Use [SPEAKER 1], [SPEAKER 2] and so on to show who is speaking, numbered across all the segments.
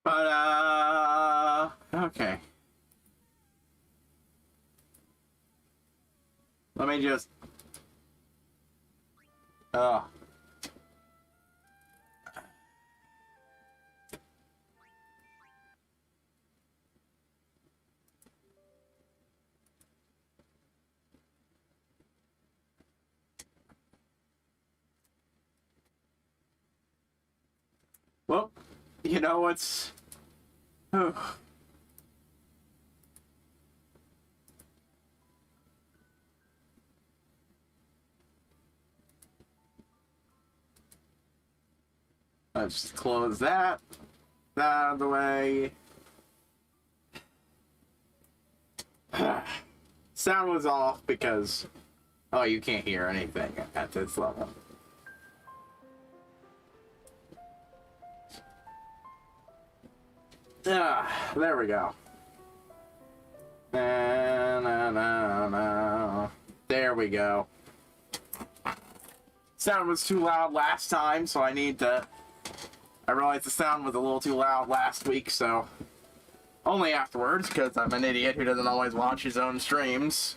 [SPEAKER 1] But, okay. Let me just, uh, well, you know what's, let's close that out of the way. Sound was off because, oh, you can't hear anything at this level. There we go. There we go. Sound was too loud last time, so I realized the sound was a little too loud last week, so only afterwards, because I'm an idiot who doesn't always watch his own streams.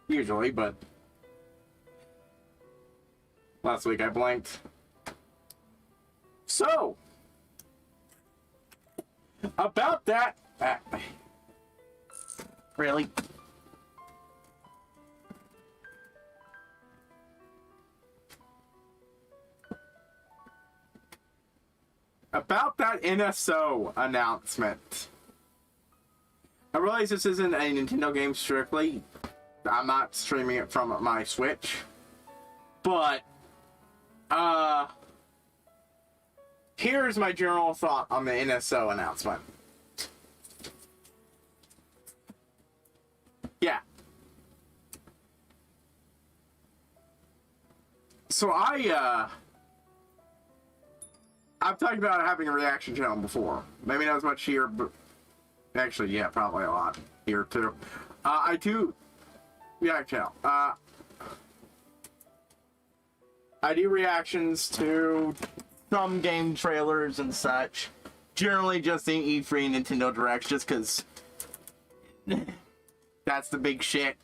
[SPEAKER 1] Usually, but last week I blanked. So, about that... really? About that NSO announcement. I realize this isn't a Nintendo game strictly. I'm not streaming it from my Switch. But, here's my general thought on the NSO announcement. Yeah. So I've talked about having a reaction channel before. Maybe not as much here, but actually, yeah, probably a lot here too. I do reaction channel. I do reactions to some game trailers and such. Generally, just the E3 Nintendo Directs, just because that's the big shit.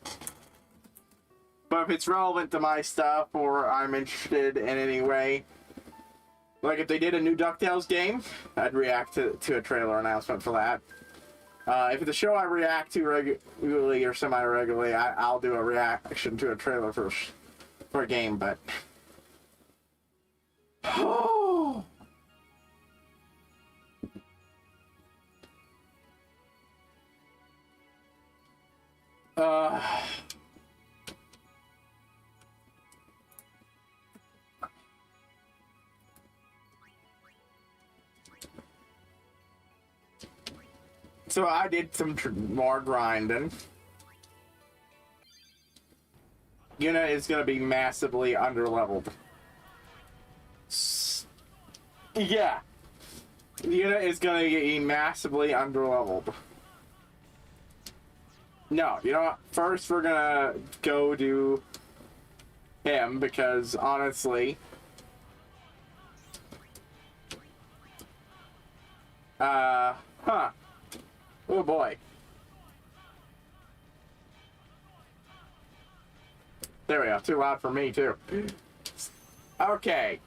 [SPEAKER 1] But if it's relevant to my stuff or I'm interested in any way, like if they did a new DuckTales game, I'd react to a trailer announcement for that. If it's a show I react to regularly or semi-regularly, I'll do a reaction to a trailer for a game, but... So I did some more grinding. Yuna is going to be massively underleveled. Yeah. Yuna is going to be massively underleveled. No, you know what? First we're going to go do him because honestly... Oh boy. There we go. Too loud for me, too. Okay.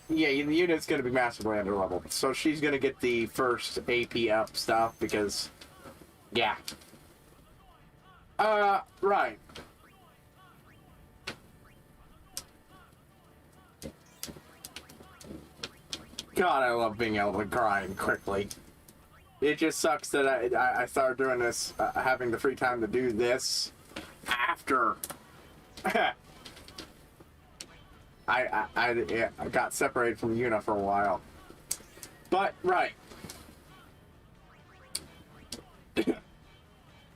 [SPEAKER 1] Yeah, the unit's going to be massively underleveled. So she's going to get the first AP up stuff because... Yeah. Right. God, I love being able to grind quickly. It just sucks that I started doing this, having the free time to do this after I got separated from Yuna for a while. But, right. If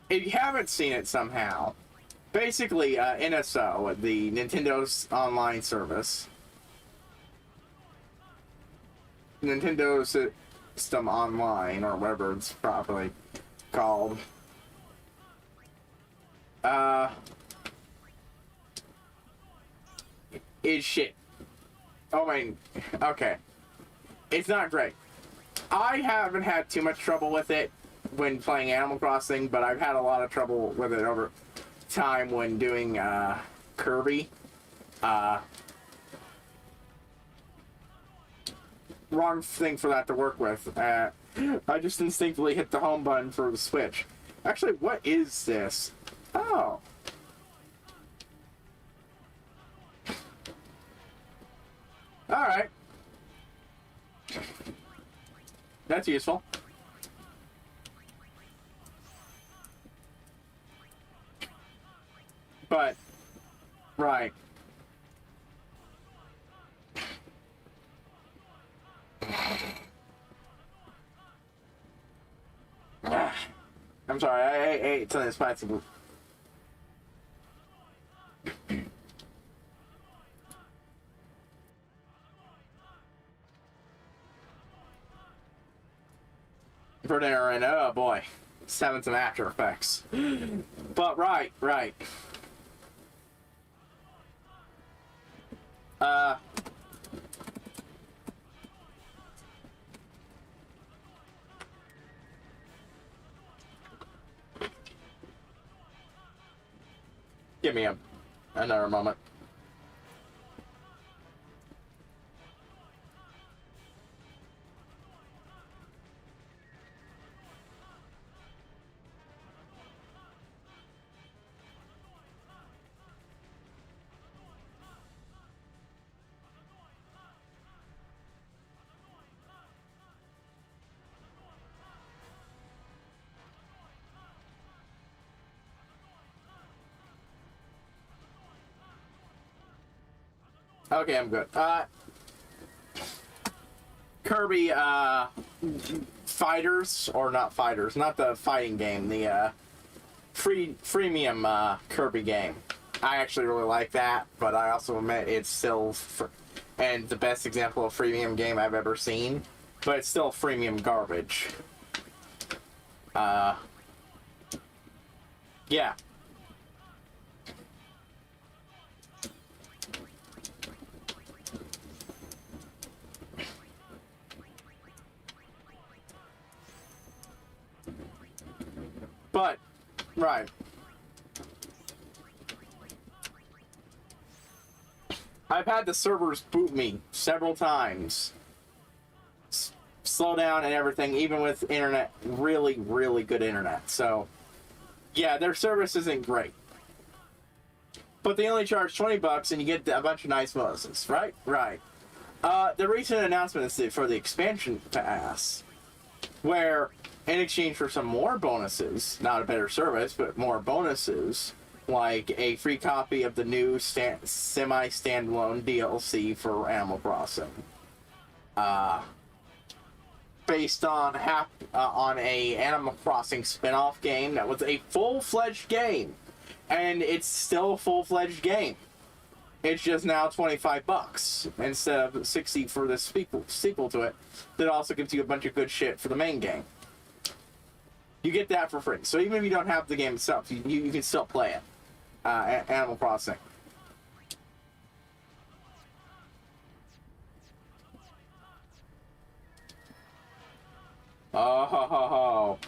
[SPEAKER 1] you haven't seen it somehow, basically, NSO, the Nintendo's online service, Nintendo System Online, or whatever it's properly called, is shit. Oh, I mean, okay. It's not great. I haven't had too much trouble with it when playing Animal Crossing, but I've had a lot of trouble with it over time when doing Kirby. Wrong thing for that to work with. I just instinctively hit the home button for the Switch. Actually, what is this? Oh. Alright. That's useful. But, right. I'm sorry, I ate something spicy. For dinner, and oh boy, 7th of After Effects. But right. Give me another moment. Okay, I'm good. Kirby, Fighters, or not Fighters, not the fighting game, the, freemium, Kirby game. I actually really like that, but I also admit it's still, and the best example of freemium game I've ever seen, but it's still freemium garbage. Yeah. But, right. I've had the servers boot me several times. Slow down and everything, even with internet, really, really good internet. So, yeah, their service isn't great. But they only charge $20 and you get a bunch of nice bonuses, right? Right. The recent announcement is for the expansion pass, where in exchange for some more bonuses, not a better service, but more bonuses, like a free copy of the new semi-standalone DLC for Animal Crossing, based on a Animal Crossing spin-off game that was a full-fledged game, and it's still a full-fledged game. It's just now $25 instead of $60 for the sequel to it. That also gives you a bunch of good shit for the main game. You get that for free. So even if you don't have the game itself, you can still play it. Animal Crossing. Oh ho ho ho.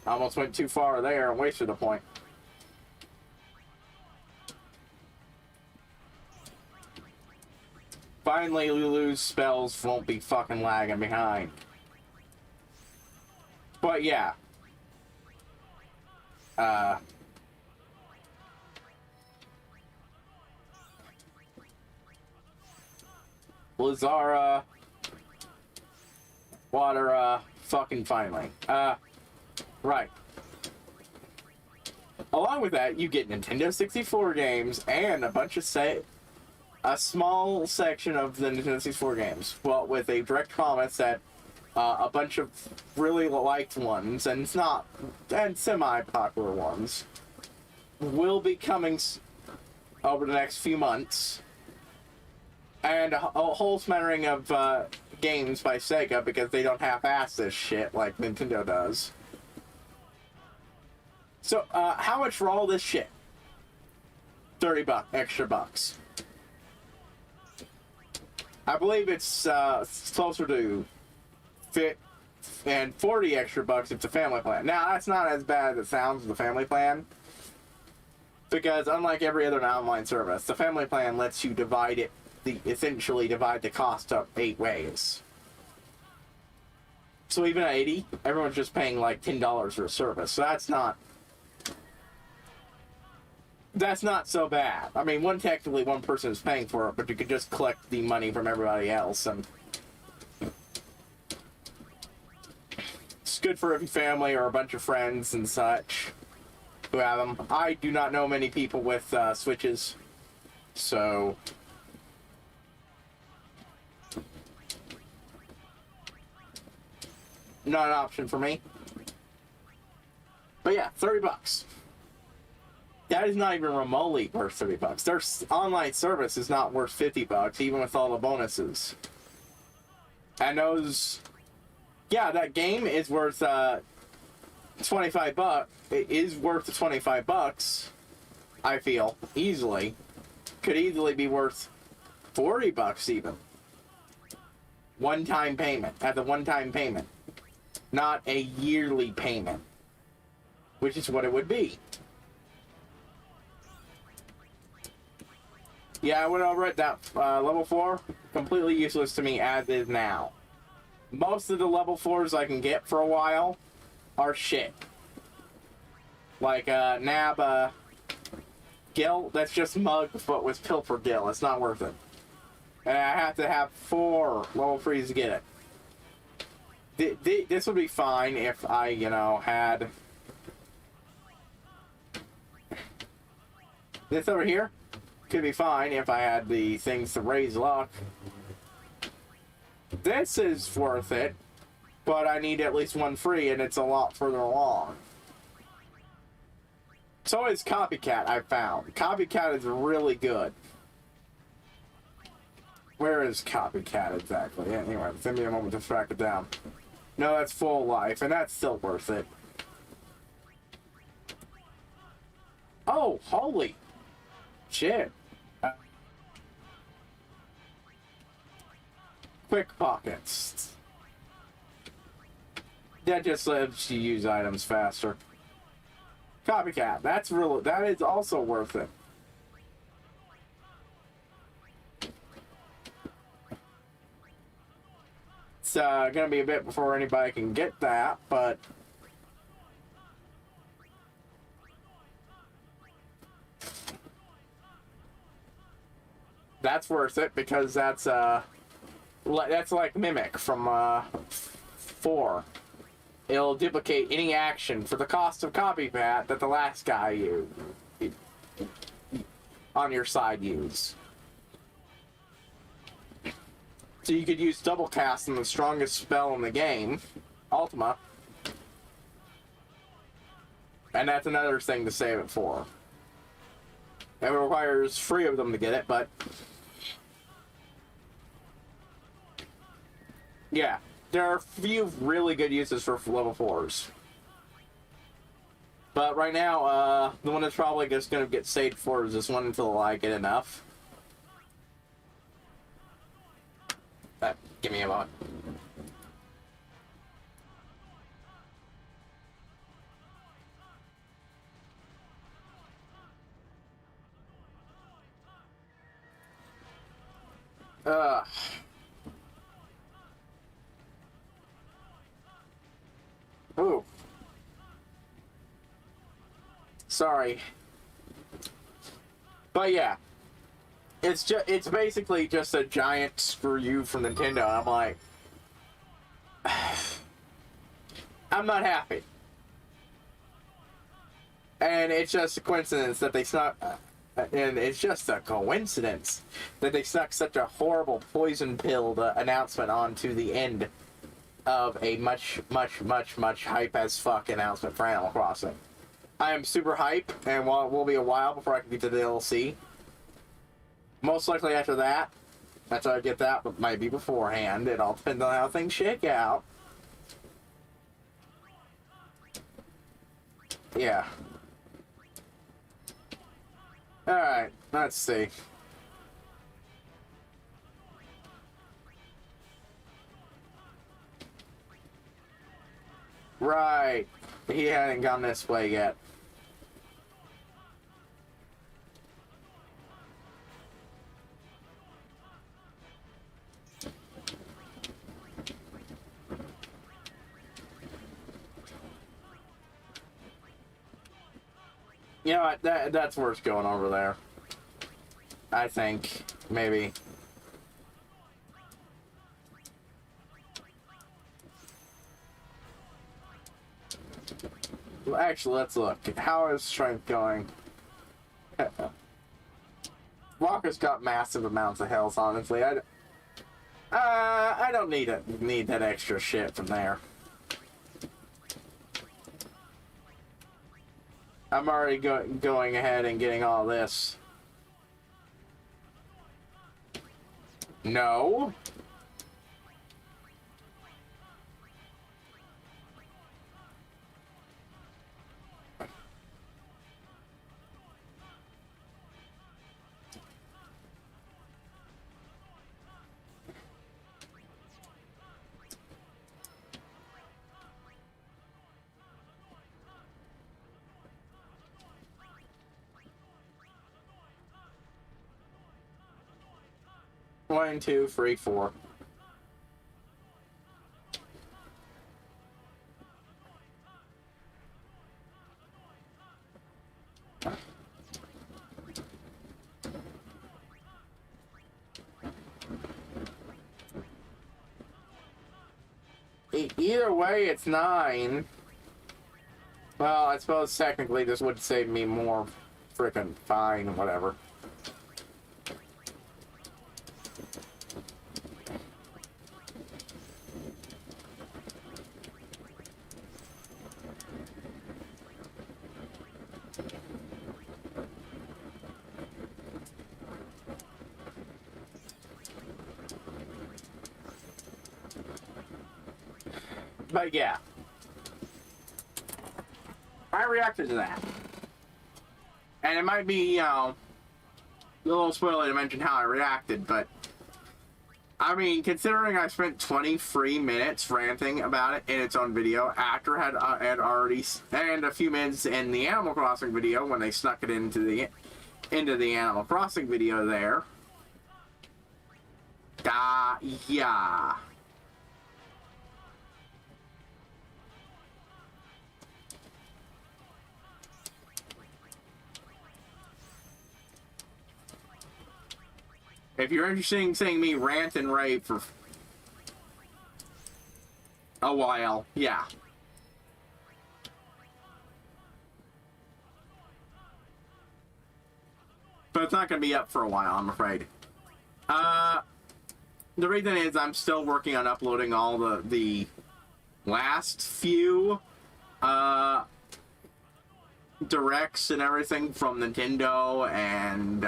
[SPEAKER 1] I almost went too far there and wasted a point. Finally, Lulu's spells won't be fucking lagging behind. But yeah. Blizzara. Water, fucking finally. Right. Along with that, you get Nintendo 64 games and a bunch of a small section of the Nintendo 64 games, well, with a direct promise that a bunch of really liked ones and semi-popular ones will be coming over the next few months, and a whole smattering of games by Sega because they don't half-ass this shit like Nintendo does. So, how much for all this shit? $30 extra bucks. I believe it's closer to and 40 extra bucks if it's a family plan. Now, that's not as bad as it sounds with the family plan, because unlike every other online service, the family plan lets you essentially divide the cost up 8 ways. So even at 80, everyone's just paying like $10 for a service. So that's not so bad. I mean, technically one person is paying for it, but you could just collect the money from everybody else, and it's good for every family or a bunch of friends and such who have them. I do not know many people with Switches, so not an option for me. But yeah, $30. That is not even remotely worth $30. Their online service is not worth $50, even with all the bonuses. And those, yeah, that game is worth $25. It is worth the $25. I feel easily could easily be worth $40 even. One-time payment at the one-time payment, not a yearly payment, which is what it would be. Yeah, I went over it. That level 4, completely useless to me as is now. Most of the level 4s I can get for a while are shit. Like Nab Gil, that's just Mug but with Pilfer Gil. It's not worth it. And I have to have 4 level 3s to get it. This would be fine if I, had this over here. Could be fine if I had the things to raise luck. This is worth it, but I need at least 1 free, and it's a lot further along. So is Copycat, I found. Copycat is really good. Where is Copycat exactly? Anyway, give me a moment to track it down. No, that's Full Life, and that's still worth it. Oh, holy shit. Quick Pockets. That just lets you use items faster. Copycat, that is also worth it. It's gonna be a bit before anybody can get that, but that's worth it because that's like Mimic from 4. It'll duplicate any action for the cost of Copycat that the last guy on your side used. So you could use double cast on the strongest spell in the game, Ultima. And that's another thing to save it for. It requires 3 of them to get it, but yeah, there are a few really good uses for level 4s. But right now, the one that's probably just going to get saved for is this one until I get enough. Give me a moment. Ooh. Sorry. But yeah. It's basically just a giant screw you from Nintendo. I'm like, I'm not happy. And it's just a coincidence that they snuck, and it's just a coincidence that they snuck such a horrible poison-pilled announcement onto the end of a much hype as fuck announcement for Animal Crossing. I am super hype, and while it will be a while before I can get to the DLC, most likely after that, That's how I get that, but maybe beforehand. It all depends on how things shake out. Yeah. Alright, let's see. Right. He hadn't gone this way yet. You know what? That's worth going over there. I think. Maybe. Well, actually, let's look. How is strength going? Walker's got massive amounts of health, honestly. I don't need that extra shit from there. I'm already going ahead and getting all this. No. One, two, three, four. Either way, it's 9. Well, I suppose technically this would save me more frickin' fine, whatever. But yeah, I reacted to that. And it might be, you know, a little spoiler to mention how I reacted, but I mean, considering I spent 23 minutes ranting about it in its own video after had already, and a few minutes in the Animal Crossing video when they snuck it into the Animal Crossing video there. Yeah. If you're interested in seeing me rant and rave for a while, yeah. But it's not going to be up for a while, I'm afraid. The reason is I'm still working on uploading all the last few directs and everything from Nintendo, and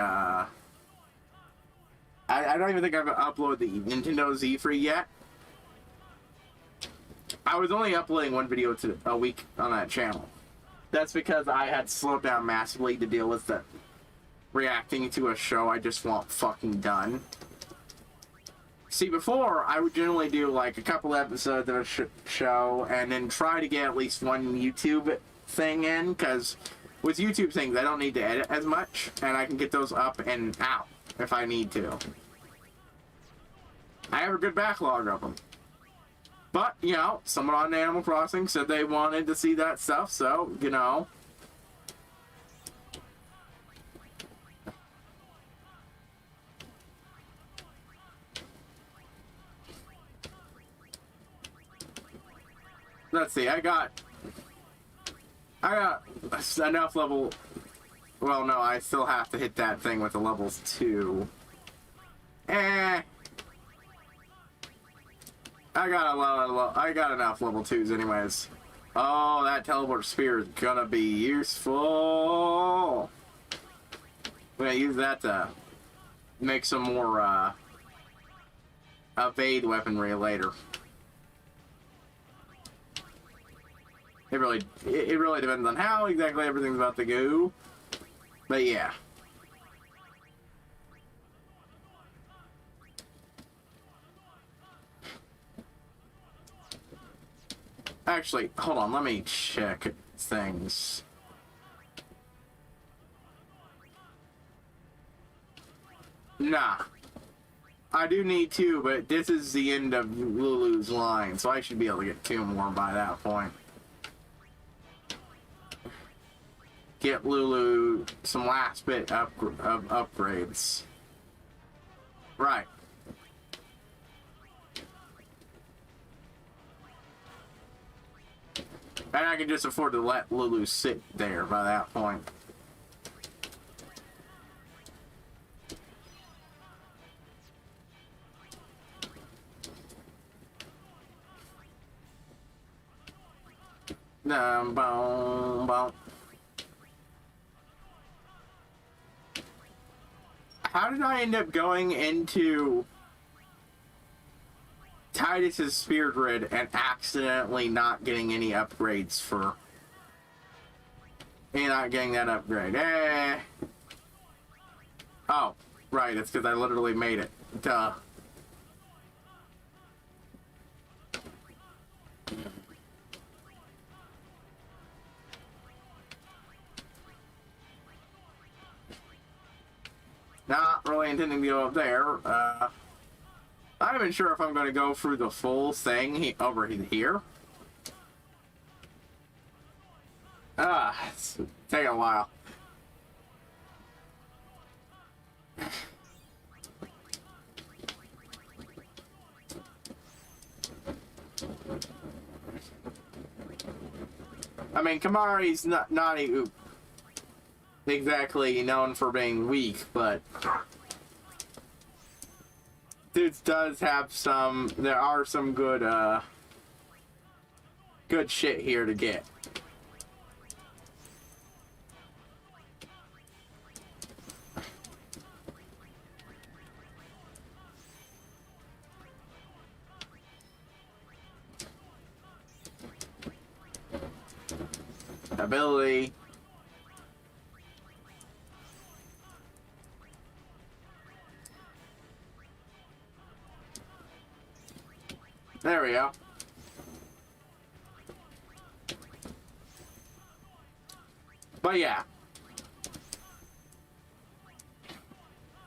[SPEAKER 1] I don't even think I've uploaded the Nintendo Z3 yet. I was only uploading one video a week on that channel. That's because I had slowed down massively to deal with the reacting to a show I just want fucking done. See, before, I would generally do like a couple episodes of a show and then try to get at least one YouTube thing in, because with YouTube things, I don't need to edit as much, and I can get those up and out if I need to. I have a good backlog of them. But, you know, someone on Animal Crossing said they wanted to see that stuff, so, you know. Let's see, I got enough level. Well, no, I still have to hit that thing with the levels 2. I got enough level 2s anyways. Oh, that teleport spear is gonna be useful. I'm gonna use that to make some more evade weaponry later. It really depends on how exactly everything's about to go. But yeah. Actually, hold on, let me check things. Nah. I do need 2, but this is the end of Lulu's line, so I should be able to get 2 more by that point. Get Lulu some last bit of upgrades. Right. And I can just afford to let Lulu sit there by that point. Boom, boom. How did I end up going into Titus's spear grid and accidentally not getting any upgrades for... and not getting that upgrade? Oh, right, it's because I literally made it. Duh. Not really intending to go up there. I'm not even sure if I'm going to go through the full thing over here. It's taking a while. I mean, Kamari's not exactly known for being weak, but this does have some. There are some good shit here to get. Ability. There we go. But yeah.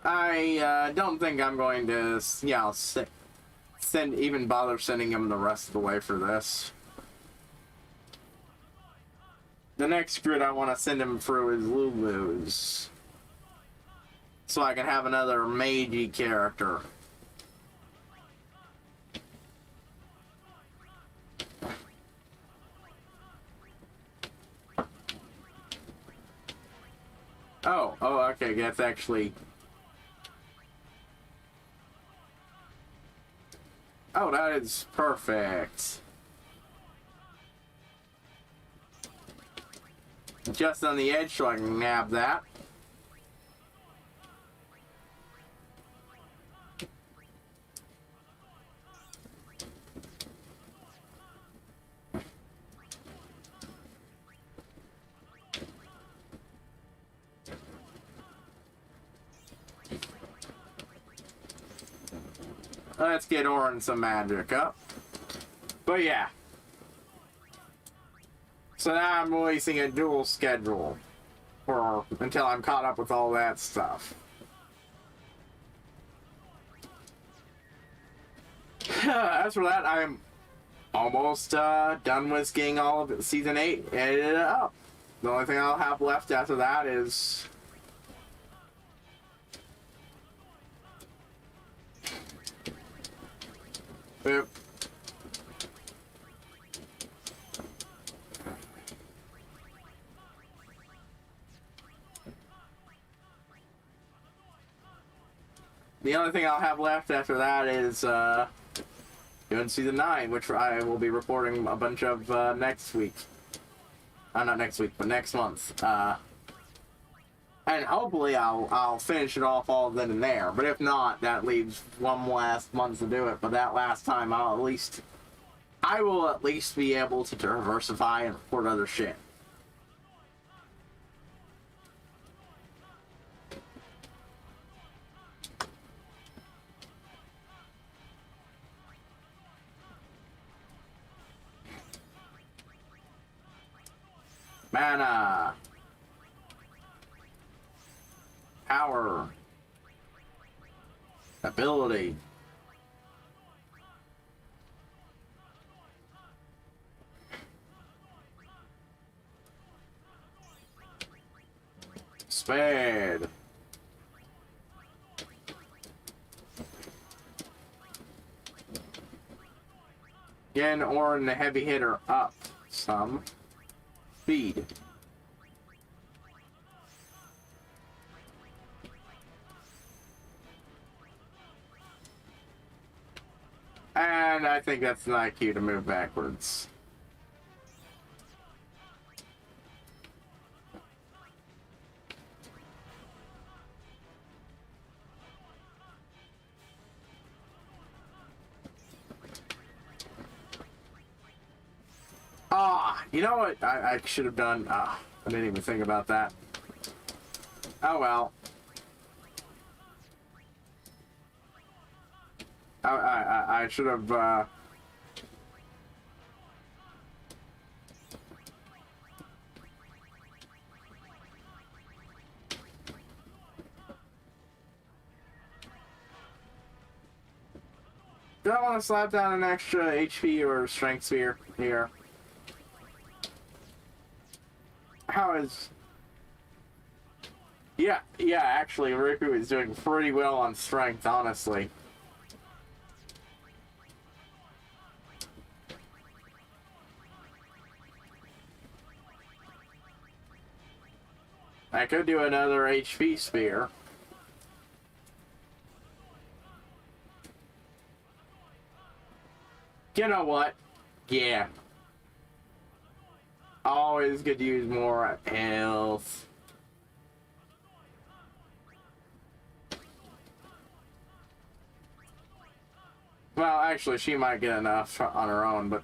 [SPEAKER 1] I don't think I'm going to, bother sending him the rest of the way for this. The next grid I want to send him through is Lulu's. So I can have another magey character. Oh, okay, that's actually... Oh, that is perfect. Just on the edge so I can nab that. Let's get Orin some magic up. But yeah. So now I'm releasing a dual schedule until I'm caught up with all that stuff. As for that, I'm almost done with skiing all of Season 8 and edited it up. The only thing I'll have left after that is... Boop. The only thing I'll have left after that is doing Season 9, which I will be reporting a bunch of next week. Not next week, but next month. And hopefully I'll finish it off all then and there. But if not, that leaves one last month to do it. But that last time I will at least be able to diversify and report other shit. Mana. Power. Ability. Spade. Again, or in the heavy hitter up some. Speed. And I think that's an IQ to move backwards. You know what I should have done? I didn't even think about that. Oh well. I should have, do I want to slap down an extra HP or strength sphere here? How is... Yeah, actually, Riku is doing pretty well on strength, honestly. I could do another HP sphere. You know what? Yeah. Always could use more health. Well, actually, she might get enough on her own, but...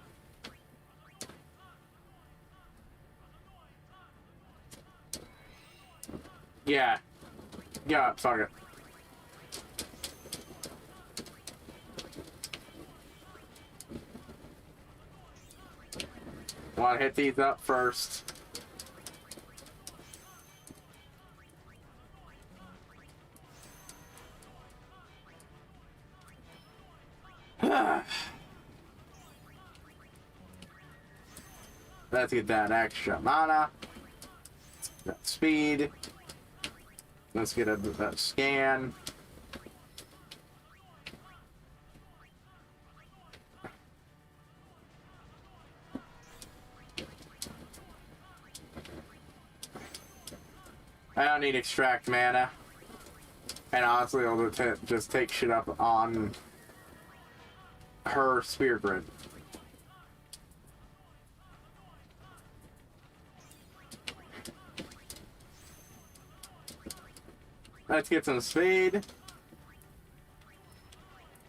[SPEAKER 1] Yeah. Yeah, fuck it. Want to hit these up first. Let's get that extra mana. That speed. Let's get a scan. I don't need extract mana. And honestly, I'll just take shit up on her spear grid. Let's get some speed.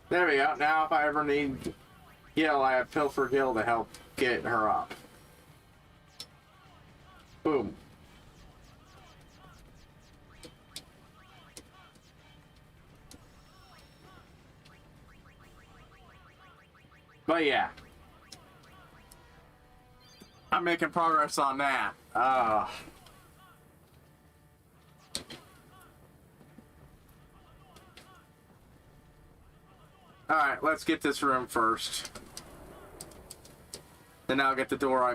[SPEAKER 1] There we go. Now if I ever need Gil, I have Pilfer Gil to help get her up. Boom. But yeah. I'm making progress on that. Alright, let's get this room first. Then I'll get the door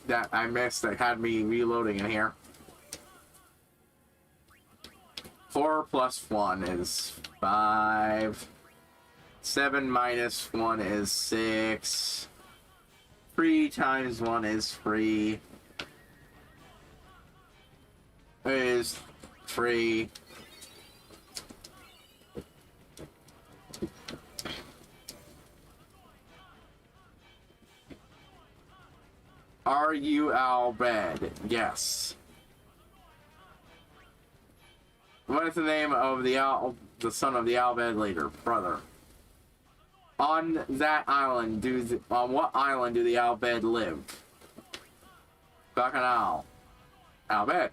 [SPEAKER 1] that I missed that had me reloading in here. 4 plus 1 is 5. 7 minus 1 is 6. 3 times 1 is 3. Is 3. Are you Al bed? Yes. What is the name of the son of the Albed leader? Brother. On that island, on what island do the Albed live? Bacchanal. Albed.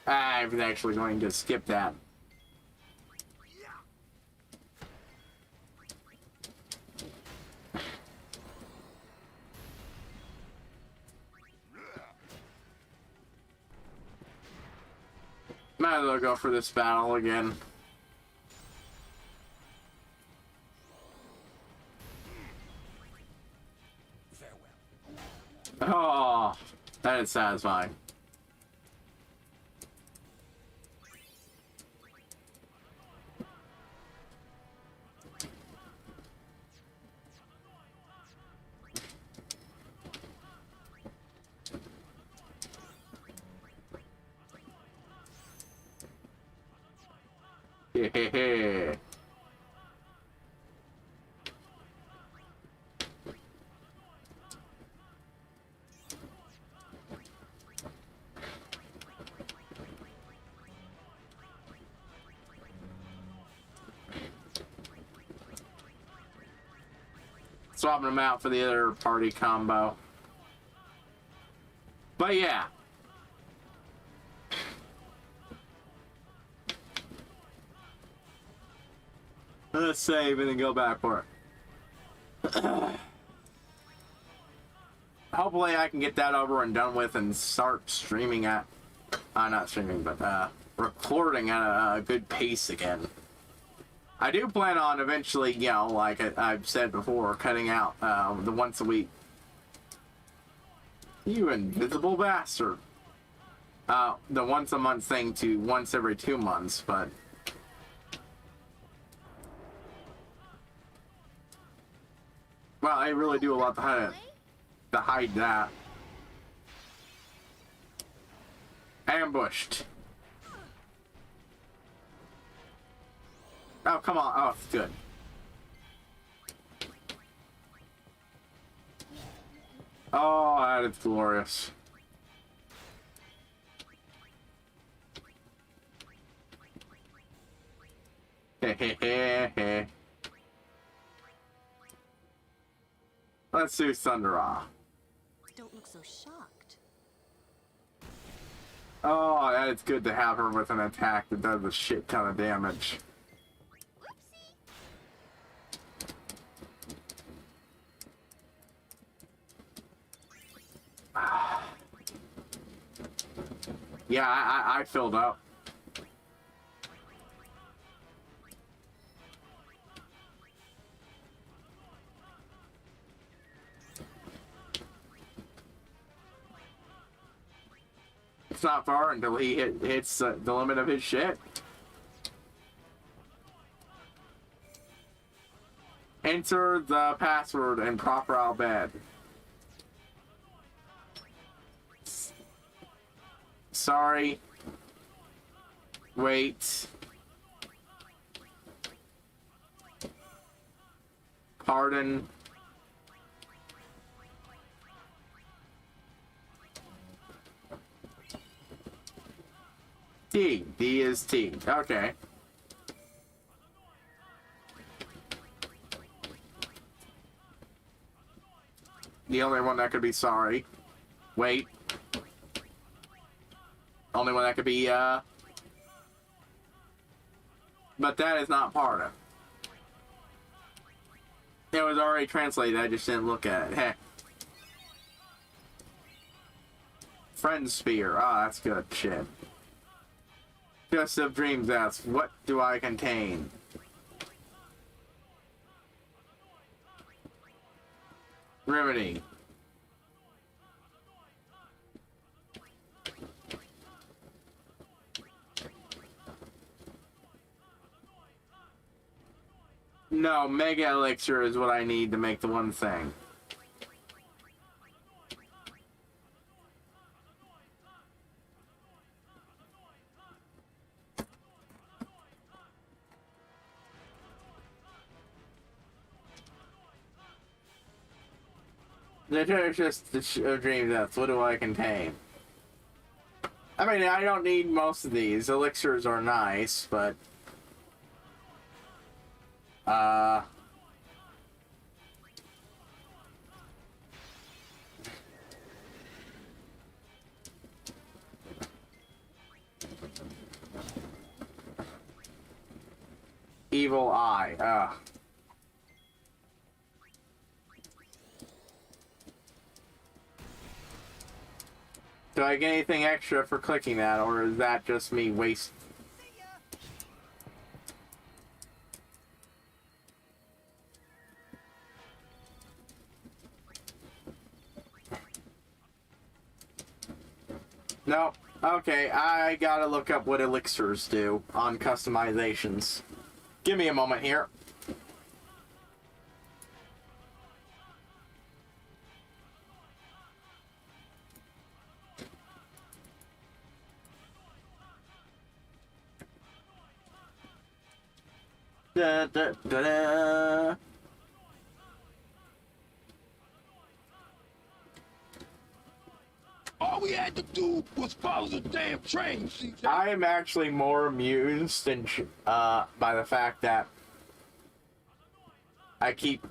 [SPEAKER 1] I'm actually going to skip that. Might as well go for this battle again. Oh, that is satisfying. Hehehe. Swapping them out for the other party combo. But yeah. Let's save and then go back for it. Hopefully I can get that over and done with and start streaming at... not streaming, but recording at a good pace again. I do plan on eventually, you know, like I've said before, cutting out the once a week. You invisible bastard. The once a month thing to once every 2 months, but... Well, I really do a lot to hide that. Ambushed. Oh, come on. Oh, good. Oh, that is glorious. Hehehe. Let's do Thunderaw.
[SPEAKER 2] Don't look so shocked.
[SPEAKER 1] Oh, that is good to have her with an attack that does a shit ton of damage. Yeah, I filled up. It's not far until he hits the limit of his shit. Enter the password and proper Albed. Sorry. Wait. Pardon. T. D is T. Okay. The only one that could be sorry. Wait. Only one that could be, but that is not part of. It was already translated, I just didn't look at it. Heh. Friend Spear. Ah, that's good shit. Just of Dreams asks, what do I contain? Remedy. No, Mega Elixir is what I need to make the one thing. It's just a dream death. What do I contain? I mean, I don't need most of these. Elixirs are nice, but... Evil Eye. Do I get anything extra for clicking that, or is that just me waste? No. Okay, I gotta look up what elixirs do on customizations. Give me a moment here. Da, da, da, da.
[SPEAKER 3] All we had to do was follow the damn train, CJ.
[SPEAKER 1] I am actually more amused than, by the fact that I keep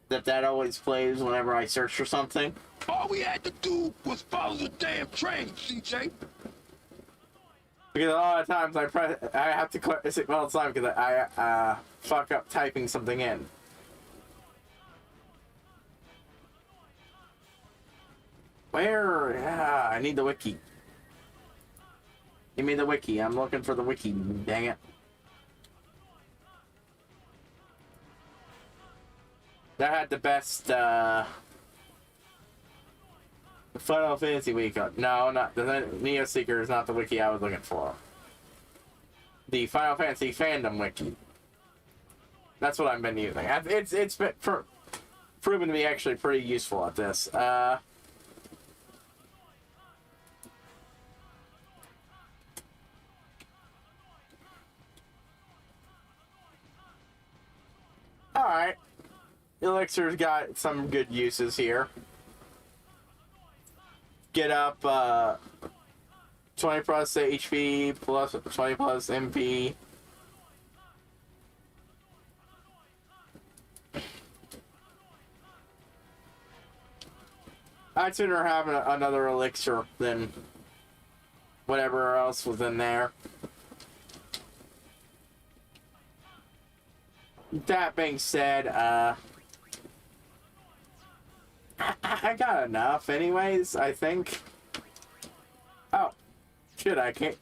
[SPEAKER 1] that always plays whenever I search for something.
[SPEAKER 3] All we had to do was follow the damn train, CJ.
[SPEAKER 1] Because a lot of times I have to well, it's not because I fuck up typing something in. Where? Yeah, I need the wiki. Give me the wiki. I'm looking for the wiki. Dang it. That had the best Final Fantasy week. No, not the Neo Seeker is not the wiki I was looking for. The Final Fantasy fandom wiki. That's what I've been using. It's been proven to be actually pretty useful at this. Alright. Elixir's got some good uses here. Get up 20 plus HP plus 20 plus MP. I'd sooner have another elixir than whatever else was in there. That being said, I got enough anyways, I think. Oh, shit, I can't.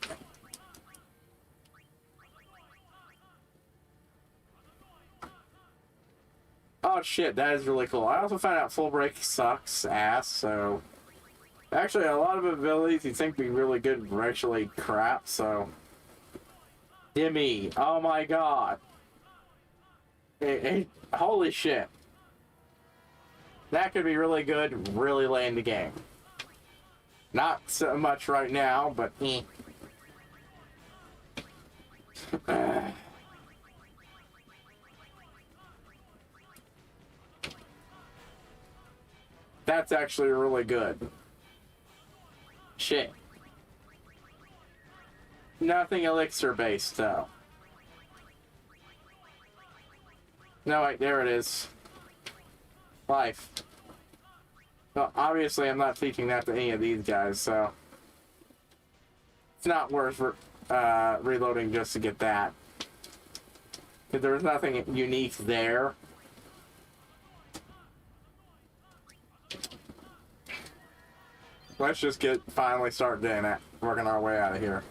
[SPEAKER 1] Oh shit, that is really cool. I also found out full break sucks ass, so... Actually, a lot of abilities you think be really good are actually crap, so... Dimmy, oh my god. Holy shit. That could be really good, really late in the game. Not so much right now, but That's actually really good. Shit. Nothing elixir based though. No, wait, there it is. Life. Well, obviously I'm not teaching that to any of these guys, so... It's not worth reloading just to get that. Because there was nothing unique there. Let's just finally start doing that. Working our way out of here.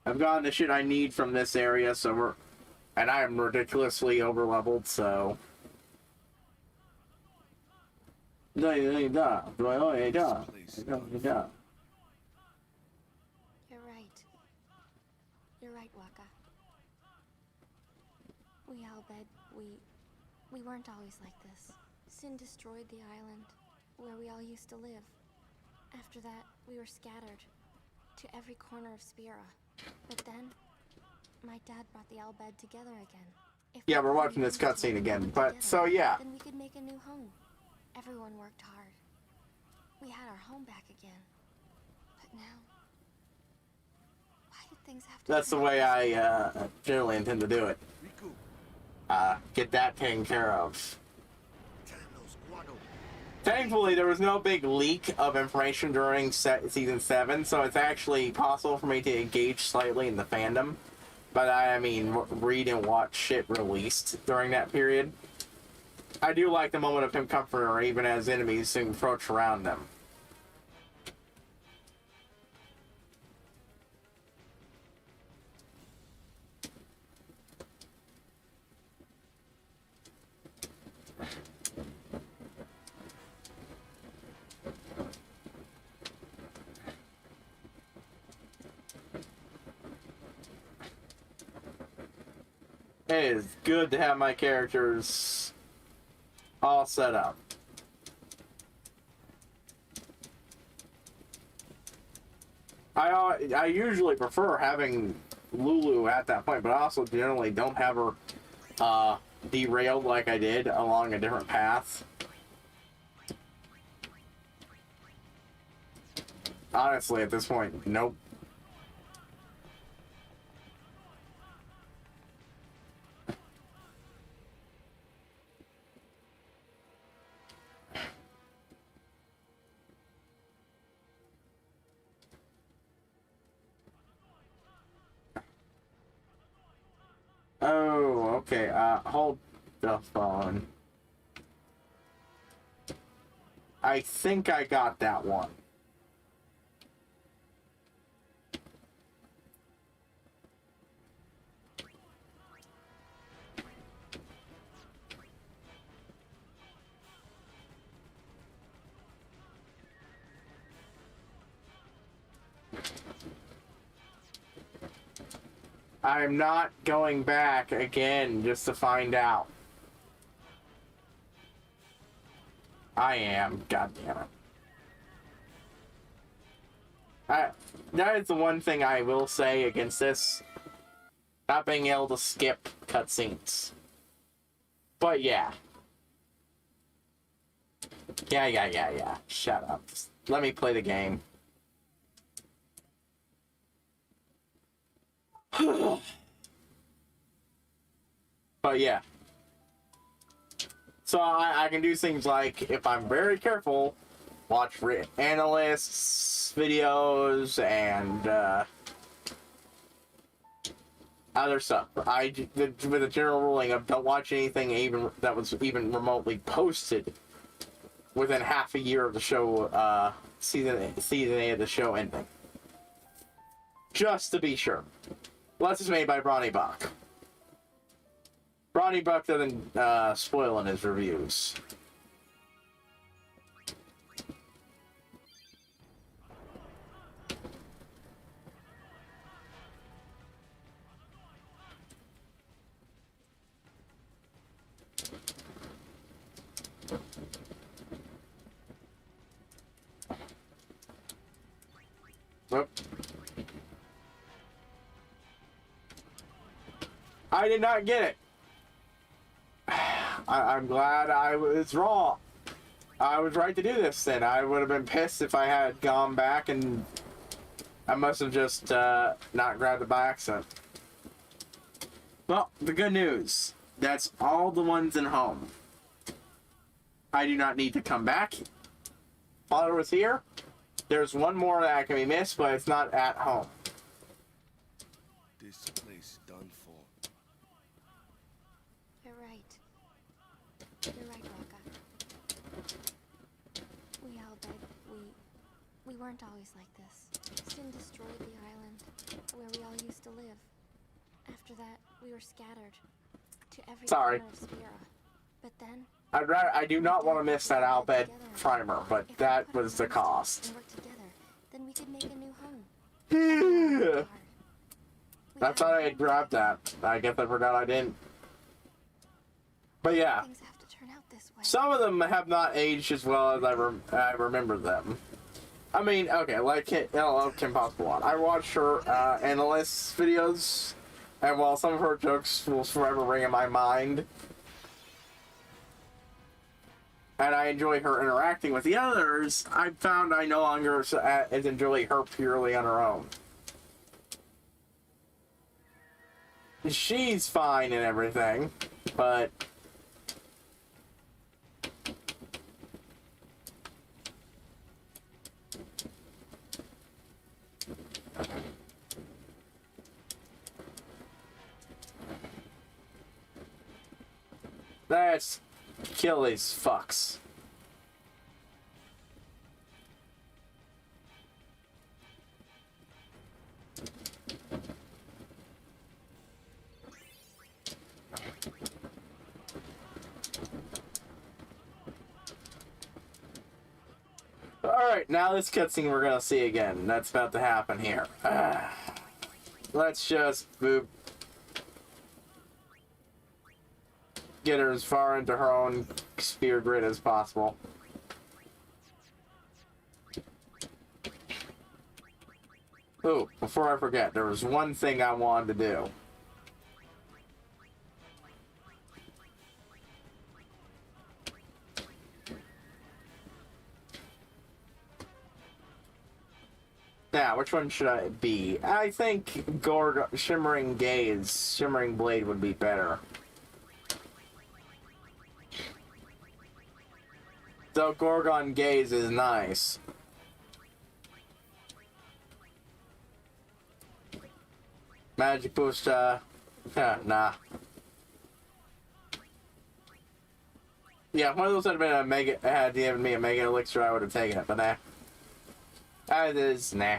[SPEAKER 1] I've gotten the shit I need from this area, so and I am ridiculously overleveled, so...
[SPEAKER 2] You're right. You're right, Waka. We Albed, we weren't always like this. Sin destroyed the island, where we all used to live. After that, we were scattered to every corner of Spira. But then, my dad brought the Al Bhed together again. If
[SPEAKER 1] Yeah,
[SPEAKER 2] we
[SPEAKER 1] we're
[SPEAKER 2] all
[SPEAKER 1] watching this
[SPEAKER 2] worked
[SPEAKER 1] cutscene again,
[SPEAKER 2] together,
[SPEAKER 1] but so yeah.
[SPEAKER 2] then we could make a new home. Everyone worked hard. We had our home back again. But now, why did things have to
[SPEAKER 1] That's the
[SPEAKER 2] turn out
[SPEAKER 1] way
[SPEAKER 2] this
[SPEAKER 1] I generally intend to do it. Get that taken care of. Thankfully, there was no big leak of information during season 7, so it's actually possible for me to engage slightly in the fandom. But I mean, read and watch shit released during that period. I do like the moment of him comforting her, even as enemies encroach around them. It is good to have my characters all set up. I usually prefer having Lulu at that point, but I also generally don't have her derailed like I did along a different path. Honestly, at this point, nope. Oh, okay, hold the phone. I think I got that one. I'm not going back again just to find out. I am. God damn it. That is the one thing I will say against this. Not being able to skip cutscenes. But yeah. Yeah. Shut up. Just let me play the game. But yeah. So I can do things like, if I'm very careful, watch analysts' videos and other stuff. With a general ruling of don't watch anything even that was even remotely posted within half a year of the show, season 8 of the show ending. Just to be sure. Well, this is made by Bronny Buck. Bronny Buck doesn't spoil in his reviews. Whoop. I did not get it. I'm glad I was wrong. I was right to do this then. I would have been pissed if I had gone back and I must have just not grabbed it by accident. Well, the good news. That's all the ones in home. I do not need to come back. Father was here. There's one more that can be missed, but it's not at home.
[SPEAKER 3] This place done for.
[SPEAKER 2] You're right. You're right, Rocca. We all died. We weren't always like this. Sin destroyed the island where we all used to live. After that, we were scattered to every corner of Spira. But then
[SPEAKER 1] I do not want to miss that Al Bhed primer, but that was the cost.
[SPEAKER 2] and work together, then we could make a new home.
[SPEAKER 1] I thought I had grabbed that. I guess I forgot I didn't. But yeah,
[SPEAKER 2] Things have to turn out this way.
[SPEAKER 1] some of them have not aged as well as I remember them. I mean, okay, like Kim Possible One. I watched her analyst videos, and while some of her jokes will forever ring in my mind, and I enjoy her interacting with the others, I found I no longer as enjoy her purely on her own. She's fine and everything, but let's kill these fucks. Alright, now this cutscene we're gonna see again. That's about to happen here. Let's just boop. Get her as far into her own spear grid as possible. Ooh, before I forget, there was one thing I wanted to do. Now, which one should I be? I think Shimmering Blade would be better. Though Gorgon Gaze is nice. Magic boost, nah. Yeah, if one of those had been a mega, had given me a mega elixir, I would have taken it, but nah. It is, nah.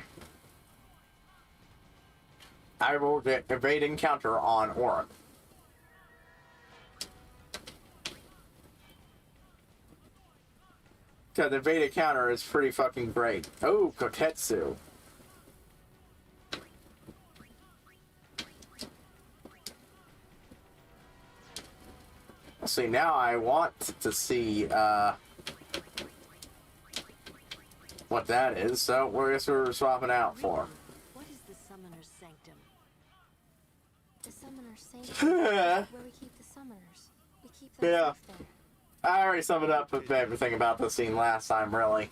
[SPEAKER 1] I will evade encounter on Orin. Because the evade encounter is pretty fucking great. Oh, Kotetsu. See, now I want to see, what that is, so we're swapping out for.
[SPEAKER 4] What is the Summoner's Sanctum?
[SPEAKER 2] The Summoner's Sanctum is where we keep the summoners. We keep them safe there.
[SPEAKER 1] I already summed it up with everything about the scene last time, really.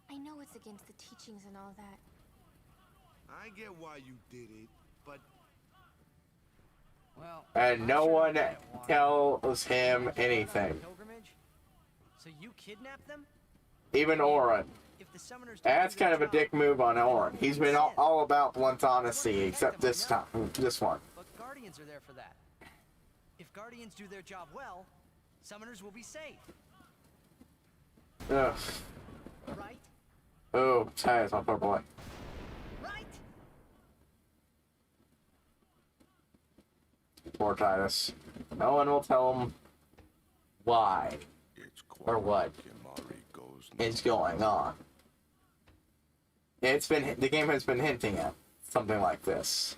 [SPEAKER 2] I know it's against the teachings and all that.
[SPEAKER 3] I get why you did it, but
[SPEAKER 5] Well,
[SPEAKER 1] And no one tells him anything.
[SPEAKER 5] So you kidnapped them?
[SPEAKER 1] Even Orin.
[SPEAKER 5] If the summoners
[SPEAKER 1] That's kind of a dick move on Orin. He's been all about blunt honesty, except this time, this one.
[SPEAKER 5] But Guardians are there for that. If Guardians do their job well, summoners will be safe.
[SPEAKER 1] Ugh.
[SPEAKER 5] Right?
[SPEAKER 1] Oh, Titus on poor boy.
[SPEAKER 5] Right?
[SPEAKER 1] Poor Titus. No one will tell him why or what is going on. The game has been hinting at something like this.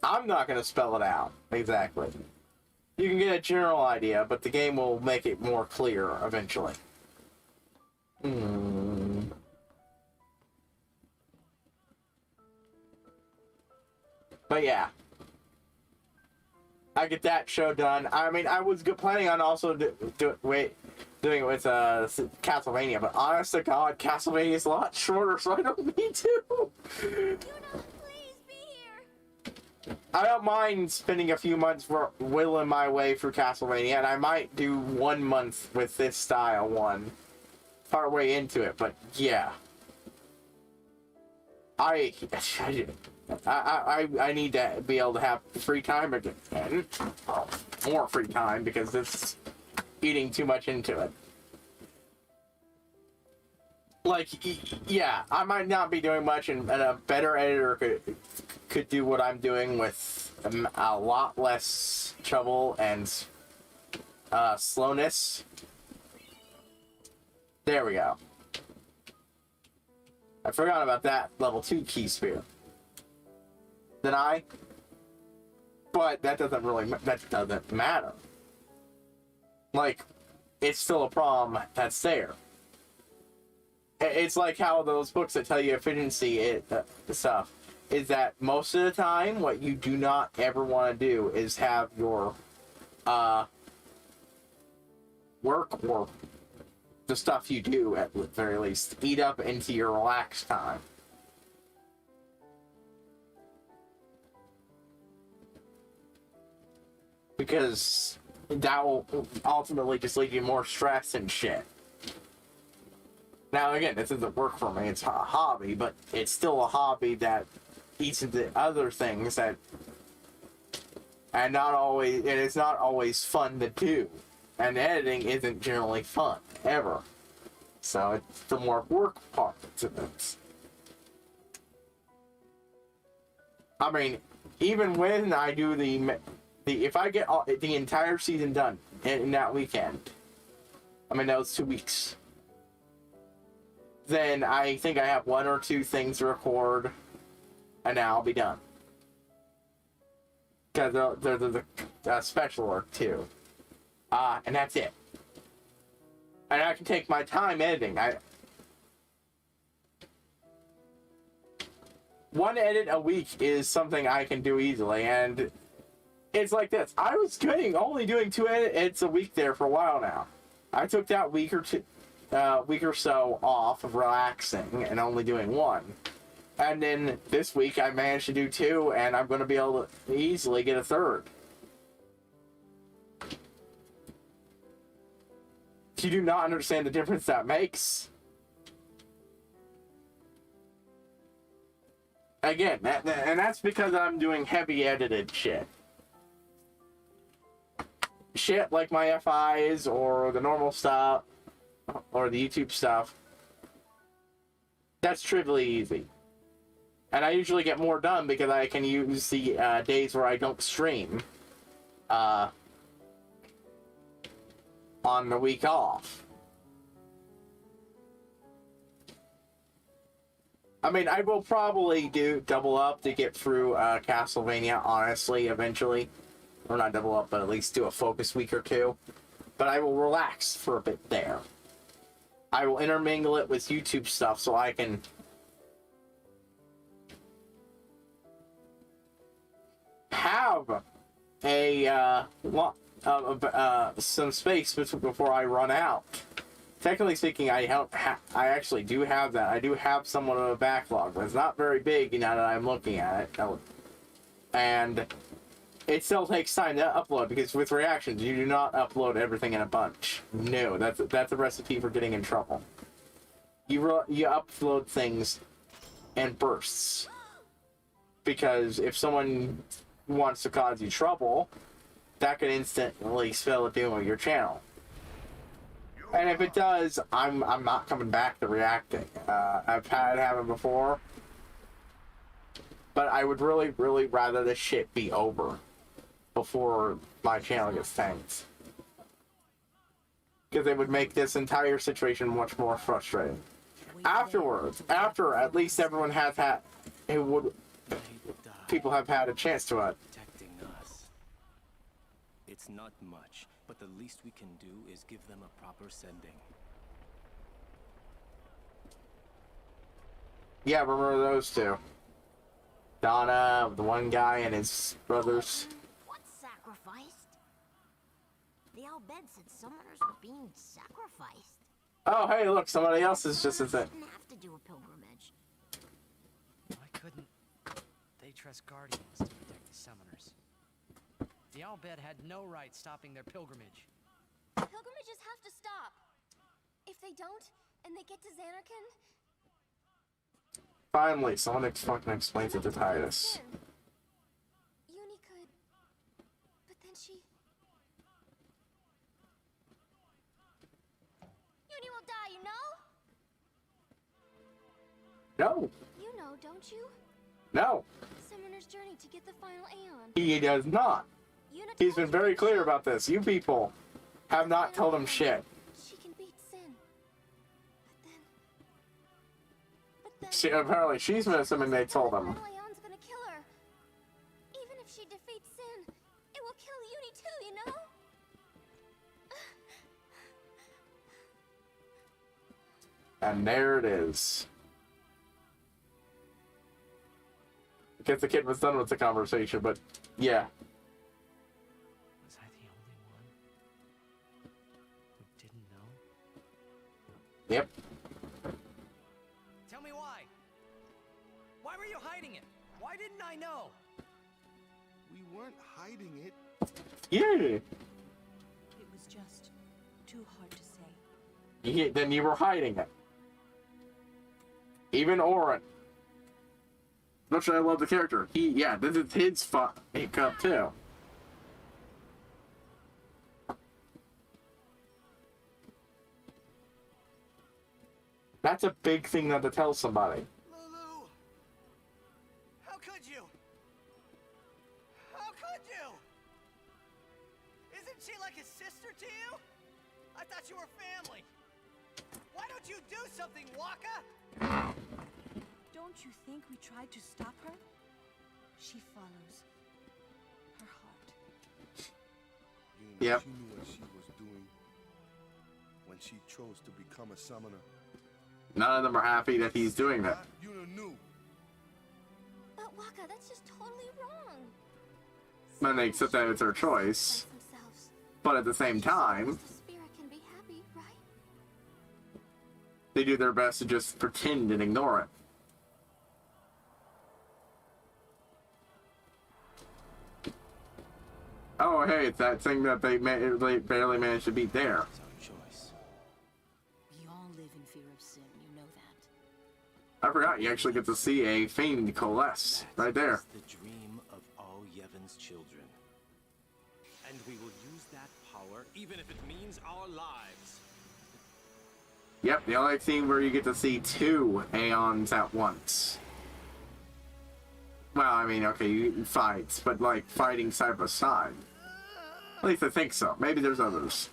[SPEAKER 1] I'm not going to spell it out exactly. You can get a general idea, but the game will make it more clear eventually. But yeah. I get that show done. I mean, I was planning on also doing it with Castlevania, but honest to God, Castlevania is a lot shorter, so I don't need to.
[SPEAKER 2] Yuna, please be here.
[SPEAKER 1] I don't mind spending a few months whittling my way through Castlevania, and I might do 1 month with this style one, part way into it. But yeah, I need to be able to have free time again, more free time, because it's eating too much into it. Like, yeah, I might not be doing much, and a better editor could do what I'm doing with a lot less trouble and slowness. There we go. I forgot about that level 2 key spear. Did I? But that doesn't matter. Like, it's still a problem that's there. It's like how those books that tell you efficiency stuff is that most of the time what you do not ever want to do is have your work or the stuff you do at the very least eat up into your relaxed time. Because that will ultimately just lead you more stress and shit. Now again, this isn't work for me, it's a hobby, but it's still a hobby that eats into other things that and it's not always fun to do. And editing isn't generally fun, ever. So it's the more work part to this. I mean, even when I do if I get the entire season done in that weekend, I mean, that was 2 weeks, then I think I have 1 or 2 things to record, and now I'll be done. Because there's the special work, too. And that's it. And I can take my time editing. One edit a week is something I can do easily, and it's like this. I was only doing 2 edits a week there for a while now. I took that week or so off of relaxing and only doing 1. And then this week I managed to do 2, and I'm going to be able to easily get a 3rd. You do not understand the difference that makes. Again, and that's because I'm doing heavy edited shit. Shit like my FIs or the normal stuff or the YouTube stuff. That's trivially easy. And I usually get more done because I can use the days where I don't stream on the week off. I mean, I will probably do double up to get through Castlevania, honestly, eventually. Or not double up, but at least do a focus week or 2. But I will relax for a bit there. I will intermingle it with YouTube stuff so I can have some space before I run out. Technically speaking, I actually do have that. I do have somewhat of a backlog, but it's not very big now that I'm looking at it. And it still takes time to upload, because with reactions, you do not upload everything in a bunch. No, that's a recipe for getting in trouble. You upload things in bursts. Because if someone wants to cause you trouble, that could instantly spell the doom of your channel. And if it does, I'm not coming back to reacting. I've had it happen before. But I would really, really rather this shit be over before my channel gets tanked. Because it would make this entire situation much more frustrating. Afterwards, after at least everyone has had, people have had a chance to it.
[SPEAKER 6] Protecting us. It's not much, but the least we can do is give them a proper sending.
[SPEAKER 1] Yeah, remember those 2. Donna, the one guy, and his brothers.
[SPEAKER 4] What sacrificed? The Al-Bed said summoners were being sacrificed.
[SPEAKER 1] Oh, hey, look, somebody else is just as it.
[SPEAKER 4] Shouldn't have to do a pilgrimage.
[SPEAKER 5] Why couldn't they trust Guardians to protect the summoners? The Al-Bed had no right stopping their pilgrimage.
[SPEAKER 2] Pilgrimages have to stop. If they don't, and they get to Xanarkand...
[SPEAKER 1] Finally, someone fucking explains it to Titus.
[SPEAKER 2] Uni could... But then she... Uni will die, you know?
[SPEAKER 1] No.
[SPEAKER 2] You know, don't you?
[SPEAKER 1] No.
[SPEAKER 2] Summoner's journey to get the final Aeon.
[SPEAKER 1] He does not.
[SPEAKER 2] Yuna
[SPEAKER 1] He's
[SPEAKER 2] told
[SPEAKER 1] been
[SPEAKER 2] you,
[SPEAKER 1] very
[SPEAKER 2] didn't
[SPEAKER 1] clear
[SPEAKER 2] she?
[SPEAKER 1] about this. You people have not told him shit.
[SPEAKER 2] She can beat Sin. But then...
[SPEAKER 1] Apparently she's been assuming they told him.
[SPEAKER 2] The final Aeon's gonna kill her. Even if she defeats Sin, it will kill Uni too, you know?
[SPEAKER 1] And there it is. I guess the kid was done with the conversation, but yeah.
[SPEAKER 5] Was I the only one who didn't know?
[SPEAKER 1] Yep.
[SPEAKER 5] Tell me why. Why were you hiding it? Why didn't I know?
[SPEAKER 3] We weren't hiding it.
[SPEAKER 1] Yeah.
[SPEAKER 7] It was just too hard to say.
[SPEAKER 1] Then you were hiding it. Even Oren. Much I love the character. Yeah, this is his hiccup too. That's a big thing not to tell somebody.
[SPEAKER 5] Lulu! How could you? How could you? Isn't she like a sister to you? I thought you were family. Why don't you do something, Waka?
[SPEAKER 7] Don't you think we tried to stop her? She follows her heart.
[SPEAKER 1] Yep.
[SPEAKER 3] She knew what she was doing when she chose to become a summoner.
[SPEAKER 1] None of them are happy that he's doing that.
[SPEAKER 3] You knew.
[SPEAKER 2] But Waka, that's just totally wrong.
[SPEAKER 1] And they accept that it's their choice.
[SPEAKER 2] Themselves.
[SPEAKER 1] But at the same time,
[SPEAKER 2] The spirit can be happy, right?
[SPEAKER 1] they do their best to just pretend and ignore it. Oh, hey, it's that thing that they barely managed to beat there.
[SPEAKER 6] It's our choice.
[SPEAKER 7] We all live in fear of sin, you know that.
[SPEAKER 1] I forgot, you actually get to see a fiend coalesce right there.
[SPEAKER 6] It's the dream of all Yevon's children. And we will use that power, even if it means our lives.
[SPEAKER 1] Yep, the only scene where you get to see two Aeons at once. Well, I mean, okay, you fight, but like fighting side by side. At least I think so. Maybe there's others.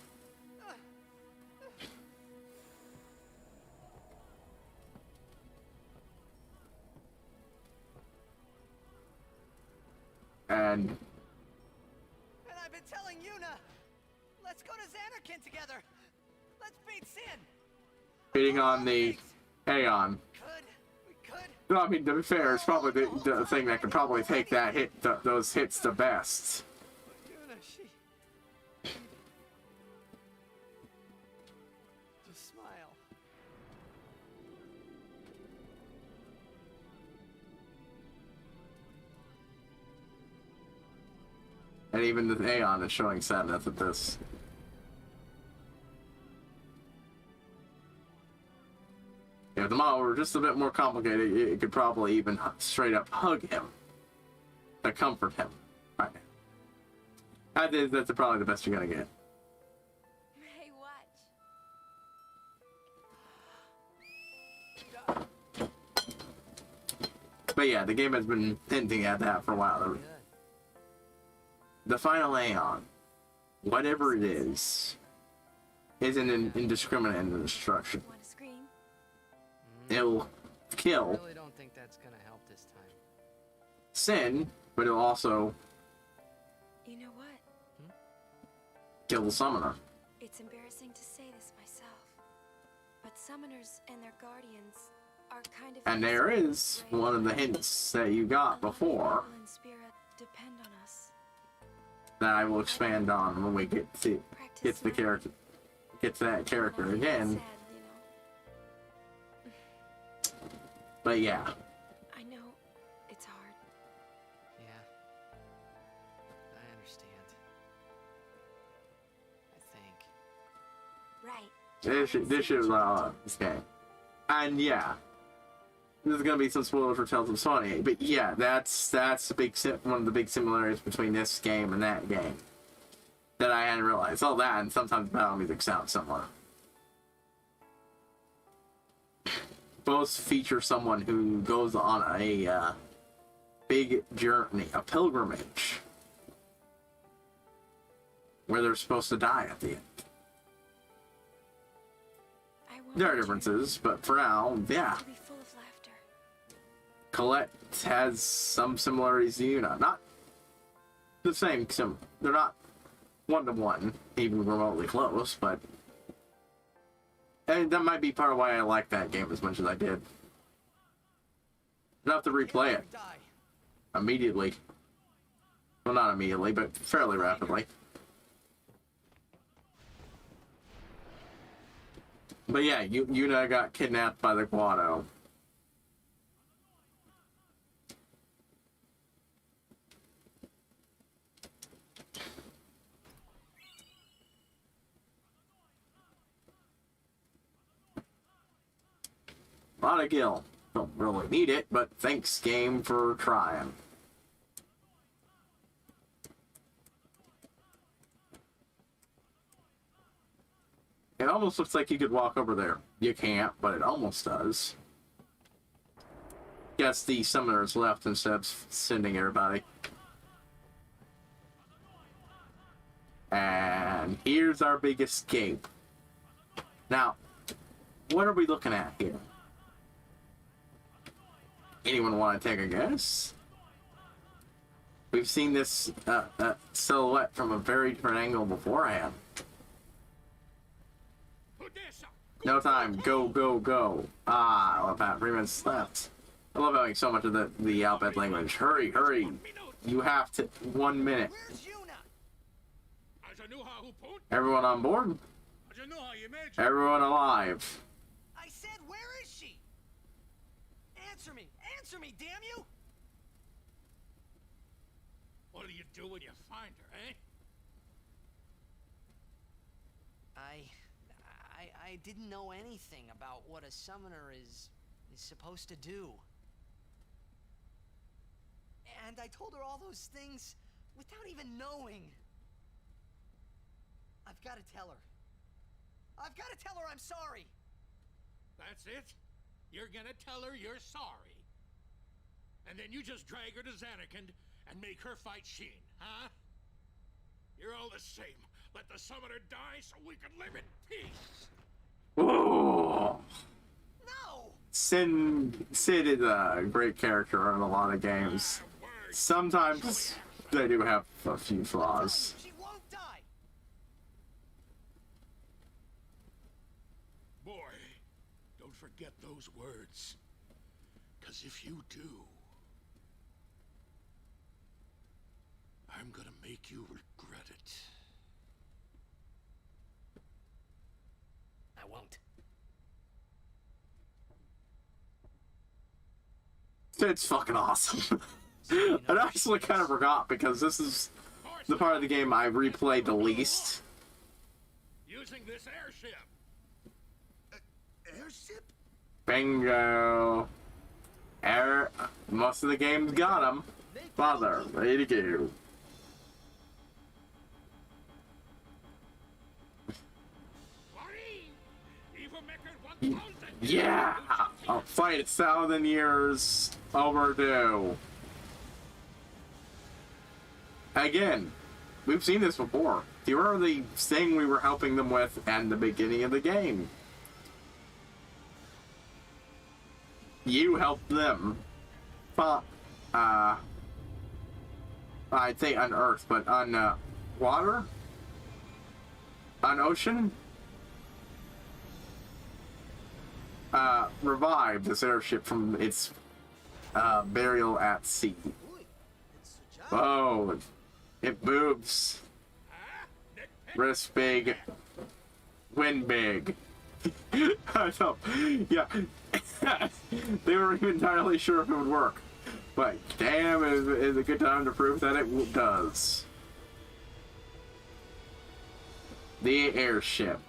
[SPEAKER 1] And
[SPEAKER 5] And I've been telling Yuna, let's go to Xanarkin together. Let's beat Sin.
[SPEAKER 1] beating on the Aeon.
[SPEAKER 5] We could.
[SPEAKER 1] No, I mean, to be fair, it's probably the thing that can probably take that hit, those hits the best.
[SPEAKER 5] Yuna, she... Just smile.
[SPEAKER 1] And even the Aeon is showing sadness at this. If the model were just a bit more complicated, it could probably even straight up hug him to comfort him. Right. That's probably the best you're gonna get.
[SPEAKER 2] Hey, watch.
[SPEAKER 1] But yeah, the game has been hinting at that for a while. The final Aeon, whatever it is an indiscriminate in the destruction.
[SPEAKER 2] Want to scream?
[SPEAKER 1] It'll kill
[SPEAKER 5] I really don't think that's gonna help this time.
[SPEAKER 1] Sin, but it'll also
[SPEAKER 2] You know what?
[SPEAKER 1] kill the summoner.
[SPEAKER 2] It's embarrassing to say this myself, but summoners and their guardians are kind of...
[SPEAKER 1] And there is one of the hints that you got before
[SPEAKER 2] And spirit depend on us.
[SPEAKER 1] that I will expand on when we get to the character, get to that character again.
[SPEAKER 2] Sad,
[SPEAKER 1] But yeah,
[SPEAKER 2] I know it's hard.
[SPEAKER 5] Yeah. I understand. I think.
[SPEAKER 2] Right.
[SPEAKER 1] this is this game, and yeah, there's gonna be some spoilers for Tales of Sony. But yeah, that's the big one of the big similarities between this game and that game that I hadn't realized. All that, and sometimes battle music sounds similar. Both feature someone who goes on a big journey, a pilgrimage, where they're supposed to die at the end.
[SPEAKER 2] I want
[SPEAKER 1] There are
[SPEAKER 2] you
[SPEAKER 1] differences, but for now, yeah.
[SPEAKER 2] to be full of laughter.
[SPEAKER 1] Colette has some similarities to Yuna. Not the same, they're not one-to-one, even remotely close, but And that might be part of why I like that game as much as I did. Enough to replay it
[SPEAKER 5] Die.
[SPEAKER 1] immediately. Well, not immediately, but fairly rapidly. But yeah, Yuna got kidnapped by the Guado. Lot of gil. Don't really need it, but thanks, game, for trying. It almost looks like you could walk over there. You can't, but it almost does. Guess the summoners left instead of sending everybody. And here's our big escape. Now, what are we looking at here? Anyone want to take a guess? We've seen this silhouette from a very different angle beforehand. No time. Go, go, go. Ah, I love that. 3 minutes left. I love having so much of the Al-Bhed language. Hurry, hurry. You have to... 1 minute. Everyone on board? Everyone alive.
[SPEAKER 5] I said, where is she? Answer me! Answer me, damn you!
[SPEAKER 8] What do you do when you find her, eh?
[SPEAKER 5] I didn't know anything about what a summoner is supposed to do. And I told her all those things without even knowing. I've got to tell her. I've got to tell her I'm sorry.
[SPEAKER 8] That's it? You're gonna tell her you're sorry. And then you just drag her to Zanarkand and make her fight Sheen, huh? You're all the same. Let the summoner die so we can live in peace.
[SPEAKER 1] Oh.
[SPEAKER 5] No!
[SPEAKER 1] Sid is a great character in a lot of games. Sometimes they do have a few flaws.
[SPEAKER 5] She won't die.
[SPEAKER 8] Boy, don't forget those words. 'Cause if you do, I'm gonna make you regret it.
[SPEAKER 5] I won't.
[SPEAKER 1] Sid's fucking awesome. I actually kind of forgot because this is the part of the game I replayed the least.
[SPEAKER 8] Using this airship.
[SPEAKER 3] Airship?
[SPEAKER 1] Bingo. Most of the game's got him. Father, ready to go. Yeah! A fight 1,000 years overdue. Again, we've seen this before. Do you remember the thing we were helping them with at the beginning of the game? You helped them. I'd say on Earth, but on water? On ocean? Revive this airship from its burial at sea. Oh, it moves. Risk big, win big. I thought, yeah, they weren't even entirely sure if it would work, but damn, is a good time to prove that it does. The airship.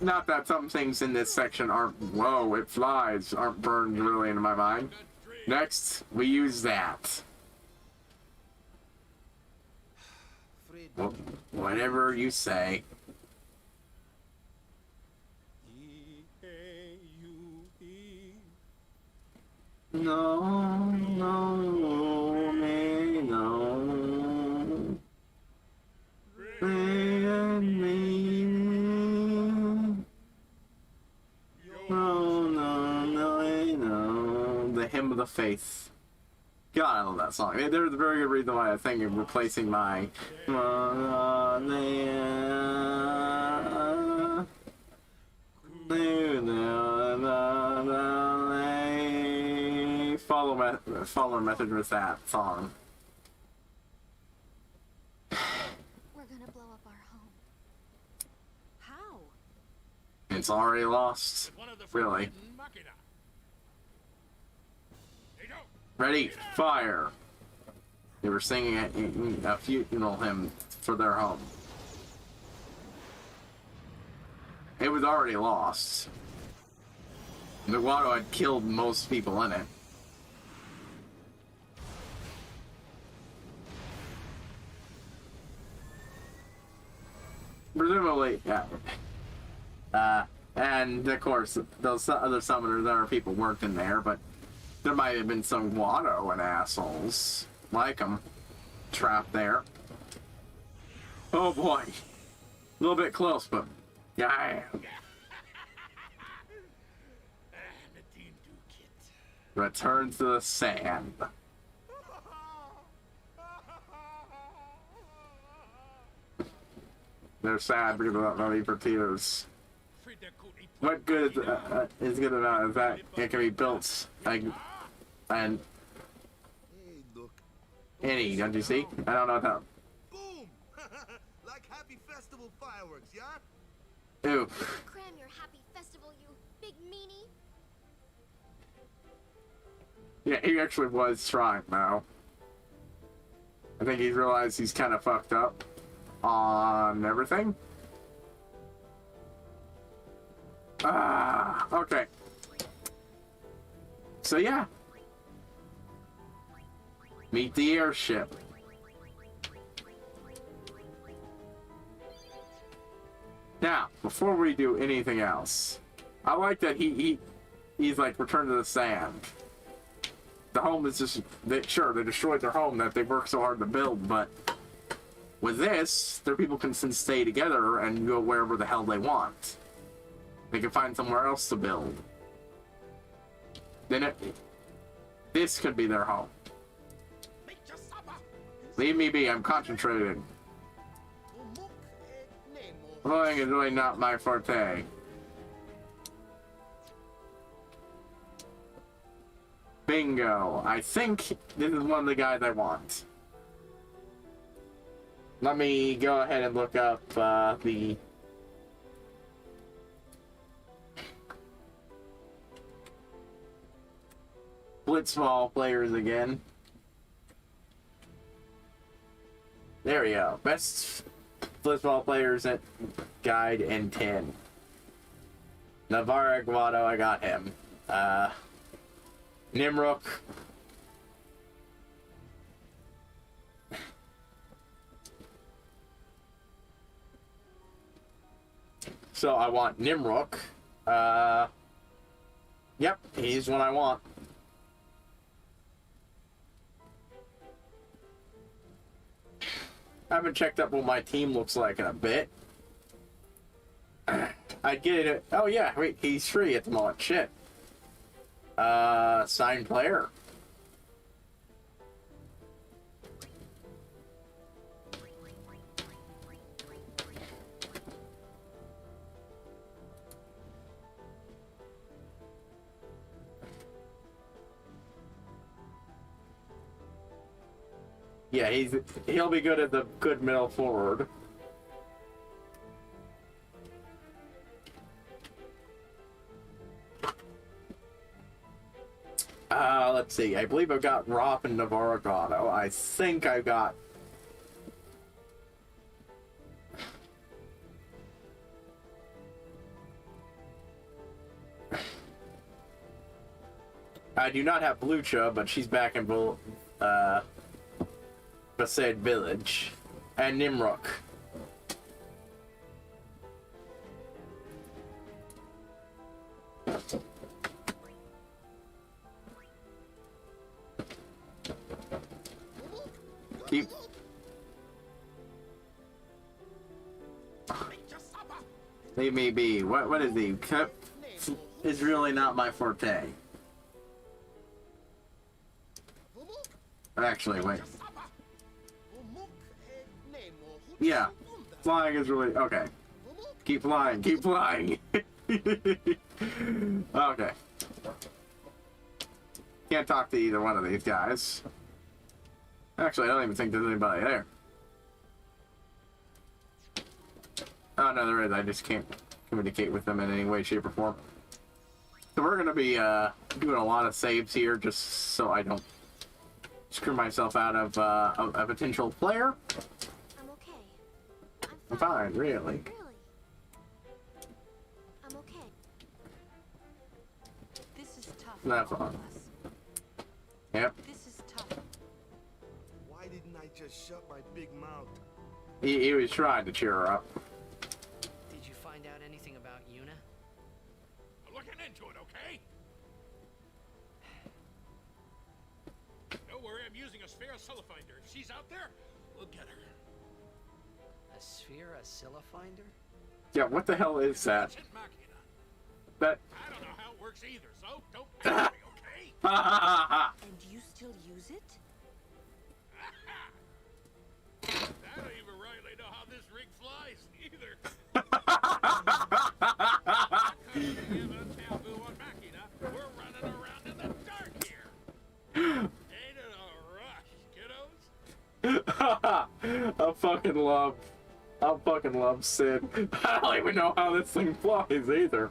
[SPEAKER 1] Not that some things in this section aren't, whoa, it flies, aren't burned really into my mind. Next, we use that. Well, whatever you say. No, no, me, no. No, no, no, no. The hymn of the faith. God, I love that song. There's a very good reason why I think of replacing my follow message with that song.
[SPEAKER 2] We're gonna blow up our home.
[SPEAKER 7] How?
[SPEAKER 1] It's already lost.
[SPEAKER 8] One of the
[SPEAKER 1] Really.
[SPEAKER 8] forbidden Machina. Hey, go.
[SPEAKER 1] Ready, fire. They were singing a funeral hymn for their home. It was already lost. The Guado had killed most people in it. Presumably, yeah. And of course, those other summoners, other people weren't in there, but there might have been some Guado and assholes like them trapped there. Oh boy, a little bit close, but yeah. Return to the sand. They're sad because of that money for tears. What good is good about is that it can be built like, and
[SPEAKER 3] Hey, look.
[SPEAKER 1] any, don't you see? I don't know what that.
[SPEAKER 3] Boom! Like happy festival fireworks, yeah?
[SPEAKER 1] Ooh.
[SPEAKER 2] Cram your happy festival, you big meanie.
[SPEAKER 1] Yeah, he actually was trying though. I think he's realized he's kind of fucked up on everything. Okay. So yeah. Meet the airship. Now, before we do anything else, I like that he's like, return to the sand. The home is just, sure, they destroyed their home that they worked so hard to build, but with this, their people can stay together and go wherever the hell they want. They can find somewhere else to build. Then this could be their home. Leave me be, I'm concentrated. Flying is really not my forte. Bingo. I think this is one of the guys I want. Let me go ahead and look up the Blitzball players again. There we go. Best Blitzball players at Guide and 10. Navarra Guado, I got him. Nimrook. So I want Nimrook. Yep, he's one I want. I haven't checked up what my team looks like in a bit. I'd get it. Oh yeah, wait, he's free at the moment. Shit. Signed player. Yeah, he'll be good at the good middle forward. Let's see. I believe I've got Rop and Navarro Gatto. I think I've got. I do not have Lucha, but she's back in Besaid Village. And Nimrook. Keep. Leave me be. What is he? Cup is really not my forte. Actually, wait. Yeah. Flying is really... Okay. Keep flying. Keep flying. Okay. Can't talk to either one of these guys. Actually, I don't even think there's anybody there. Oh, no, there is. I just can't communicate with them in any way, shape, or form. So we're going to be doing a lot of saves here just so I don't screw myself out of a potential player.
[SPEAKER 2] I'm okay.
[SPEAKER 1] I'm fine, really.
[SPEAKER 2] Really? I'm okay.
[SPEAKER 7] This is tough.
[SPEAKER 1] That's
[SPEAKER 7] for all
[SPEAKER 1] fine.
[SPEAKER 7] of us.
[SPEAKER 1] Yep.
[SPEAKER 7] This is tough.
[SPEAKER 3] Why didn't I just shut my big mouth?
[SPEAKER 1] He was trying to cheer her up.
[SPEAKER 5] Did you find out anything about Yuna?
[SPEAKER 8] I'm looking into it, okay? Don't worry, I'm using a sphere oscillifinder. If she's out there, we'll get her.
[SPEAKER 5] A sphere, a Scylla-finder?
[SPEAKER 1] Yeah, what the hell is that?
[SPEAKER 8] Agent Machina.
[SPEAKER 1] That...
[SPEAKER 8] I don't know how it works either, so don't ask me, okay?
[SPEAKER 7] And you still use it?
[SPEAKER 8] I don't even rightly know how this rig flies either. Give a taboo on Machina. We're running around in the dark here. Ain't it a rush, kiddos?
[SPEAKER 1] I fucking love Sid. I don't even know how this thing flies either.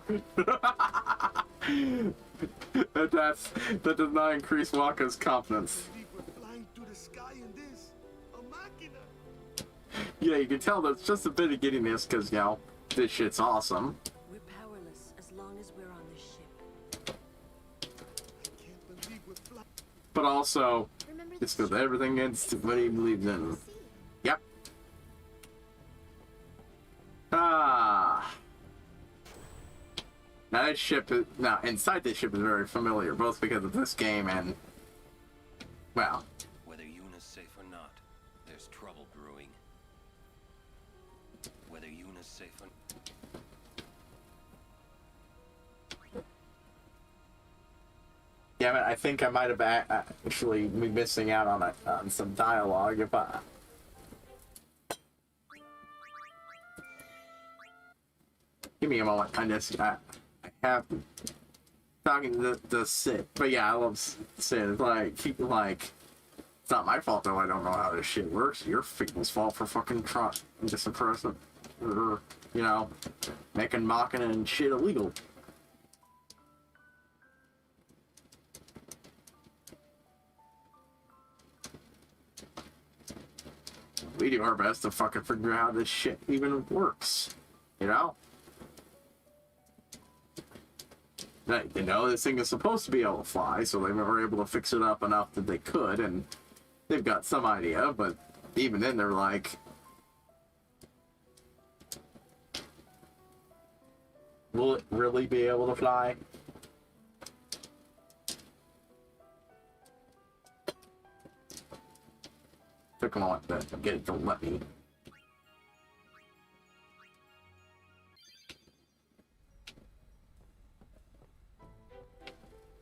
[SPEAKER 1] That does not increase Waka's confidence.
[SPEAKER 3] We're flying through the sky in this. A machina.
[SPEAKER 1] Yeah, you can tell that's just a bit of giddiness because, you know, this shit's awesome.
[SPEAKER 7] We're powerless as long as we're on this ship.
[SPEAKER 3] I can't believe we're flying.
[SPEAKER 1] But also,
[SPEAKER 2] Remember
[SPEAKER 1] it's
[SPEAKER 2] the
[SPEAKER 1] because
[SPEAKER 2] ship?
[SPEAKER 1] everything against what he believes in.
[SPEAKER 2] See.
[SPEAKER 1] Yep. Ah. Now this ship is... Now, inside this ship is very familiar, both because of this game and... Well...
[SPEAKER 9] Whether Yuna's safe or not, there's trouble brewing. Whether Yuna's safe or...
[SPEAKER 1] Yeah, I think I might have actually been missing out on some dialogue if I... Give me a moment. I have talking to the Sid, but yeah, I love Sid. Like, it's not my fault though. I don't know how this shit works. Your people's fault for fucking trying to suppress it, or you know, making mocking and shit illegal. We do our best to fucking figure out how this shit even works, you know? You know, this thing is supposed to be able to fly, so they were able to fix it up enough that they could, and they've got some idea, but even then they're like... Will it really be able to fly? Took a moment to get it to let me.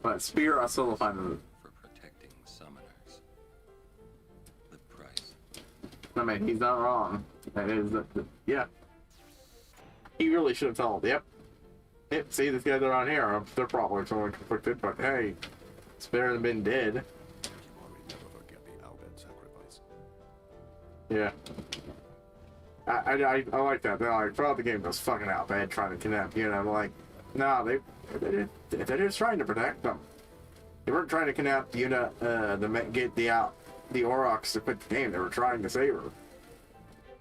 [SPEAKER 1] But spear, I still find it.
[SPEAKER 9] For protecting summoners. The price.
[SPEAKER 1] I mean, he's not wrong. That is, yeah. He really should have told. Yep. Yep. See, these guys around here, they're probably totally conflicted, but hey, it's better than being dead.
[SPEAKER 3] Kimari never forget the Albed sacrifice.
[SPEAKER 1] Yeah. I like that. They're like, throughout the game, those fucking Albed trying to kidnap you, and I'm like, no, they're just trying to protect them. They weren't trying to kidnap Yuna to get the Aurochs to quit the game. They were trying to save her.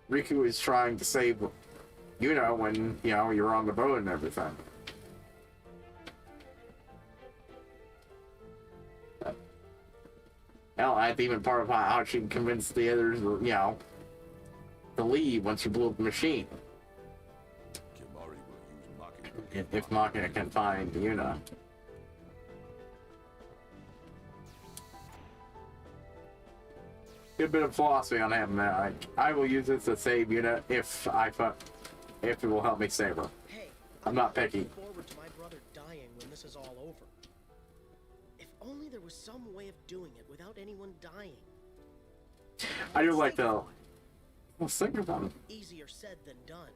[SPEAKER 1] Riku is trying to save Yuna when, you know, you're on the boat and everything. Hell, that's even part of how she convinced the others, you know, to leave once you blew up the machine.
[SPEAKER 3] Kimari will use Machina.
[SPEAKER 1] If Machina can find Yuna. Good bit of philosophy on him. I will use this to save Yuna if it will help me save her.
[SPEAKER 10] Hey,
[SPEAKER 1] I'm not picky.
[SPEAKER 10] looking forward to my brother dying when this is all over. If only there was some way of doing it without anyone dying.
[SPEAKER 1] I do like the... Let's think about it.
[SPEAKER 10] Easier said than done.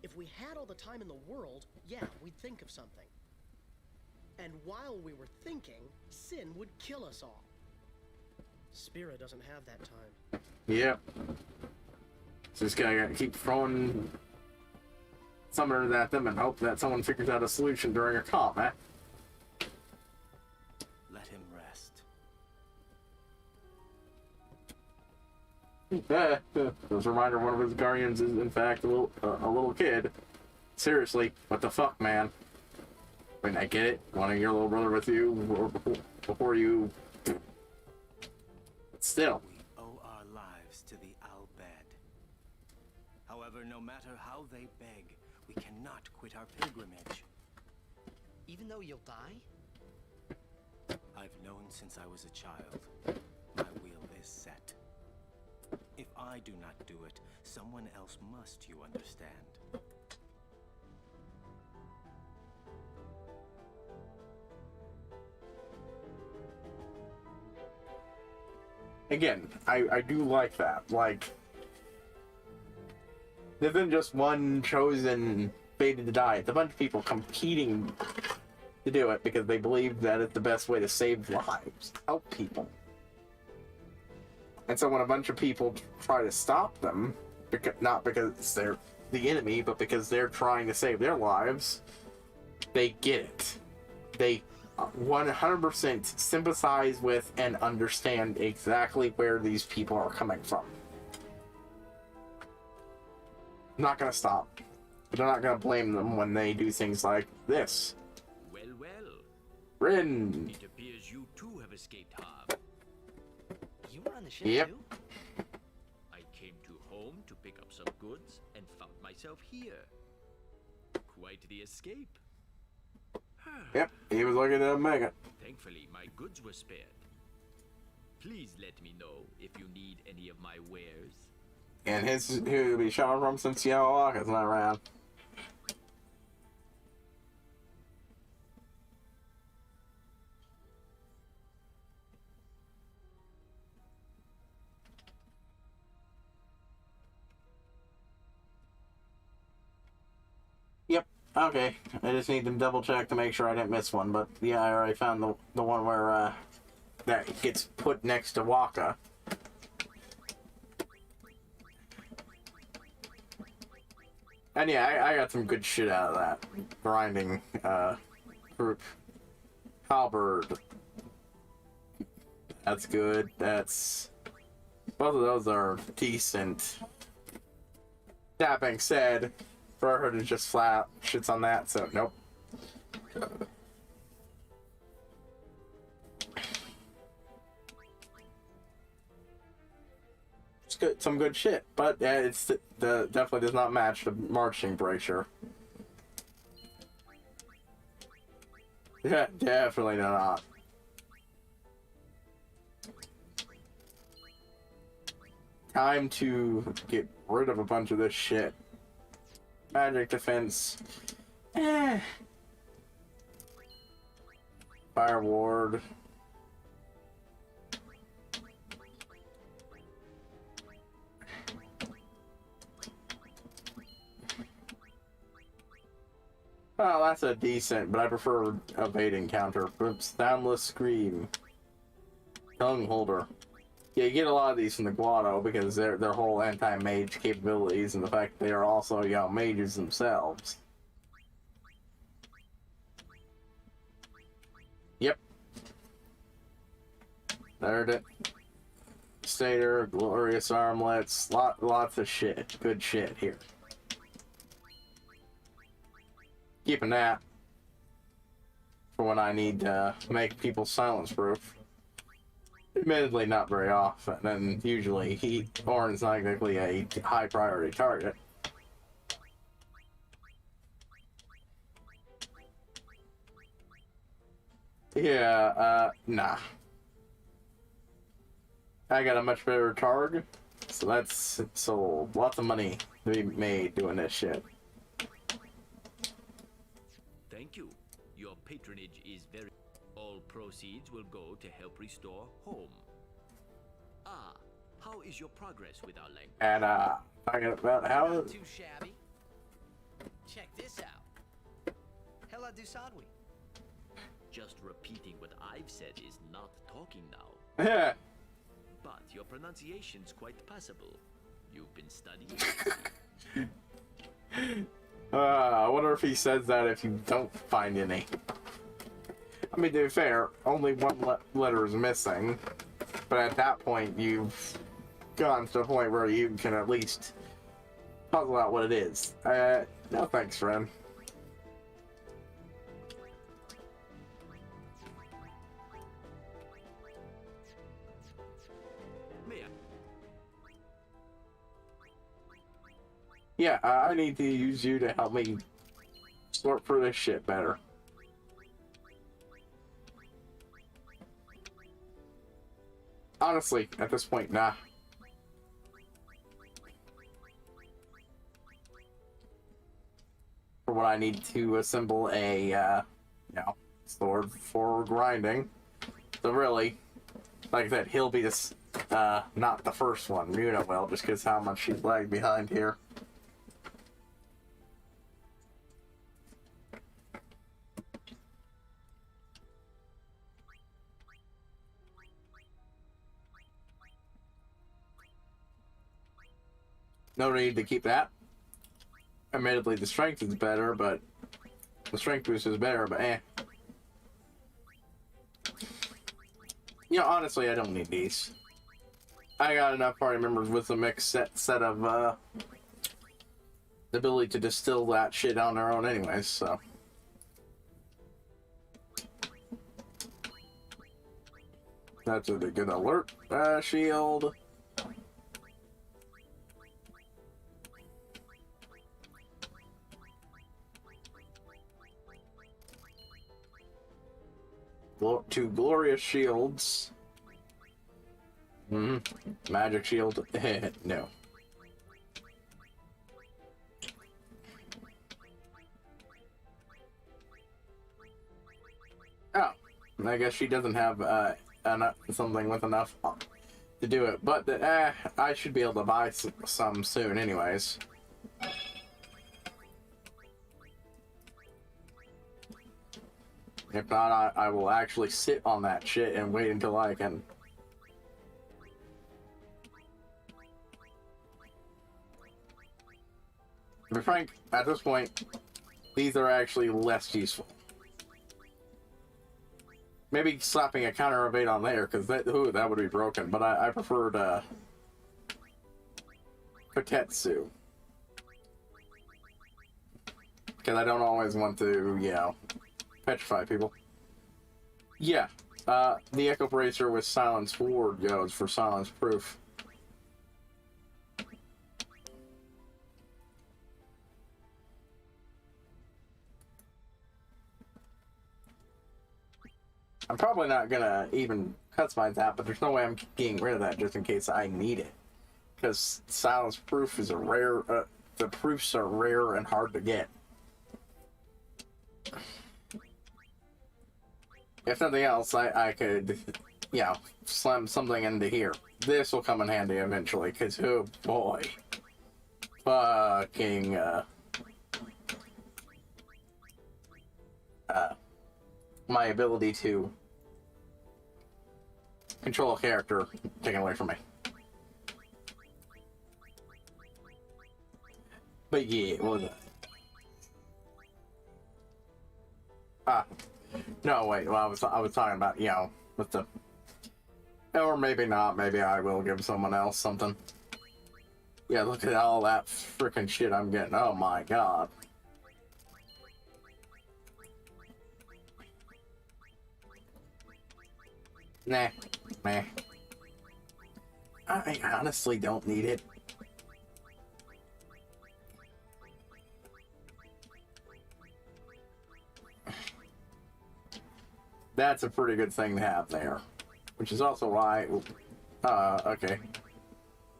[SPEAKER 10] If we had all the time in the world, yeah, we'd think of something. And while we were thinking, sin would kill us all. Spira doesn't have that time.
[SPEAKER 1] Yep. So just gotta keep throwing summoners at them and hope that someone figures out a solution during a combat.
[SPEAKER 6] Let him rest.
[SPEAKER 1] Just a reminder, one of his guardians is in fact a little kid. Seriously, what the fuck, man? I mean, I get it. Wanting your little brother with you before you... But still.
[SPEAKER 6] We owe our lives to the Al Bhed. However, no matter how they beg, we cannot quit our pilgrimage.
[SPEAKER 5] Even though you'll die?
[SPEAKER 6] I've known since I was a child. My will is set. If I do not do it, someone else must, you understand.
[SPEAKER 1] Again, I do like that. Like, there isn't just one chosen fated to die. It's a bunch of people competing to do it because they believe that it's the best way to save lives, help people. And so when a bunch of people try to stop them, not because they're the enemy, but because they're trying to save their lives, they get it. They 100% sympathize with and understand exactly where these people are coming from. Not gonna stop. They're not gonna blame them when they do things like this.
[SPEAKER 8] Well, well.
[SPEAKER 1] Rin!
[SPEAKER 8] It appears you too have escaped harm.
[SPEAKER 5] You were on the ship
[SPEAKER 1] Yep.
[SPEAKER 5] too?
[SPEAKER 8] I came to home to pick up some goods and found myself here. Quite the escape.
[SPEAKER 1] Yep, he was looking to make it.
[SPEAKER 8] Thankfully, my goods were spared. Please let me know if you need any of my wares.
[SPEAKER 1] And he'll be shot from since Yellow Lock is not around. Yep, okay. I just need to double check to make sure I didn't miss one, but yeah, I already found the one where that gets put next to Waka. And yeah, I got some good shit out of that. Grinding, group. Halberd. That's good. That's... Both of those are decent. That being said, for her to just flat shits on that, so nope. Good, some good shit, but it's the definitely does not match the marching bracer. Yeah, definitely not. Time to get rid of a bunch of this shit. Magic defense. Fire ward. Oh, that's a decent, but I prefer evading counter. Oops, Soundless Scream. Tongue Holder. Yeah, you get a lot of these from the Guado because their whole anti-mage capabilities and the fact that they are also, you know, mages themselves. Yep. There's it. Stater, glorious armlets, lots of shit. Good shit here. Keeping that for when I need to make people silence proof. Admittedly, not very often, and usually Orin's not exactly a high priority target. Yeah, nah. I got a much better target, so that's sold. Lots of money to be made doing this shit.
[SPEAKER 8] Thank you. Your patronage is very...
[SPEAKER 11] All proceeds will go to help restore home. Ah, how is your progress with our language?
[SPEAKER 1] And talking about how
[SPEAKER 5] Not too shabby. Check this out. Hella do Sadwi.
[SPEAKER 11] Just repeating what I've said is not talking now.
[SPEAKER 1] yeah.
[SPEAKER 11] But your pronunciation's quite passable. You've been studying.
[SPEAKER 1] I wonder if he says that if you don't find any. I mean, to be fair, only one letter is missing. But at that point, you've gone to the point where you can at least puzzle out what it is. No thanks, friend.
[SPEAKER 11] May I?
[SPEAKER 1] Yeah, I need to use you to help me sort through this shit better. Honestly, at this point, nah. For what I need to assemble a, sword for grinding. So really, like I said, he'll be this, not the first one. Muna will, just because how much she's lagged behind here. No need to keep that. Admittedly, the strength is better, but the strength boost is better, but eh. You know, honestly, I don't need these. I got enough party members with a mixed set of, the ability to distill that shit on their own anyways, so. That's a good alert, shield. Two glorious shields. Magic shield. No. Oh, I guess she doesn't have something with enough to do it, but I should be able to buy some soon, anyways. If not, I will actually sit on that shit and wait until I can. To be frank, at this point, these are actually less useful. Maybe slapping a counter evade on there, because that would be broken, but I preferred Kotetsu. Because I don't always want to, petrify people. Yeah, the Echo Bracer with Silence Ward goes for Silence Proof. I'm probably not gonna even customize that, but there's no way I'm getting rid of that just in case I need it. Because Silence Proof is a rare, the proofs are rare and hard to get. If nothing else, I could, slam something into here. This will come in handy eventually, because, oh boy. Fucking, my ability to control a character taken away from me. But yeah, what was that? No, wait. Well, I was talking about, with the, or maybe not. Maybe I will give someone else something. Yeah, look at all that freaking shit I'm getting. Oh my god. Nah. I honestly don't need it. That's a pretty good thing to have there. Which is also why... okay.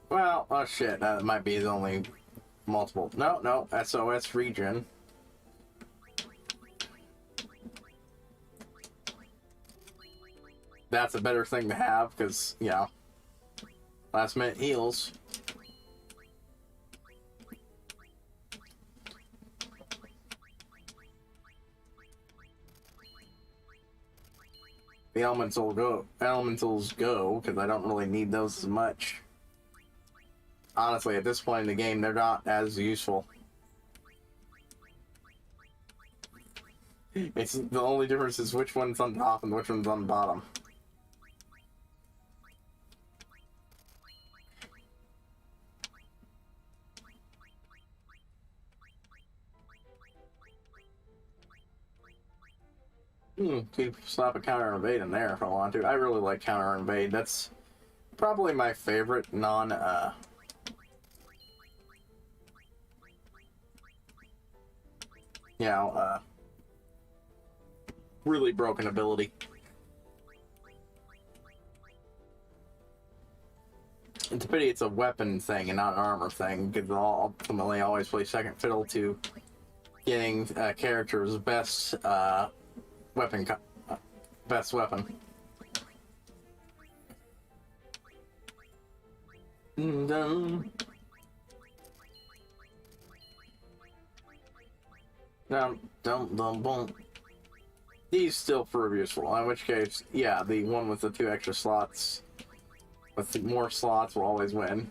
[SPEAKER 1] Well, oh shit, that might be his only multiple... No, SOS region. that's a better thing to have, because, you know, last minute heals. The elementals go, because I don't really need those as much. Honestly, at this point in the game, they're not as useful. It's the only difference is which one's on top and which one's on the bottom. Could slap a counter invade in there if I want to. I really like counter invade. That's probably my favorite non you know, really broken ability. It's a pity it's a weapon thing and not an armor thing, because I'll ultimately always play second fiddle to getting a character's best weapon. Don't. These still prove useful, in which case, yeah, the one with the 2 extra slots, with more slots, will always win.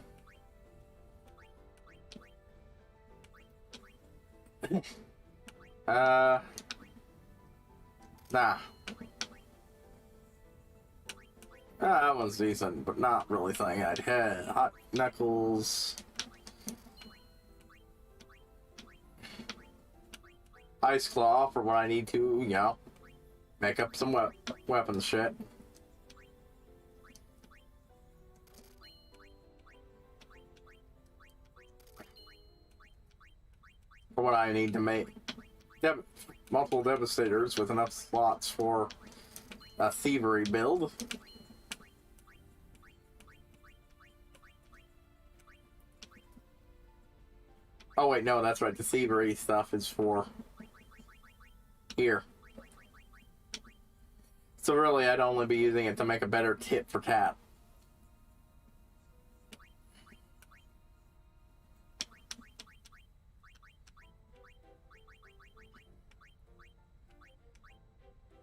[SPEAKER 1] Nah. That one's decent, but not really thing I'd had. Hot Knuckles. Ice Claw for when I need to, you know, make up some weapons shit. For what I need to make multiple Devastators with enough slots for a Thievery build. Oh wait, no, that's right. The Thievery stuff is for here. So really, I'd only be using it to make a better tit for tat.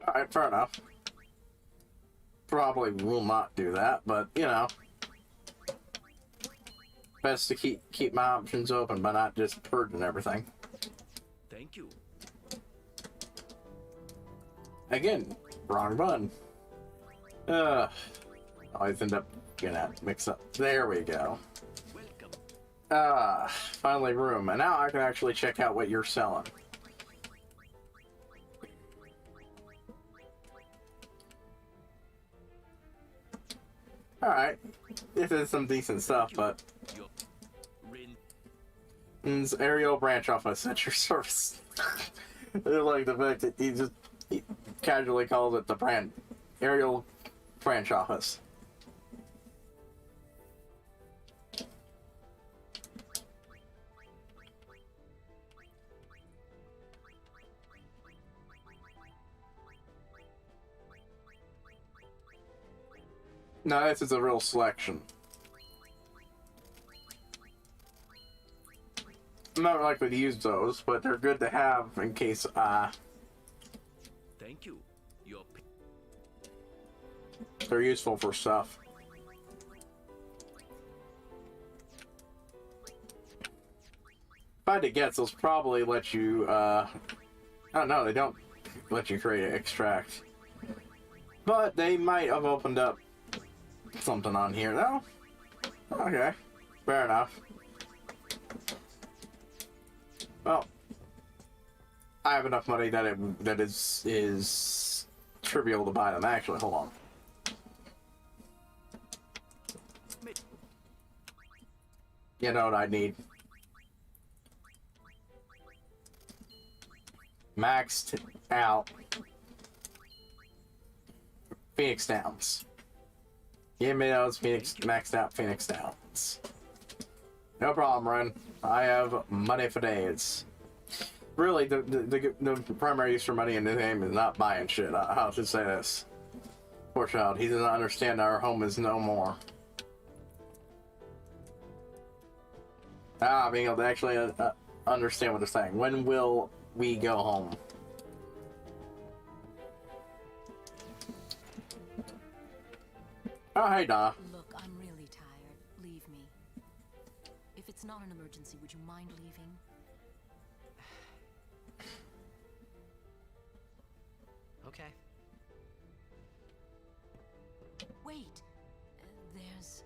[SPEAKER 1] Alright, fair enough. Probably will not do that, but, you know. Best to keep my options open by not just purging everything.
[SPEAKER 11] Thank you.
[SPEAKER 1] Again, wrong button. Always end up getting that mixed up. There we go.
[SPEAKER 11] Welcome.
[SPEAKER 1] Finally room. And now I can actually check out what you're selling. Alright. This is some decent stuff, but aerial branch office at your service. I like the fact that he casually calls it the aerial branch office. No, this is a real selection. I'm not likely to use those, but they're good to have in case,
[SPEAKER 11] Thank you.
[SPEAKER 1] they're useful for stuff. If I had to guess, those probably let you, I don't know, they don't let you create an extract. But they might have opened up something on here, though. Okay, fair enough. Well, I have enough money that is trivial to buy them. Actually, hold on. You know what I need? Maxed out Phoenix Downs. Give me those maxed out Phoenix Downs. No problem, Ren. I have money for days. Really, the primary use for money in this game is not buying shit. I'll just say this. Poor child, he does not understand our home is no more. Being able to actually understand what they're saying. When will we go home? Oh, hey, Donna.
[SPEAKER 12] Look, I'm really tired. Leave me. If it's not an emergency, would you mind leaving?
[SPEAKER 5] Okay.
[SPEAKER 12] Wait. There's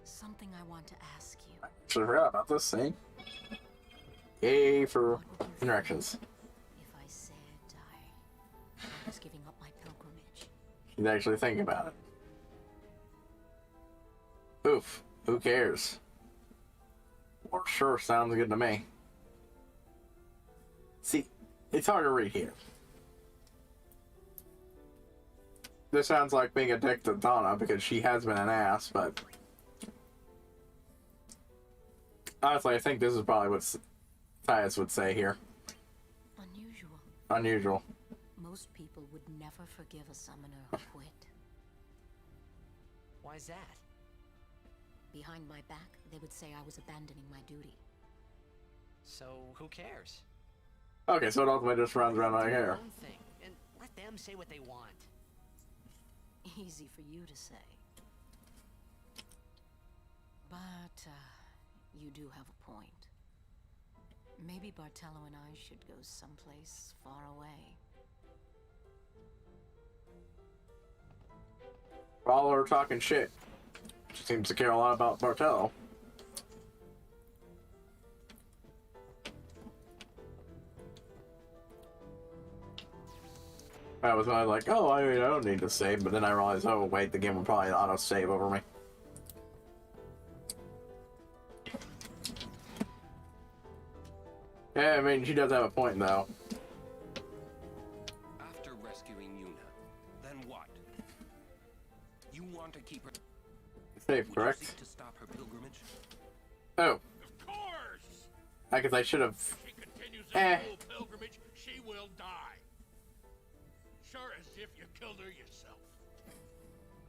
[SPEAKER 12] something I want to ask you.
[SPEAKER 1] Should have forgot about this, see? Yay for interactions.
[SPEAKER 12] If I said I was giving up my pilgrimage.
[SPEAKER 1] She's actually thinking about it. Oof. Who cares? Well, sure, sounds good to me. See, it's hard to read here. This sounds like being a dick to Donna because she has been an ass, but honestly, I think this is probably what Tyus would say here.
[SPEAKER 12] Unusual.
[SPEAKER 1] Unusual.
[SPEAKER 12] Most people would never forgive a summoner who quit.
[SPEAKER 5] Why's that?
[SPEAKER 12] Behind my back, they would say I was abandoning my duty.
[SPEAKER 5] So, who cares?
[SPEAKER 1] Okay, so it ultimately just runs around right
[SPEAKER 5] Do
[SPEAKER 1] here.
[SPEAKER 5] their own thing, and let them say what they want.
[SPEAKER 12] Easy for you to say. But, you do have a point. Maybe Bartello and I should go someplace far away.
[SPEAKER 1] For all her talking shit, she seems to care a lot about Bartello. I was like, oh, I don't need to save, but then I realized, oh, wait, the game will probably auto-save over me. Yeah, I mean, she does have a point, though.
[SPEAKER 9] After rescuing Yuna, then what? You want to keep her
[SPEAKER 1] Safe,
[SPEAKER 9] Would
[SPEAKER 1] correct?
[SPEAKER 9] you seek to stop her pilgrimage?
[SPEAKER 1] Oh.
[SPEAKER 8] Of course!
[SPEAKER 1] I guess I should have.
[SPEAKER 8] If she continues her cruel pilgrimage, she will die. Sure as if you killed her yourself.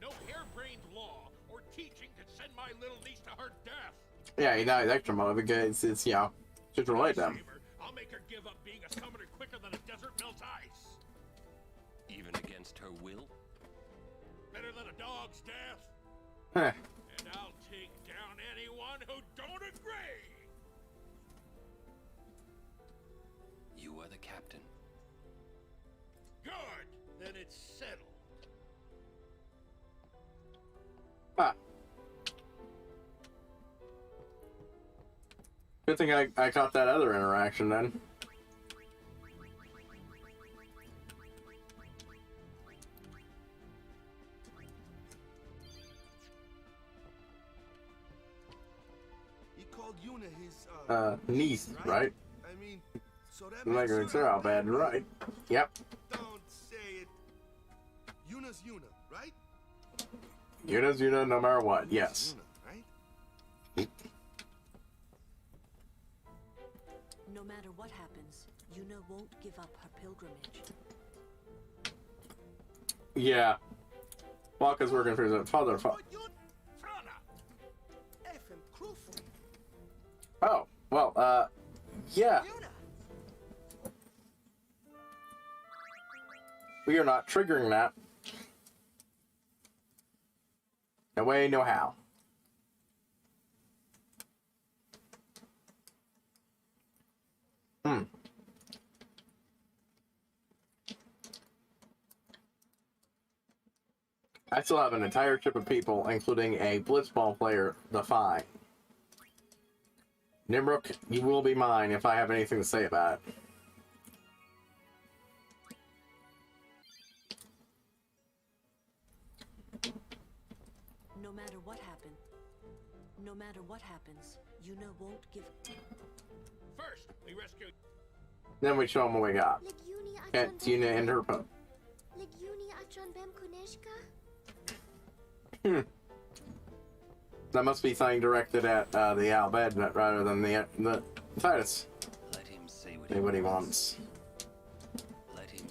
[SPEAKER 8] No harebrained law or teaching could send my little niece to her death.
[SPEAKER 1] Yeah, you know, it's extra mode because it's, you know, just relate them.
[SPEAKER 8] I'll make her give up being a summoner quicker than a desert melts ice.
[SPEAKER 9] Even against her will?
[SPEAKER 8] Better than a dog's death.
[SPEAKER 1] Huh.
[SPEAKER 8] And I'll take down anyone who don't agree.
[SPEAKER 9] You are the captain.
[SPEAKER 8] Good. Then it's settled.
[SPEAKER 1] Ah. Good thing I caught that other interaction then.
[SPEAKER 3] He called Yuna his
[SPEAKER 1] Niece, right?
[SPEAKER 3] I mean, so that
[SPEAKER 1] I'm not
[SPEAKER 3] makes
[SPEAKER 1] gonna
[SPEAKER 3] her
[SPEAKER 1] say how bad, right? Yep.
[SPEAKER 3] Don't say it. Yuna's Yuna, right?
[SPEAKER 1] Yuna's Yuna no matter what, yes.
[SPEAKER 3] Yuna, right?
[SPEAKER 7] No matter what happens, Yuna won't give up her pilgrimage.
[SPEAKER 1] Yeah. Well, because we're confused with father. Oh, well, yeah. We are not triggering that. No way, no how. I still have an entire ship of people, including a blitzball player, to find. Nimrook, you will be mine if I have anything to say about it.
[SPEAKER 7] No matter what happens, Yuna won't give.
[SPEAKER 8] First, we rescue.
[SPEAKER 1] Then we show them what we got. Cat Yuna and her pup. That must be something directed at the Al Bed rather than the Titus.
[SPEAKER 9] Let him say
[SPEAKER 1] what he wants.
[SPEAKER 9] Let him.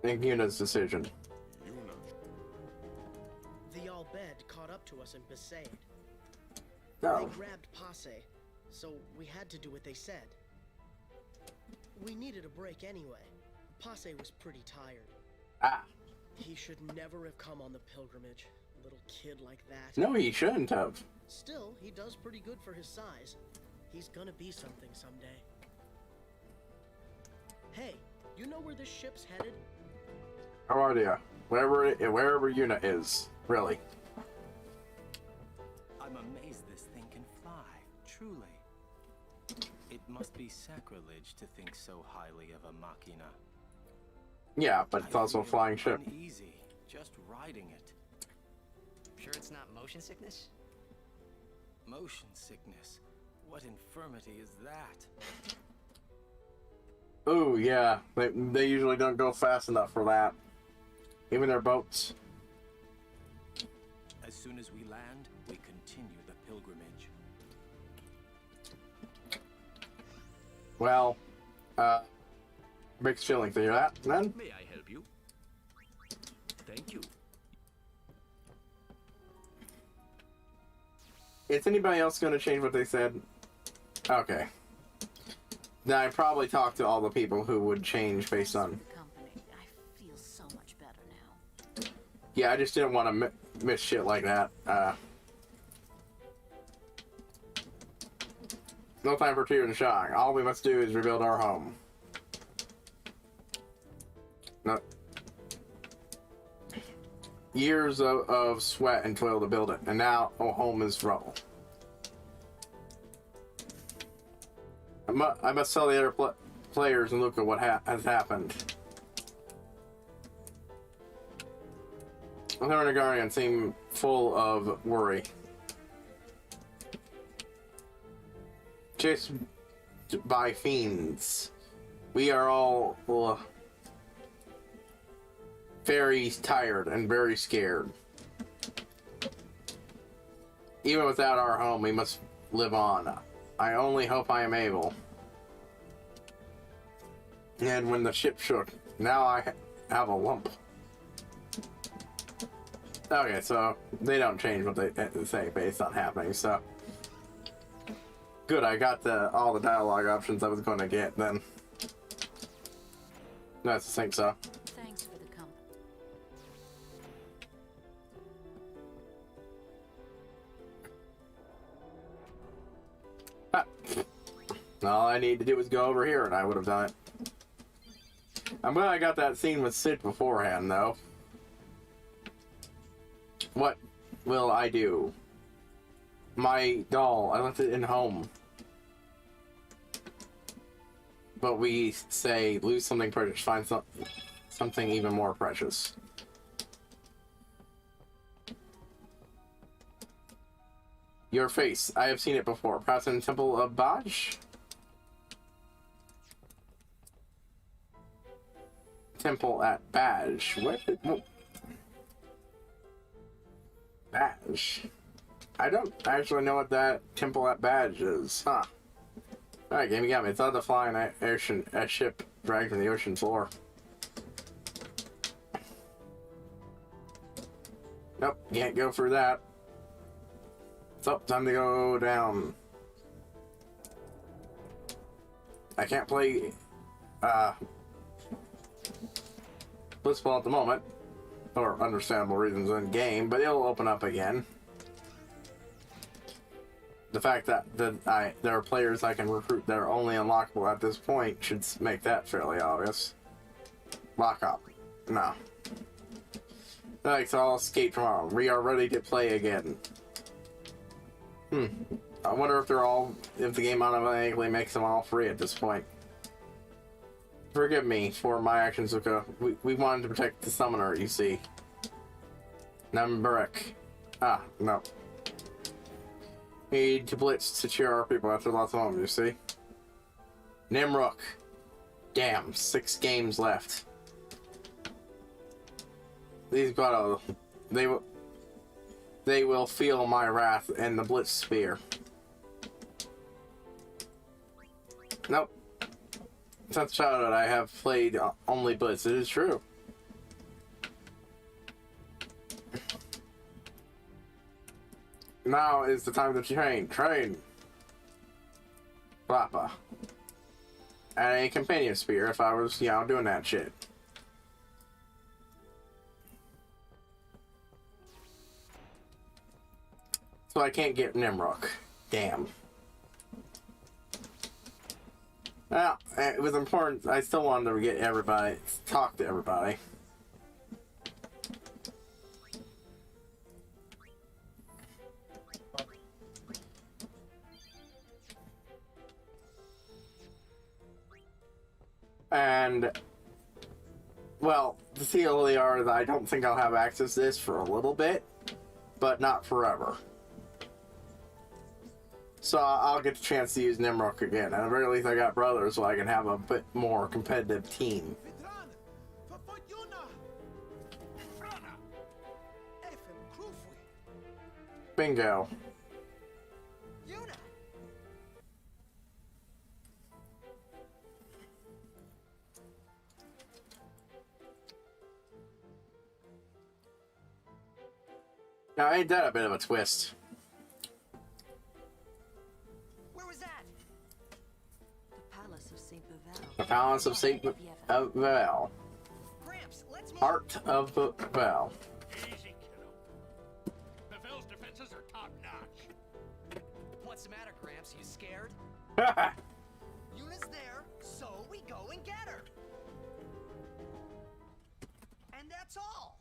[SPEAKER 1] And Yuna's decision.
[SPEAKER 3] Yuna.
[SPEAKER 10] The Al Bhed caught up to us in Besaid.
[SPEAKER 1] No.
[SPEAKER 10] They grabbed Passe, so we had to do what they said. We needed a break anyway. Passe was pretty tired.
[SPEAKER 1] Ah.
[SPEAKER 10] He should never have come on the pilgrimage. A little kid like that.
[SPEAKER 1] No, he shouldn't have.
[SPEAKER 10] Still, he does pretty good for his size. He's gonna be something someday. Hey, you know where this ship's headed?
[SPEAKER 1] No idea. Wherever Yuna is, really.
[SPEAKER 6] I'm amazed this thing can fly, truly. It must be sacrilege to think so highly of a machina.
[SPEAKER 1] Yeah, but it's also a
[SPEAKER 6] feel
[SPEAKER 1] flying ship.
[SPEAKER 6] Uneasy, just riding it.
[SPEAKER 5] Sure it's not motion sickness?
[SPEAKER 6] Motion sickness? What infirmity is that?
[SPEAKER 1] Ooh, yeah. They usually don't go fast enough for that. Even their boats.
[SPEAKER 6] As soon as we land, we continue the pilgrimage.
[SPEAKER 1] Well, mixed feelings. You hear that, then?
[SPEAKER 11] May I help you? Thank you.
[SPEAKER 1] Is anybody else going to change what they said? Okay. Now, I probably talked to all the people who would change based on...
[SPEAKER 12] Company. I feel so much better now.
[SPEAKER 1] Yeah, I just didn't want to miss shit like that. No time for tears and shine. All we must do is rebuild our home. No. Years of sweat and toil to build it, and now home is rubble. I must tell the other players and look at what has happened. The and Guardian seem full of worry. Chased by fiends. We are all very tired and very scared. Even without our home, we must live on. I only hope I am able. And when the ship shook, now I have a lump. Okay, so they don't change what they say based on happening, so. Good, I got all the dialogue options I was going to get then. No, I think so.
[SPEAKER 12] Thanks for the company.
[SPEAKER 1] All I need to do is go over here and I would have done it. I'm glad I got that scene with Sid beforehand, though. What will I do? My doll, I left it in home. But we say, lose something precious, find something even more precious. Your face, I have seen it before. Perhaps in the Temple of Baj? Temple at Baj. What? Baj. I don't actually know what that Temple at Baj is. Huh. Alright, game, you got me. It's on the flying a ship dragged from the ocean floor. Nope, can't go through that. So, time to go down. I can't play Blissful at the moment, for understandable reasons in game, but it'll open up again. The fact that there are players I can recruit that are only unlockable at this point should make that fairly obvious. Lock up. No. Thanks, I'll escape tomorrow. We are ready to play again. I wonder if the game automatically makes them all free at this point. Forgive me for my actions, Zuko. We wanted to protect the summoner, you see. Nambarek. Ah, no. Need to blitz to cheer our people after lots of homes, you see. Nimrook. Damn, 6 games left. These Grotto, they will feel my wrath in the blitz spear. Nope. Since childhood, I have played only blitz. It is true. Now is the time to train. Train. Flappa. And a companion spear if I was, you know, doing that shit. So I can't get Nimrock. Damn. Well, it was important. I still wanted to get everybody, talk to everybody. And, well, the deal they are that I don't think I'll have access to this for a little bit, but not forever. So I'll get the chance to use Nimrock again. At the very least, I got brothers, so I can have a bit more competitive team. Bingo. Now, ain't that a bit of a twist?
[SPEAKER 10] Where was that?
[SPEAKER 7] The Palace of St. Bevelle.
[SPEAKER 1] The Palace of St. Bevelle. Heart of Bevelle.
[SPEAKER 8] Easy, kiddo. Bevelle's defenses are top-notch.
[SPEAKER 5] What's the matter, Gramps? You scared?
[SPEAKER 10] Yuna's there, so we go and get her. And that's all.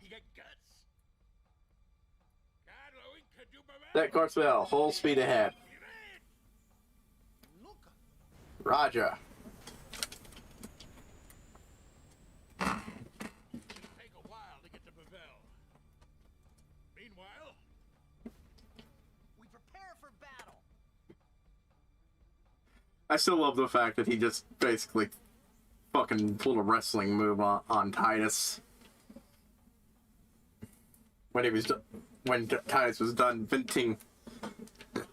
[SPEAKER 8] You got guts. God, Louie, could you
[SPEAKER 1] That Corswell, full speed ahead. Roger.
[SPEAKER 8] take a while to get to Bevelle. Meanwhile,
[SPEAKER 10] we prepare for battle.
[SPEAKER 1] I still love the fact that he just basically fucking pulled a wrestling move on Titus. When he was when Titus was done venting.
[SPEAKER 3] I'm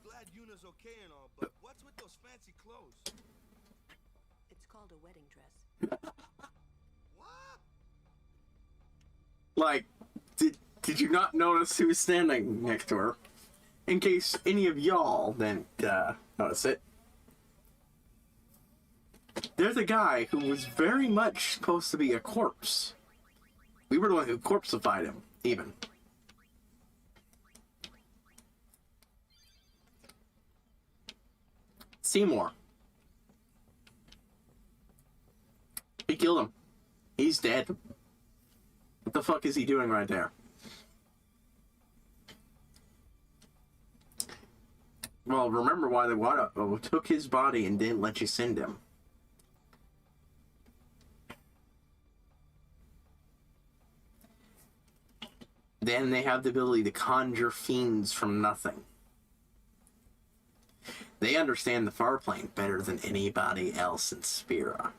[SPEAKER 3] glad Yuna's okay and all, but what's with those fancy clothes?
[SPEAKER 7] It's called a wedding dress.
[SPEAKER 3] What?
[SPEAKER 1] Like, did you not notice who was standing next to her? In case any of y'all didn't notice it. There's a guy who was very much supposed to be a corpse. We were the one who corpseified him, even. Seymour. He killed him. He's dead. What the fuck is he doing right there? Well, remember why they took his body and didn't let you send him. Then they have the ability to conjure fiends from nothing. They understand the far plane better than anybody else in Spira.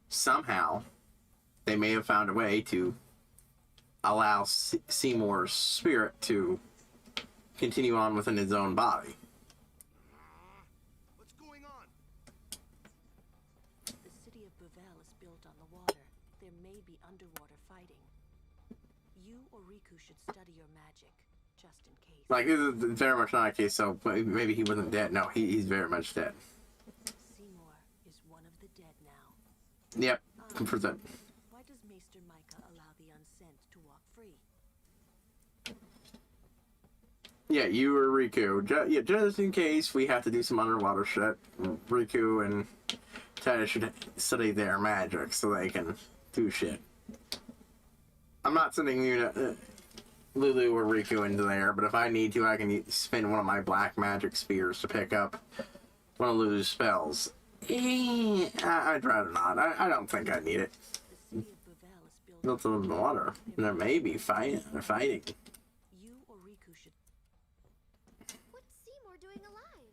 [SPEAKER 1] Somehow, they may have found a way to allow Seymour's spirit to continue on within his own body.
[SPEAKER 3] What's going on?
[SPEAKER 7] The city of Bevelle is built on the water. There may be underwater fighting. You or Riku should study your magic, just in case.
[SPEAKER 1] Like, this is very much not a case, so maybe he wasn't dead. No, he's very much dead.
[SPEAKER 7] Seymour is one of the dead now.
[SPEAKER 1] Yep, confirmed.
[SPEAKER 7] Why does Maester Micah allow the unsent to walk free?
[SPEAKER 1] Yeah, you or Riku. Just in case we have to do some underwater shit, Riku and Titus should study their magic so they can do shit. I'm not sending you Lulu or Riku into there, but if I need to, I can spend one of my black magic spears to pick up one of Lulu's spells. I'd rather not. I don't think I need it. Built in the water. There may be fighting.
[SPEAKER 7] You or Riku should.
[SPEAKER 2] What's Seymour doing alive?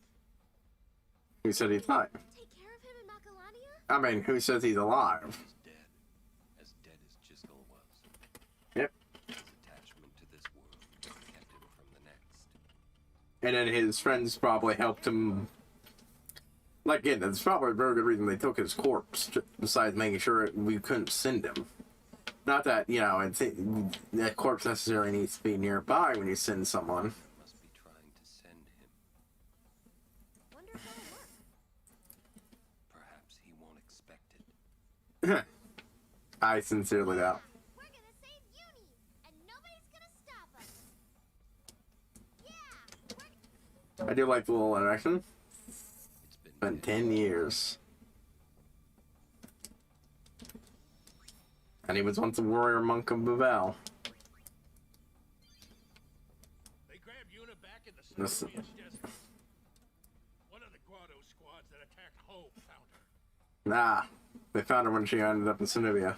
[SPEAKER 1] Who said he's alive?
[SPEAKER 2] Take care of him in Macalania?
[SPEAKER 1] I mean, who says he's alive?
[SPEAKER 9] He's dead. As dead as Chisgul was.
[SPEAKER 1] Yep.
[SPEAKER 9] His attachment to this world kept him from the next.
[SPEAKER 1] And then his friends probably helped him Like, again, that's probably a very good reason they took his corpse, besides making sure we couldn't send him. Not that, you know, that corpse necessarily needs to be nearby when you send someone.
[SPEAKER 9] Must be trying to send him.
[SPEAKER 4] Wonder if it'll work.
[SPEAKER 9] Perhaps he won't expect it.
[SPEAKER 1] I sincerely doubt.
[SPEAKER 2] We're gonna save Uni, and nobody's gonna stop us. Yeah,
[SPEAKER 1] I do like the little interaction.
[SPEAKER 9] It's
[SPEAKER 1] Been 10 years. And he was once a warrior monk of Babel.
[SPEAKER 8] They grabbed Yuna back in the
[SPEAKER 1] This-
[SPEAKER 8] Siberian desert. One of the Grotto squads that attacked Hope found her.
[SPEAKER 1] Nah, they found her when she ended up in Sunivia.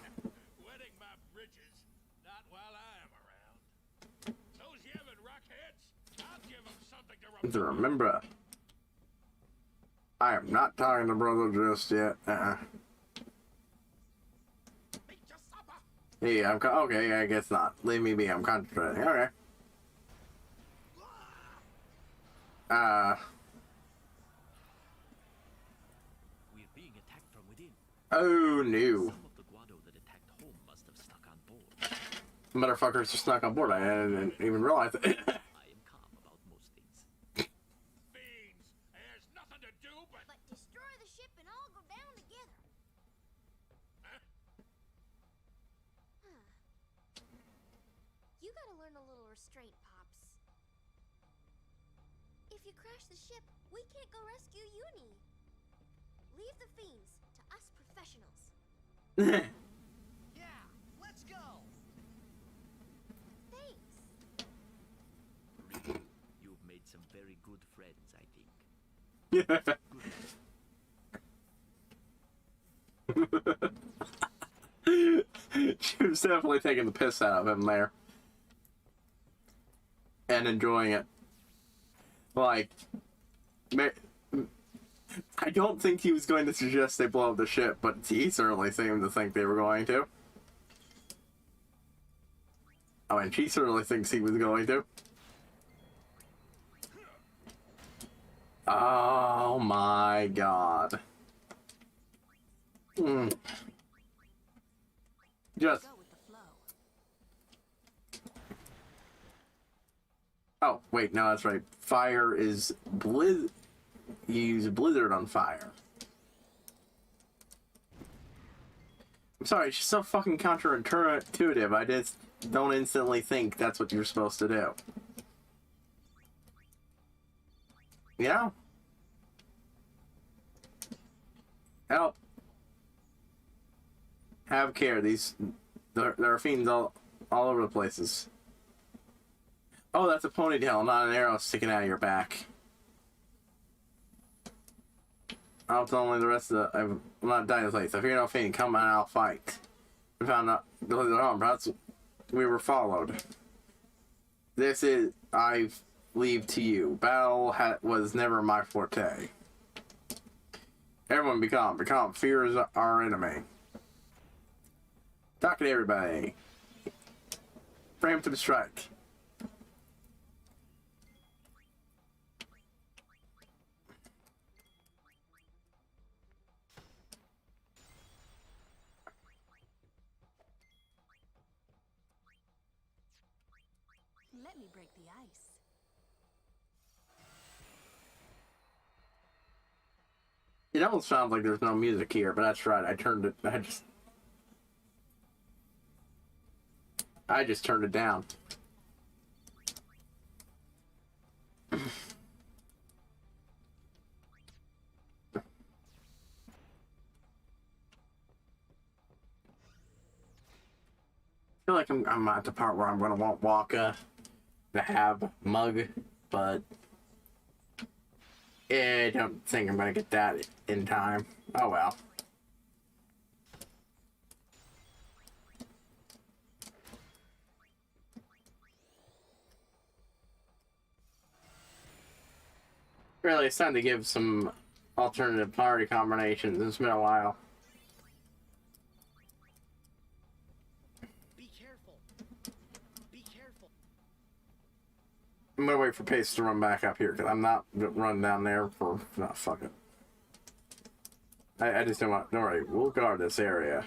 [SPEAKER 8] Wetting my bridges, not while I'm around. Those Yevon rockheads, I'll give them something to
[SPEAKER 1] To remember. I am not talking to brother just yet. Hey, okay, I guess not. Leave me be, I'm concentrating. Okay.
[SPEAKER 11] We're being attacked from within.
[SPEAKER 1] Oh no.
[SPEAKER 11] Some of the Guado that attacked home must have snuck on board.
[SPEAKER 1] Motherfuckers just snuck on board. I didn't even realize it.
[SPEAKER 11] I am calm about most things.
[SPEAKER 8] Fiends, there's nothing to do but
[SPEAKER 2] destroy the ship and all go down together.
[SPEAKER 8] Huh?
[SPEAKER 2] You gotta learn a little restraint, Pops. If you crash the ship, we can't go rescue Uni. Leave the fiends to us professionals.
[SPEAKER 10] Yeah, let's go.
[SPEAKER 2] Thanks.
[SPEAKER 11] You've made some very good friends, I think.
[SPEAKER 1] She was definitely taking the piss out of him there. And enjoying it. Like, I don't think he was going to suggest they blow up the ship, but he certainly seemed to think they were going to. I mean, she certainly thinks he was going to. Oh my god. Just...
[SPEAKER 7] Go with the flow.
[SPEAKER 1] Oh, wait, no, that's right. Fire is you use blizzard on fire. I'm sorry, it's just so fucking counterintuitive. I just don't instantly think that's what you're supposed to do. You know? Help. Have care. There are fiends all over the places. Oh, that's a ponytail, not an arrow sticking out of your back. I'll tell only the rest of the... I'm not dying to place. If you're no fiend, come on, I'll fight. We found out... Perhaps we were followed. This is... I leave to you. Battle was never my forte. Everyone be calm. Be calm. Fear is our enemy. Talking to everybody. Preemptive strike.
[SPEAKER 7] Let me break the ice.
[SPEAKER 1] It almost sounds like there's no music here, but that's right. I just turned it down. I feel like I'm at the part where I'm gonna want Waka to have Mug, but I don't think I'm gonna get that in time. Oh well. Really, it's time to give some alternative party combinations. It's been a while.
[SPEAKER 10] Be careful. Be careful.
[SPEAKER 1] I'm gonna wait for Pace to run back up here because I'm not running down there for... No, fuck it. I just don't want. Don't worry, we'll guard this area.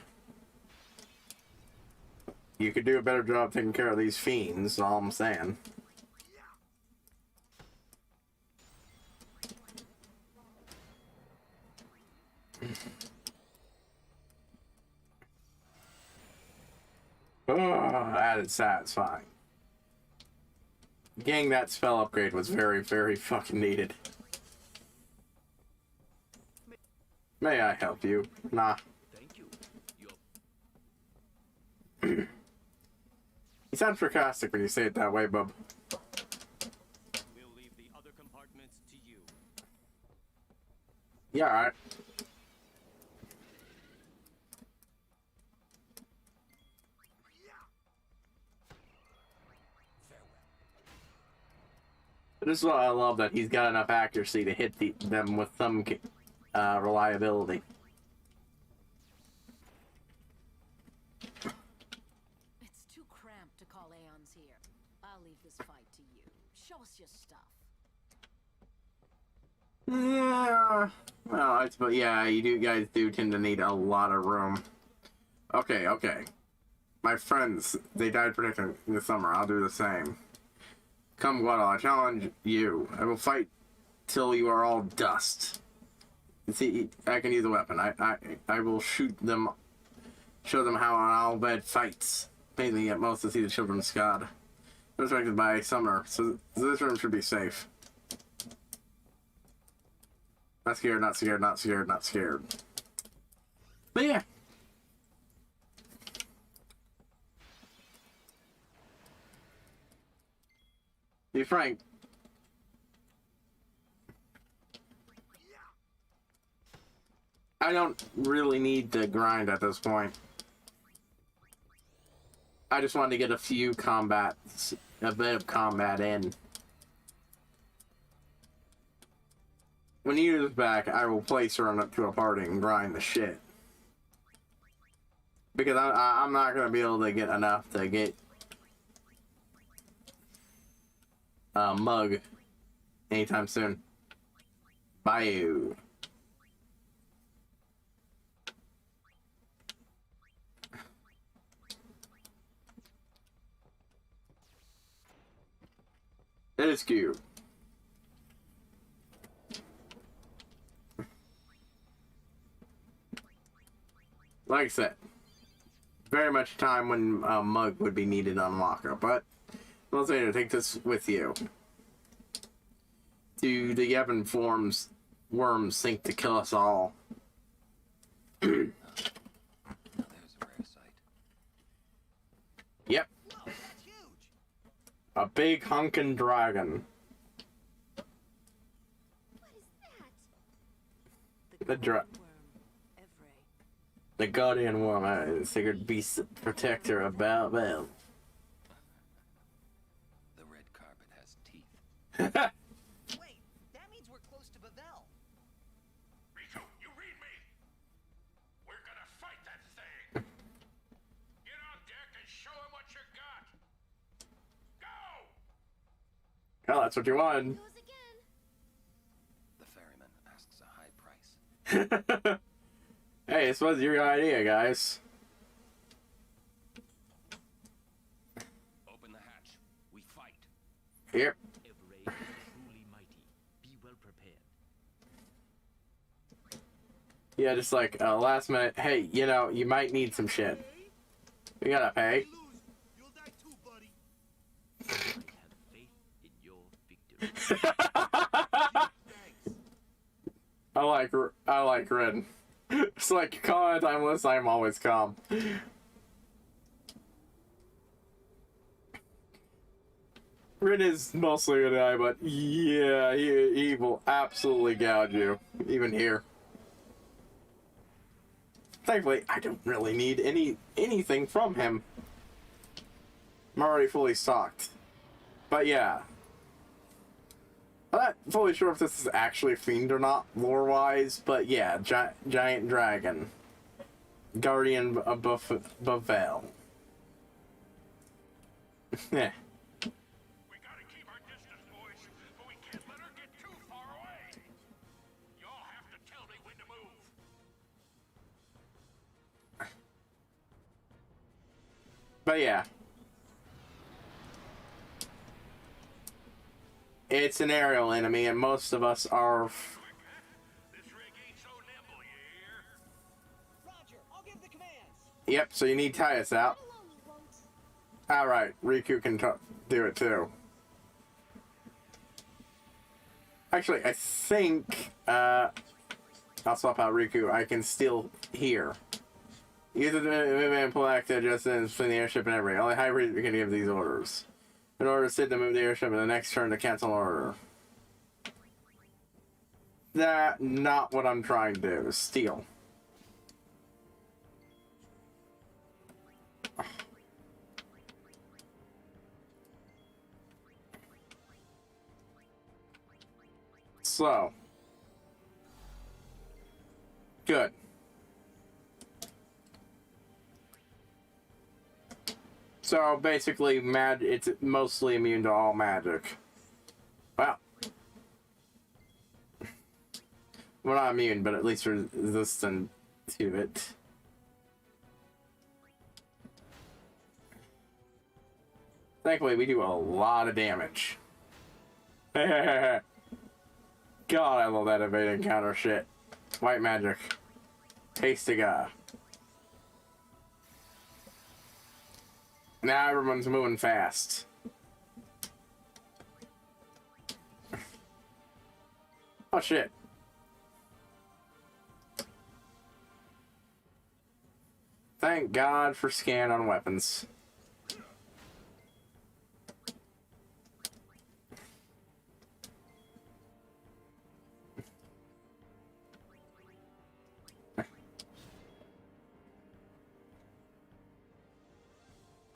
[SPEAKER 1] You could do a better job taking care of these fiends, all I'm saying. Oh, that is satisfying. Getting that spell upgrade was very, very fucking needed. May I help you? Nah.
[SPEAKER 11] Thank you.
[SPEAKER 1] You sound sarcastic when you say it that way, bub.
[SPEAKER 6] We'll leave the other compartments to you.
[SPEAKER 1] Yeah, alright. This is why I love that he's got enough accuracy to hit them with some reliability.
[SPEAKER 12] It's too cramped to call Aeons here. I'll leave this fight to you. Show us your stuff.
[SPEAKER 1] Yeah. Well, I suppose, yeah, you guys do tend to need a lot of room. Okay, okay. My friends, they died protecting in the summer. I'll do the same. Come, Guado, I challenge you. I will fight till you are all dust. See, I can use a weapon. I will shoot them, show them how an Al Bhed fights. Amazing, yet most to see the children's god. Resurrected by summer, so this room should be safe. Not scared, not scared, not scared, not scared. But yeah. Be frank. I don't really need to grind at this point. I just wanted to get a few combats, a bit of combat in. When Yuna's back, I will place her up to a party and grind the shit. Because I'm not going to be able to get enough to get Mug anytime soon. Bye. That is cute. Like I said, very much time when Mug would be needed on Locker, but let's say to take this with you. Do the Yevon forms worms sink to kill us all?
[SPEAKER 9] There's a rare sight.
[SPEAKER 1] Yep.
[SPEAKER 9] Whoa, that's huge.
[SPEAKER 1] A big hunkin' dragon.
[SPEAKER 2] What is that?
[SPEAKER 1] The guardian worm, the sacred beast protector of Bell.
[SPEAKER 9] The red carpet has teeth.
[SPEAKER 5] Wait, that means we're close to Bavel.
[SPEAKER 8] Rico, you read me? We're gonna fight that thing. Get on deck and show him what you got. Go!
[SPEAKER 1] Oh, that's what you wanted.
[SPEAKER 2] Goes again.
[SPEAKER 9] The ferryman asks a high price.
[SPEAKER 1] Hey, this was your idea, guys.
[SPEAKER 9] Open the hatch. We fight.
[SPEAKER 1] Yep.
[SPEAKER 11] Evray is truly mighty. Be well prepared.
[SPEAKER 1] Yeah, just like last minute. Hey, you know, you might need some shit. We gotta pay.
[SPEAKER 3] You'll die too, buddy.
[SPEAKER 11] I have faith in your victory.
[SPEAKER 1] I like Ren. It's like calm timeless. I'm always calm. Ren is mostly a guy, but yeah, he will absolutely gouge you, even here. Thankfully, I don't really need anything from him. I'm already fully stocked. But yeah. I'm not fully sure if this is actually a fiend or not, lore-wise, but yeah, giant dragon. Guardian of Bavel. Yeah.
[SPEAKER 8] We gotta keep our distance, boys, but we can't let her get too far away. Y'all have to tell me when to move.
[SPEAKER 1] But yeah. It's an aerial enemy, and most of us are... Yep, so you need Titus out. Alright, Riku can do it too. Actually, I think, I'll swap out Riku. I can still hear. Use the movement and pull back to adjust between the airship and everything. Only hybrid can give these orders. In order to sit to move the airship in the next turn to cancel an order. That, not what I'm trying to do. Steal. So. Good. So basically, it's mostly immune to all magic. Well. We're not immune, but at least resistant to it. Thankfully, we do a lot of damage. God, I love that evade and counter shit. White magic. Taste to God. Now everyone's moving fast. Oh shit. Thank God for scan on weapons.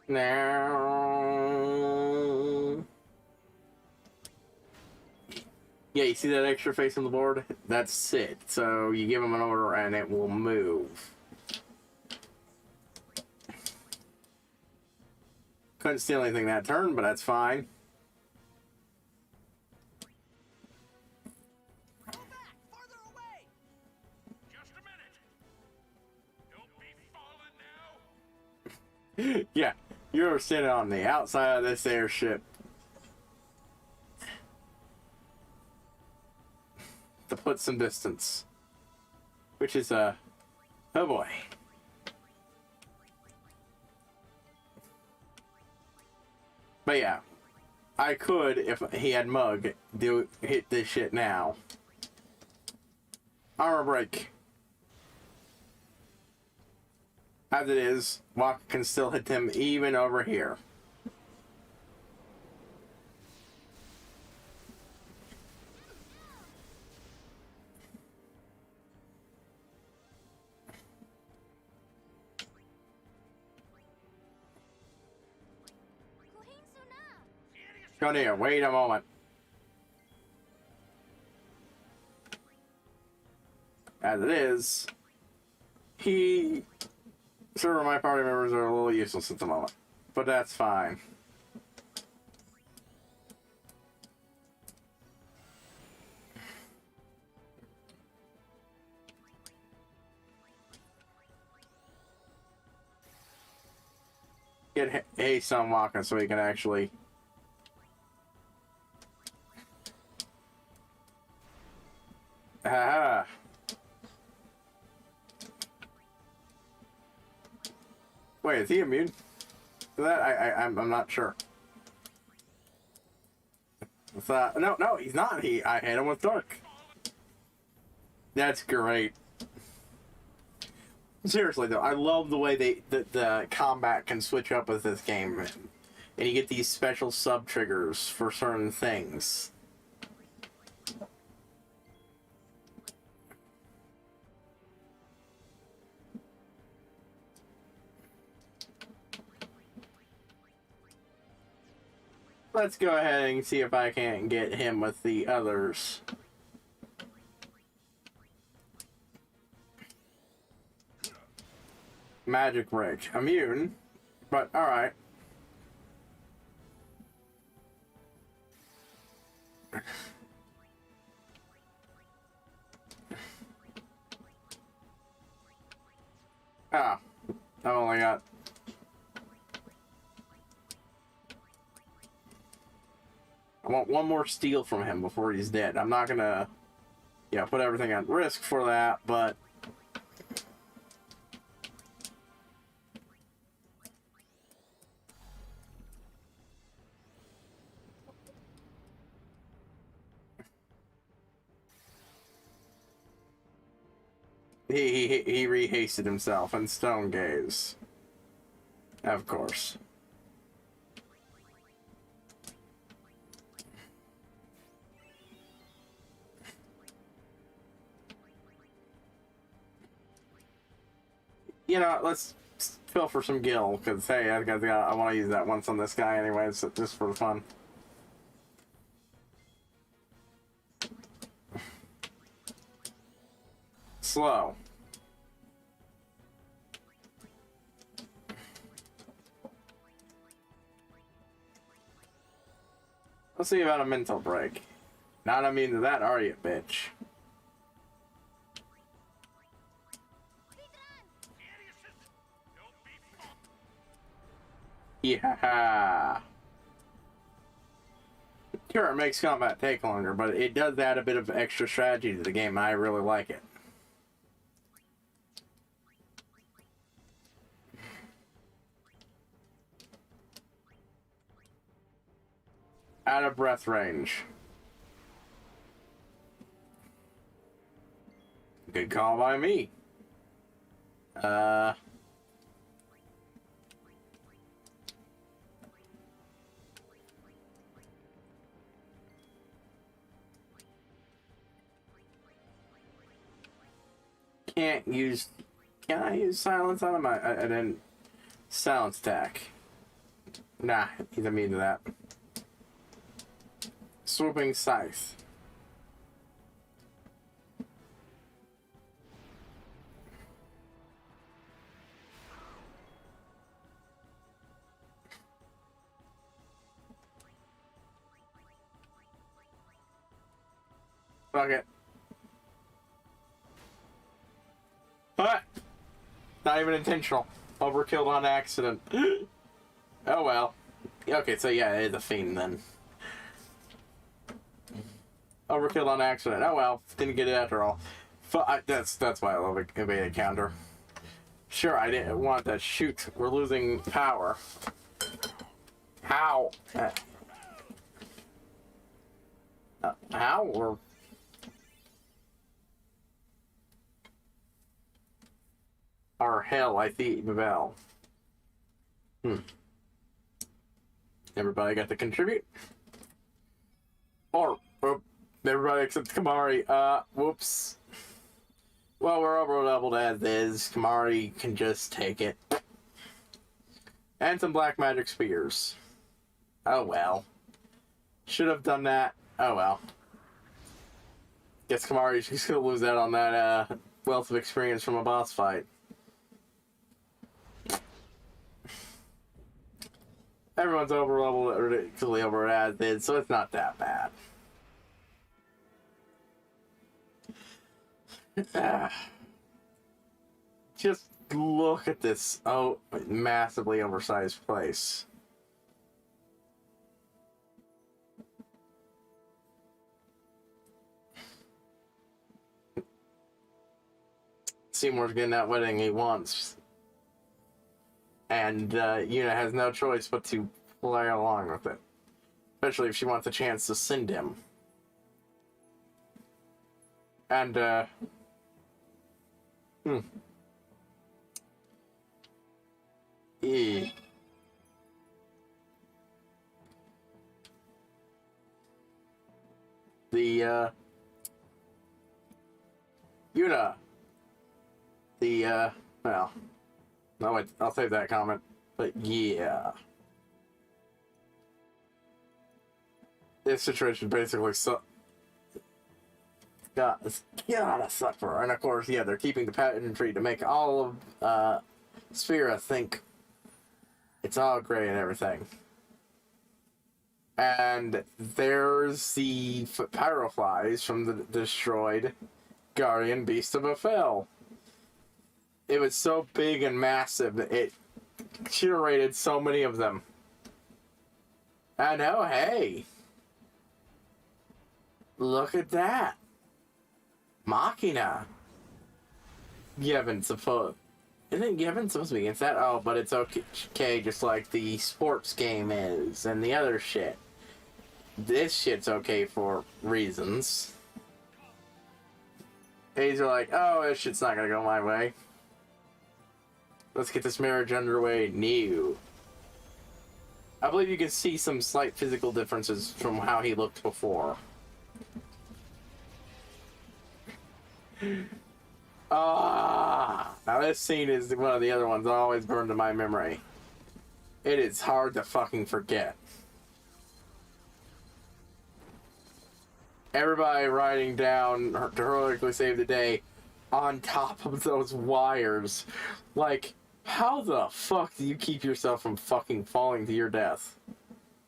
[SPEAKER 1] Now, yeah, you see that extra face on the board? That's it. So you give them an order and it will move. Couldn't steal anything that turn, but that's fine.
[SPEAKER 8] Go back, farther away. Just a minute. Don't be falling now.
[SPEAKER 1] Yeah, you're sitting on the outside of this airship. To put some distance. Which is oh boy. But yeah, I could, if he had Mug, hit this shit now. Armor break. As it is, Waka can still hit him even over here. Go near, wait a moment. As it is, some of my party members are a little useless at the moment, but that's fine. Get haste on Waka so he can actually... Haha. Wait, is he immune to that? I'm not sure. No, he's not. I hit him with dark. That's great. Seriously though, I love the way the combat can switch up with this game, and you get these special sub triggers for certain things. Let's go ahead and see if I can't get him with the others. Magic break. Immune, but alright. Ah, I've only got I want one more steal from him before he's dead. I'm not gonna, yeah, put everything at risk for that, but he rehasted himself and stone gaze. Of course. You know, let's fill for some gil, because hey, I want to use that once on this guy anyways, just for fun. Slow. Let's see about a mental break. Not immune to that, are you, bitch? Yeah. Sure, it makes combat take longer, but it does add a bit of extra strategy to the game, and I really like it. Out of breath range. Good call by me. Can't use... Can I use silence on him? I didn't... Silence attack. Nah, he's immune to that. Swooping scythe. Fuck it. What? Not even intentional. Overkilled on accident. Oh well. Okay, so yeah, it is a fiend then. Overkill on accident. Oh well, didn't get it after all. That's why I love evaded counter. Sure, I didn't want that. Shoot, we're losing power. How? How? Or hell, I think Babel. Everybody got to contribute? Or everybody except Kamari. Whoops. Well, we're over leveled as is. Kamari can just take it. And some black magic spears. Oh well. Should have done that. Oh well. Guess Kamari's just gonna lose out on that wealth of experience from a boss fight. Everyone's over leveled ridiculously over as is, so it's not that bad. Just look at this massively oversized place. Seymour's getting that wedding he wants. And Yuna has no choice but to play along with it. Especially if she wants a chance to send him. And, Yuna. Well... No, wait, I'll save that comment. But yeah. This situation basically gotta suck for her. And of course, yeah, they're keeping the pageantry to make all of Sphera think it's all great and everything. And there's the pyroflies from the destroyed Guardian Beast of Aphel. It was so big and massive, it curated so many of them. I know, hey. Look at that. Machina. Isn't Gavin supposed to be against that? Oh, but it's okay, just like the sports game is, and the other shit. This shit's okay for reasons. These are like, oh, this shit's not gonna go my way. Let's get this marriage underway new. I believe you can see some slight physical differences from how he looked before. Now this scene is one of the other ones that always burned in my memory. It is hard to fucking forget. Everybody riding down to heroically save the day on top of those wires. Like, how the fuck do you keep yourself from fucking falling to your death?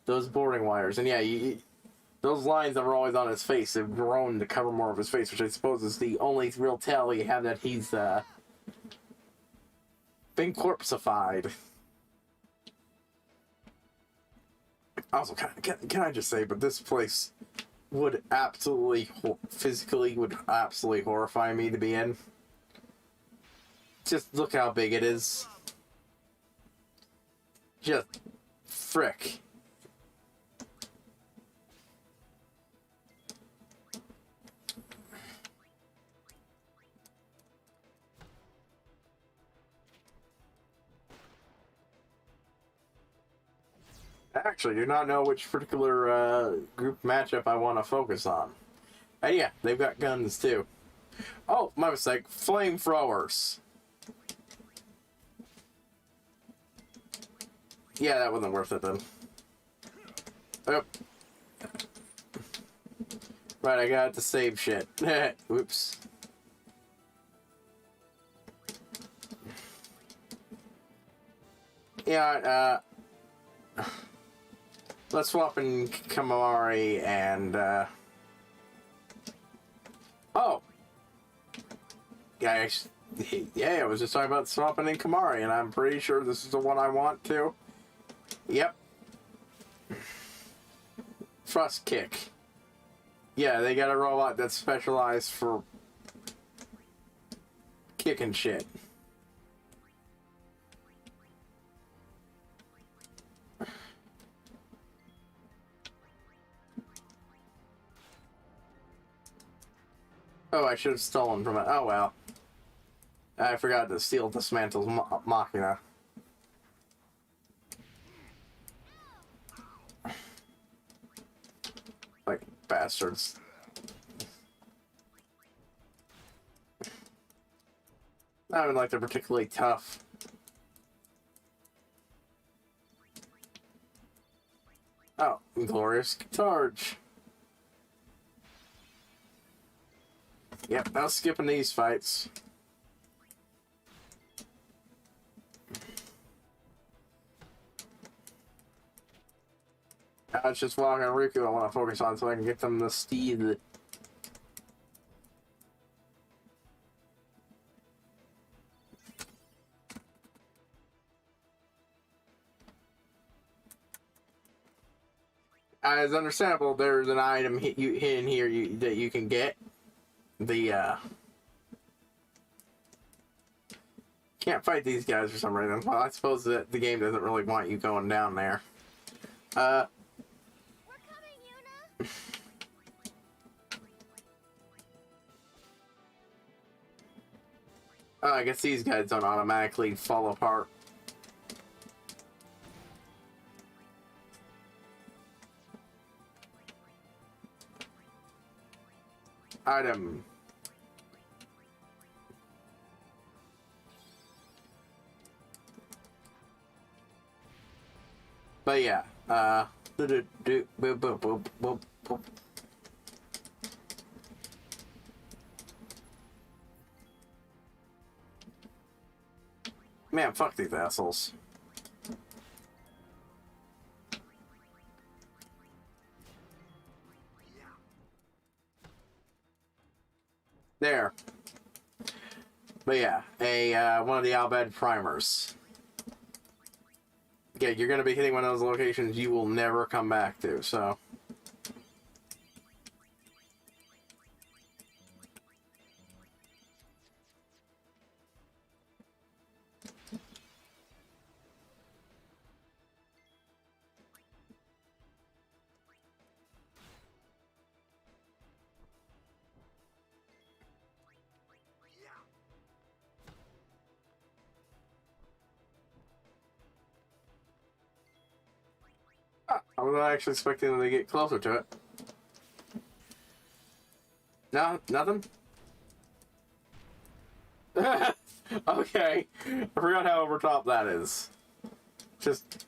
[SPEAKER 1] Those boarding wires. And yeah, those lines that were always on his face have grown to cover more of his face, which I suppose is the only real tell you have that he's been corpseified. Also, can I just say, but this place would absolutely, physically, would absolutely horrify me to be in. Just look how big it is. Just frick. Actually, do not know which particular group matchup I want to focus on. And yeah, they've got guns too. Oh, my mistake. Flamethrowers. Yeah, that wasn't worth it then. Oh. Right, I got to save shit. Oops. Yeah, let's swap in Kamari and, oh! Yeah, I was just talking about swapping in Kamari, and I'm pretty sure this is the one I want to. Yep. Thrust kick. Yeah, they got a robot that's specialized for kicking shit. Oh, I should have stolen from it. Oh well. I forgot to steal Dismantle's Machina. Like bastards. Not even like they're particularly tough. Oh, glorious charge. Yep, now skipping these fights. It's just Walker and Riku I want to focus on so I can get them the steed. As understandable, there's an item hidden here that you can get. Can't fight these guys for some reason. Well, I suppose that the game doesn't really want you going down there.
[SPEAKER 2] We're coming, Yuna.
[SPEAKER 1] Oh, I guess these guys don't automatically fall apart. Item. But yeah, man, fuck these assholes. There. But yeah, one of the Albed primers. Yeah, you're gonna be hitting one of those locations you will never come back to, so. I was not actually expecting them to get closer to it. No, nothing? Okay. I forgot how over top that is. Just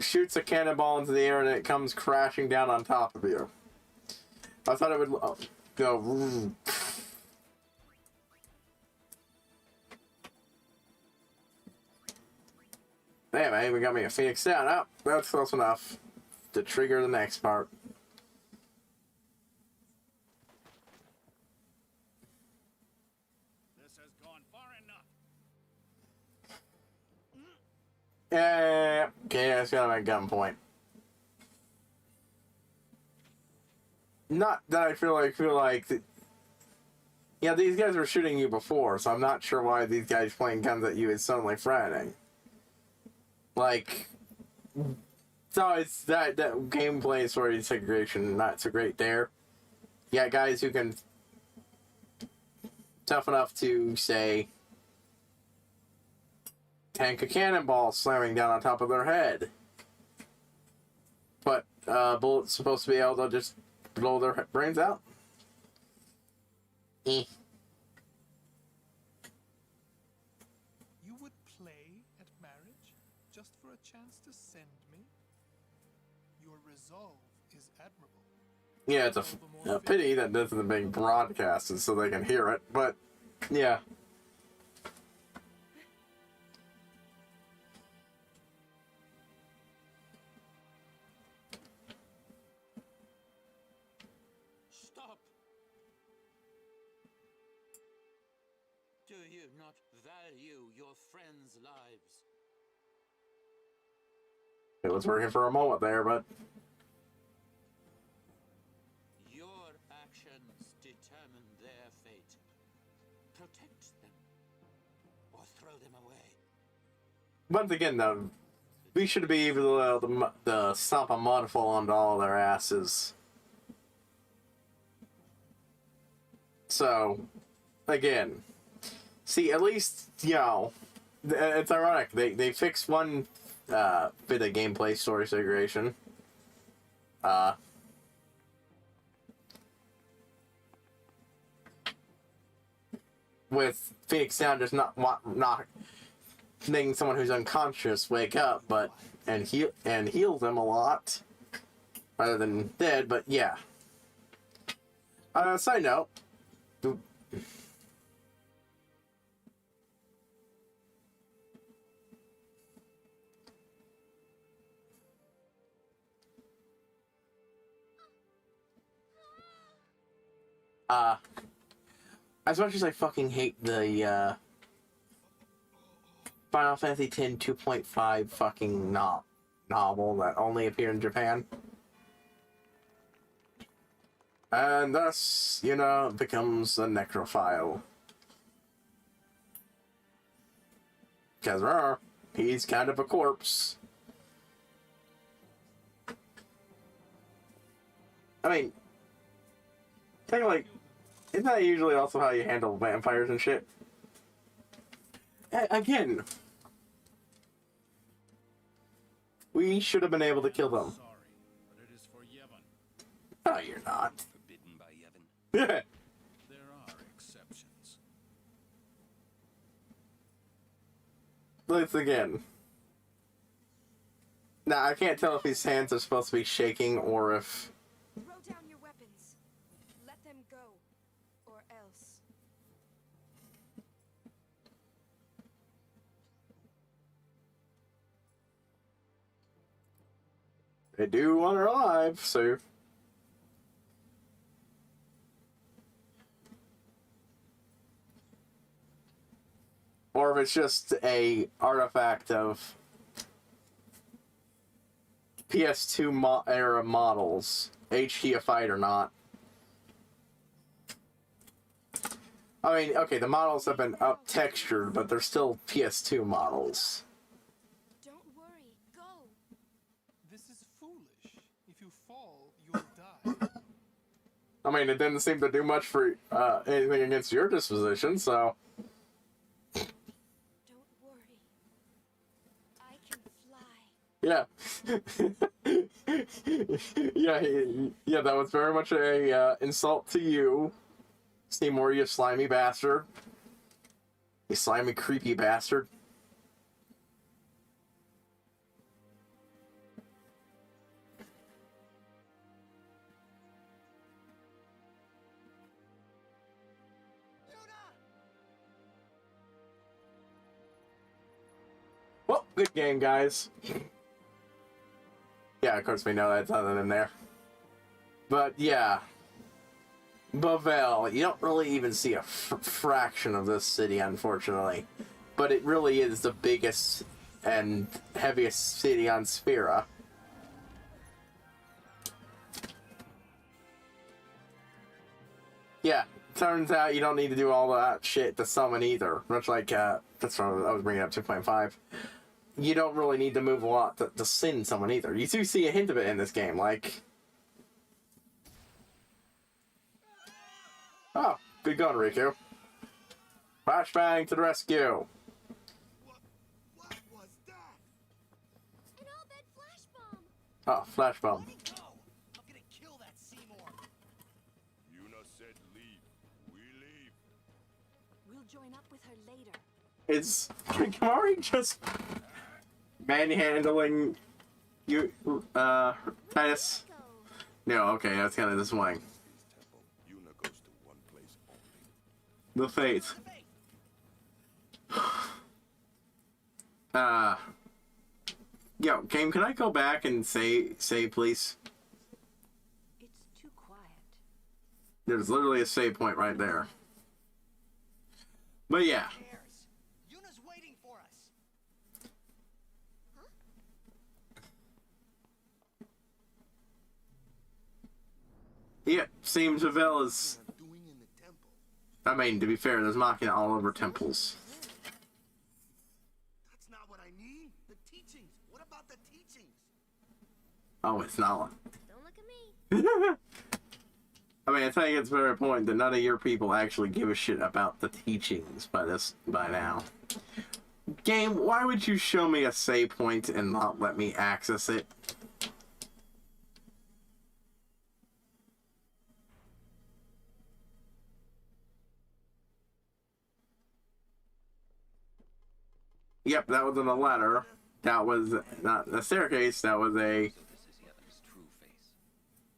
[SPEAKER 1] shoots a cannonball into the air and it comes crashing down on top of you. I thought it would go. Damn, I even got me a Phoenix down. Oh, that's close enough to trigger the next part.
[SPEAKER 8] This has gone far enough.
[SPEAKER 1] Yeah, okay, that's got my gunpoint. Not that I feel like yeah, these guys were shooting you before, so I'm not sure why these guys pointing guns at you is suddenly threatening. Like, so it's that gameplay story segregation not so great there. Yeah, guys who can tough enough to say tank a cannonball slamming down on top of their head, but bullets supposed to be able to just blow their brains out. Eh.
[SPEAKER 13] You would play at marriage just for a chance to send me? Your resolve is admirable.
[SPEAKER 1] Yeah, it's a pity that this isn't being broadcasted so they can hear it, but yeah.
[SPEAKER 11] Stop! Do you not value your friends' lives?
[SPEAKER 1] It was working for a moment there, but
[SPEAKER 11] Your actions determine their fate. Protect them, or throw them away.
[SPEAKER 1] once again, though, we should be able to stomp a mudfall onto all their asses. So, again, see, at least, you know, it's ironic. They fixed one bit of gameplay story segregation. With Phoenix Down just not making someone who's unconscious wake up, and heal them a lot rather than dead. But yeah. Side note. As much as I fucking hate the Final Fantasy X 2.5 fucking novel that only appeared in Japan, and thus, you know, becomes a necrophile. Because he's kind of a corpse. I mean, technically, isn't that usually also how you handle vampires and shit? Again, we should have been able to kill them.
[SPEAKER 8] Sorry, but it is for Yevon.
[SPEAKER 1] No, you're not.
[SPEAKER 9] Forbidden by Yevon.
[SPEAKER 8] There are exceptions.
[SPEAKER 1] Let's again. Now, I can't tell if his hands are supposed to be shaking or if...
[SPEAKER 2] Throw down your weapons. Let them go. Or else.
[SPEAKER 1] They do want her alive, so... Or if it's just a artifact of PS2 era models, HD-ified or not. I mean, okay, the models have been up-textured, but they're still PS2 models.
[SPEAKER 2] Don't worry. Go.
[SPEAKER 13] This is foolish. If you fall, you'll die.
[SPEAKER 1] I mean, it didn't seem to do much for anything against your disposition, so...
[SPEAKER 2] Don't worry. I can fly.
[SPEAKER 1] Yeah. Yeah, yeah, that was very much a insult to you, Seymour, you slimy bastard. You slimy, creepy bastard. Well, good game, guys. Yeah, of course we know that's nothing in there. But yeah, Bavel, you don't really even see a fraction of this city, unfortunately. But it really is the biggest and heaviest city on Sphera. Yeah, turns out you don't need to do all that shit to summon either. Much like, that's what I was bringing up 2.5. You don't really need to move a lot to send someone either. You do see a hint of it in this game, like... Oh, good going, Riku. Flashbang to the rescue.
[SPEAKER 3] What was that?
[SPEAKER 2] An all-bed flash bomb.
[SPEAKER 1] Oh, flash bomb.
[SPEAKER 5] I'm gonna kill that Seymour.
[SPEAKER 3] Yuna said leave. We leave.
[SPEAKER 7] We'll join up with her later.
[SPEAKER 1] Is Kamari just manhandling you, Titus? No, okay, that's kind of disappointing.
[SPEAKER 3] Yuna goes to one place only.
[SPEAKER 1] The fate. Yo, game, can I go back and say please?
[SPEAKER 7] It's too quiet.
[SPEAKER 1] There's literally a save point right there. But yeah.
[SPEAKER 5] Yuna's waiting for us.
[SPEAKER 1] Yeah, seems Havel is...
[SPEAKER 3] Doing in the temple.
[SPEAKER 1] I mean, to be fair, there's Machina all over temples.
[SPEAKER 3] That's not what I mean. The teachings. What about the teachings?
[SPEAKER 1] Oh, it's not one.
[SPEAKER 2] Don't look at me.
[SPEAKER 1] I mean, I think it's a fair point that none of your people actually give a shit about the teachings by now. Game, why would you show me a save point and not let me access it? Yep, that wasn't a ladder. That was not a staircase. That was a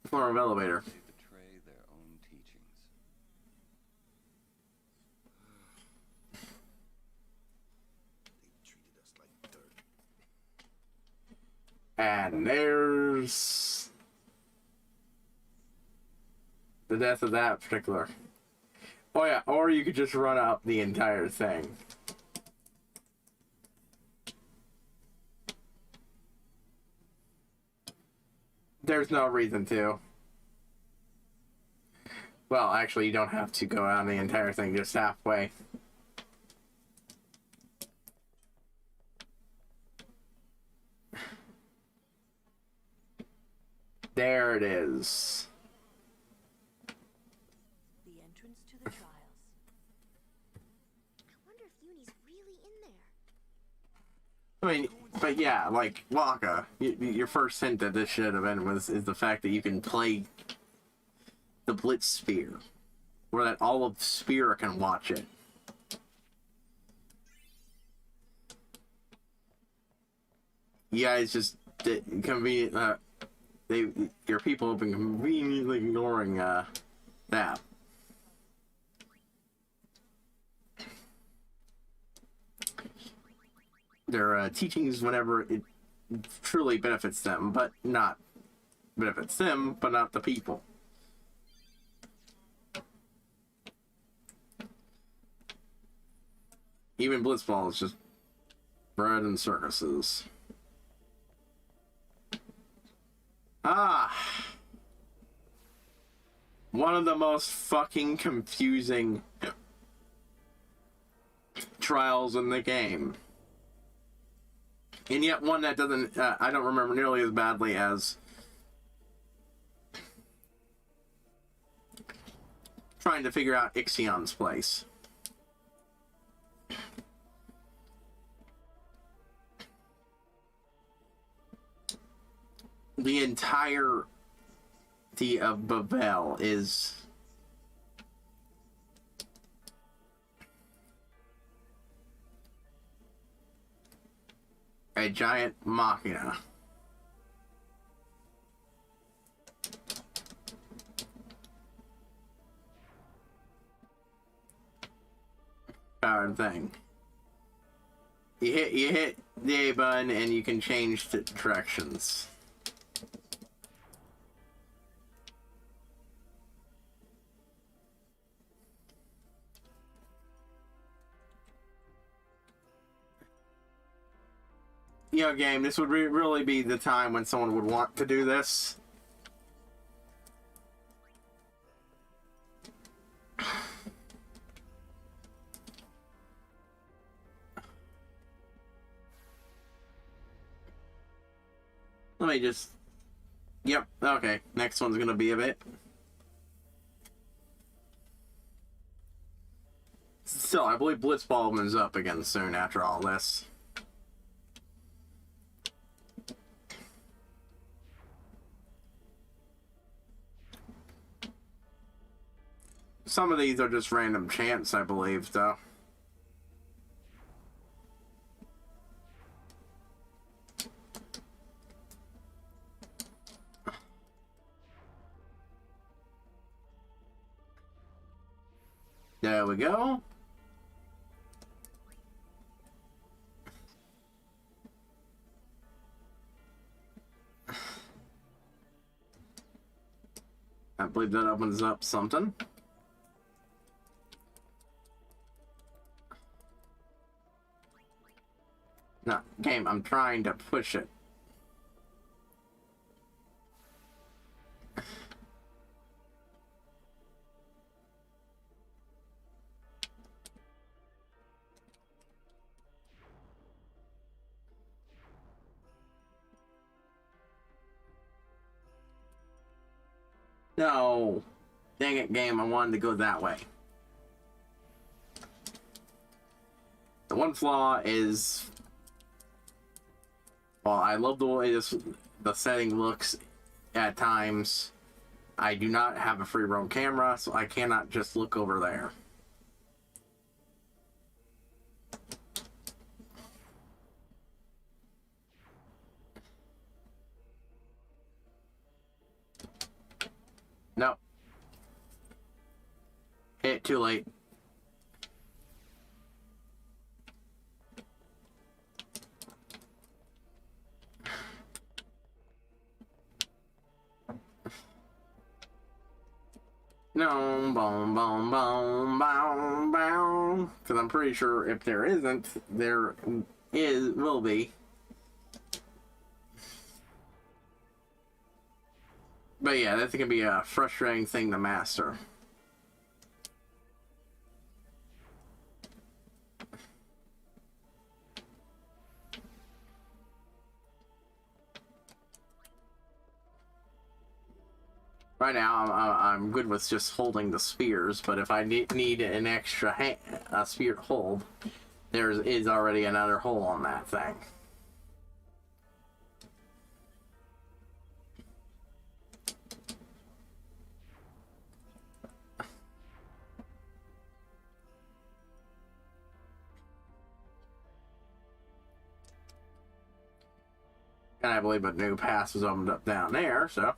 [SPEAKER 1] form of elevator.
[SPEAKER 14] Betray their own teachings.
[SPEAKER 3] They treated us like dirt.
[SPEAKER 1] And there's the death of that particular. Oh yeah, or you could just run up the entire thing. There's no reason to. Well, actually, you don't have to go down the entire thing, just halfway. There it is.
[SPEAKER 7] The entrance to the trials.
[SPEAKER 2] I wonder if Uni's really in there.
[SPEAKER 1] I mean, but yeah, like, Waka, your first hint that this should have been is the fact that you can play the Blitz Sphere, or that all of Sphere can watch it. You guys just convenient, your people have been conveniently ignoring that. Their teachings whenever it truly benefits them, but not benefits them, but not the people. Even Blitzball is just bread and circuses. Ah! One of the most fucking confusing trials in the game. And yet one that doesn't, I don't remember nearly as badly as trying to figure out Ixion's place. the entirety of Babel is a giant machina. Thing. You hit the A button and you can change the directions. You know, game, this would really be the time when someone would want to do this. Let me just... Yep, okay. Next one's gonna be a bit. Still, I believe Blitzballman's up again soon after all this. Some of these are just random chants, I believe, though. There we go. I believe that opens up something. No, game, I'm trying to push it. No. Dang it, game. I wanted to go that way. The one flaw is... Well, I love the way the setting looks at times. I do not have a free roam camera, so I cannot just look over there. No. Too late. No, boom, boom, boom, boom, boom. Because I'm pretty sure if there isn't, there will be. But yeah, that's gonna be a frustrating thing to master. Right now, I'm good with just holding the spears, but if I need an extra spear hold, there is already another hole on that thing. And I believe a new pass was opened up down there, so...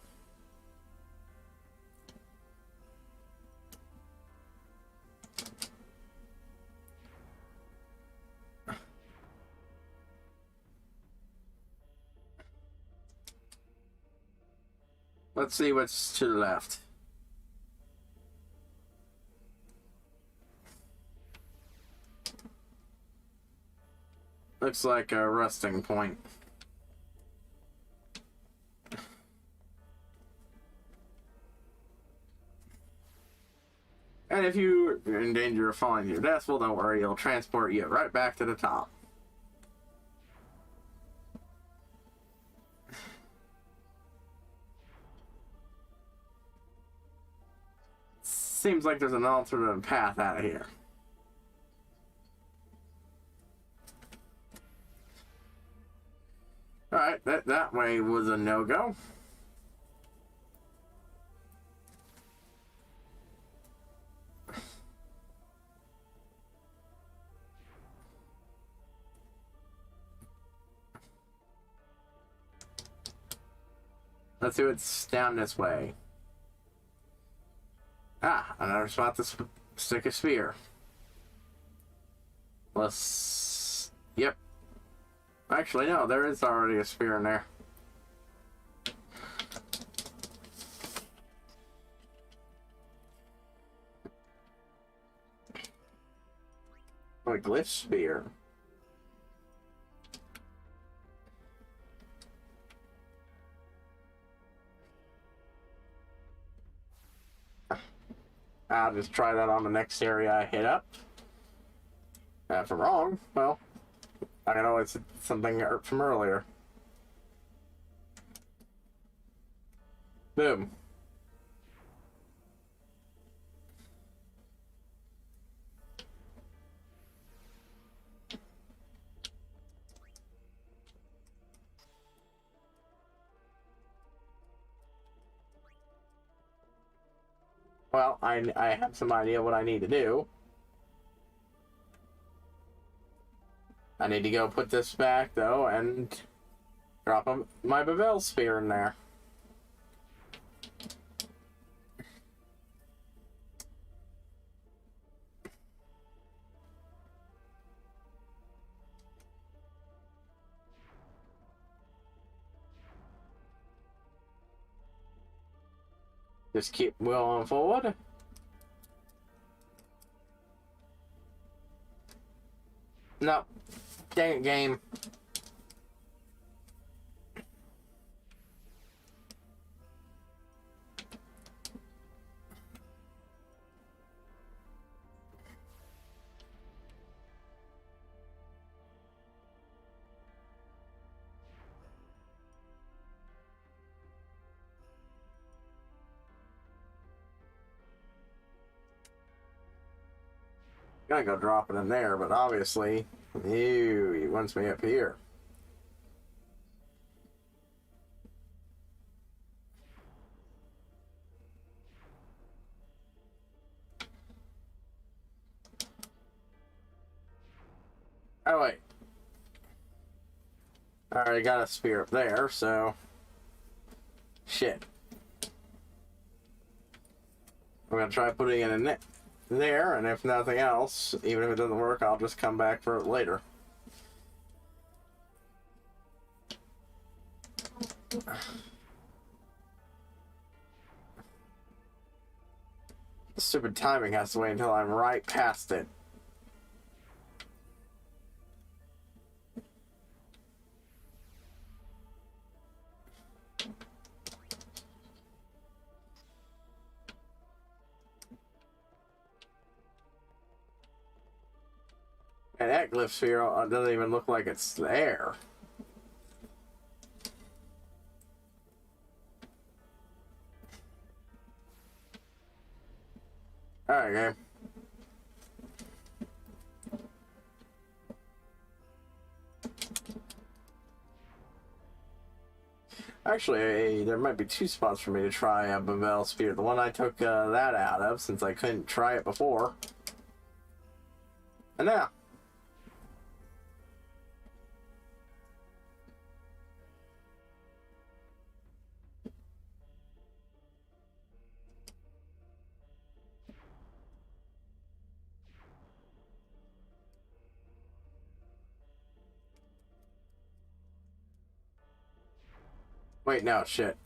[SPEAKER 1] Let's see what's to the left. Looks like a resting point. And if you're in danger of falling to your death, well, don't worry, it'll transport you right back to the top. Seems like there's an alternate path out of here. Alright. That way was a no-go. Let's see what's down this way. Ah, another spot to stick a spear. Let's... Yep. Actually, no, there is already a spear in there. Oh, a glyph spear. I'll just try that on the next area I hit up. If I'm wrong, well, I know it's something from earlier. Boom. Well, I have some idea what I need to do. I need to go put this back, though, and drop my Bevel Spear in there. Just keep going forward. No. Dang it, game. Gonna go drop it in there, but obviously, ew, he wants me up here. Oh wait. I already got a spear up there, so shit. I'm gonna try putting it in there, and if nothing else, even if it doesn't work, I'll just come back for it later. Stupid timing has to wait until I'm right past it. And that glyph sphere doesn't even look like it's there. Alright, game. Actually, there might be two spots for me to try a Bevel Spear. The one I took that out of, since I couldn't try it before. And now. Wait, no, shit.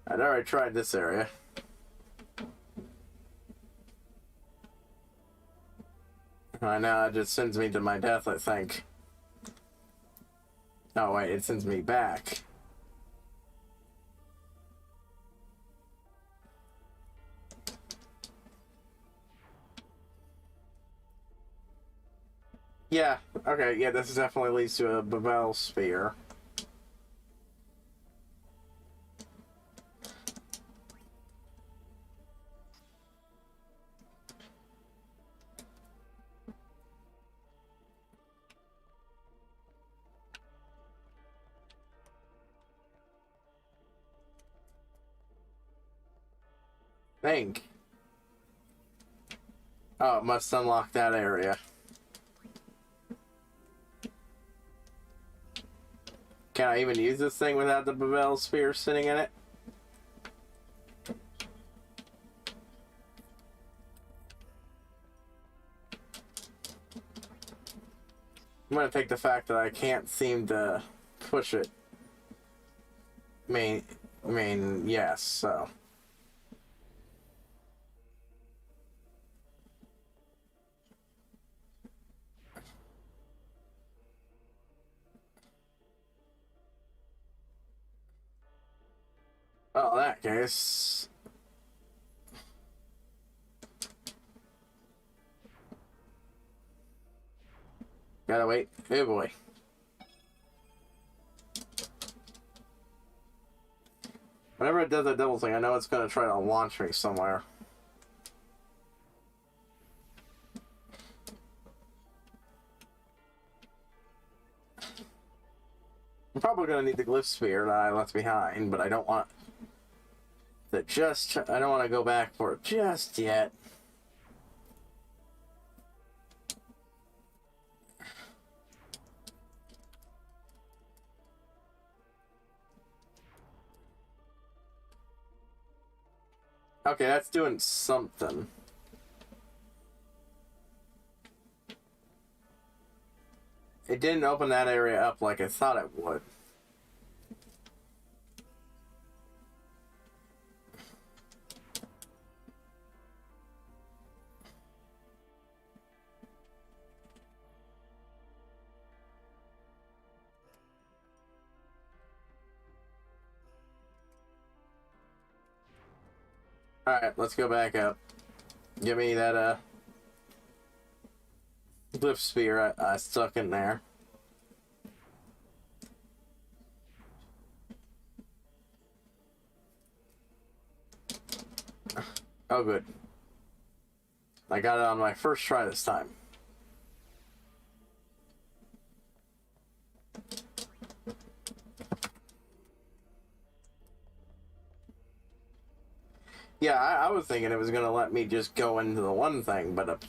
[SPEAKER 1] I'd already tried this area. I know, it just sends me to my death, I think. Oh, wait, it sends me back. Yeah, okay, yeah, this definitely leads to a Bevel Spear. Think. Oh, it must unlock that area. Can I even use this thing without the Bevel sphere sitting in it? I'm gonna take the fact that I can't seem to push it. I mean, yes, so. Well, in that case... Gotta wait. Oh boy. Whenever it does that double thing, I know it's gonna try to launch me somewhere. I'm probably gonna need the glyph sphere that I left behind, but I don't want to I don't want to go back for it just yet. Okay, that's doing something. It didn't open that area up like I thought it would. Alright, let's go back up. Give me that, glyph sphere I stuck in there. Oh, good. I got it on my first try this time. Yeah, I was thinking it was going to let me just go into the one thing, but...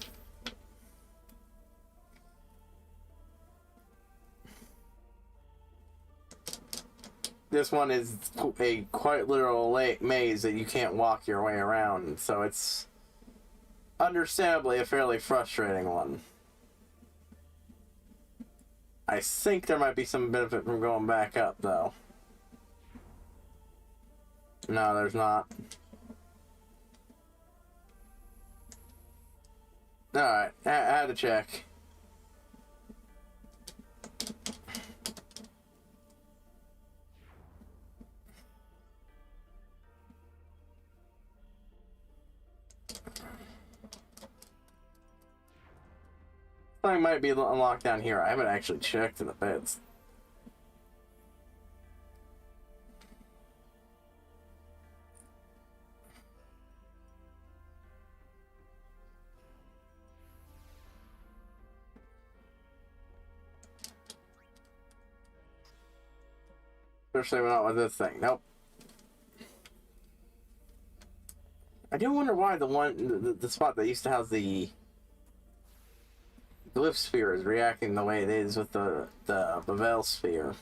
[SPEAKER 1] this one is a quite literal maze that you can't walk your way around, so it's understandably a fairly frustrating one. I think there might be some benefit from going back up, though. No, there's not. Alright, I had to check. Something might be unlocked down here. I haven't actually checked in the beds. Especially not with this thing. Nope. I do wonder why the spot that used to have the glyph sphere is reacting the way it is with the Bevel sphere.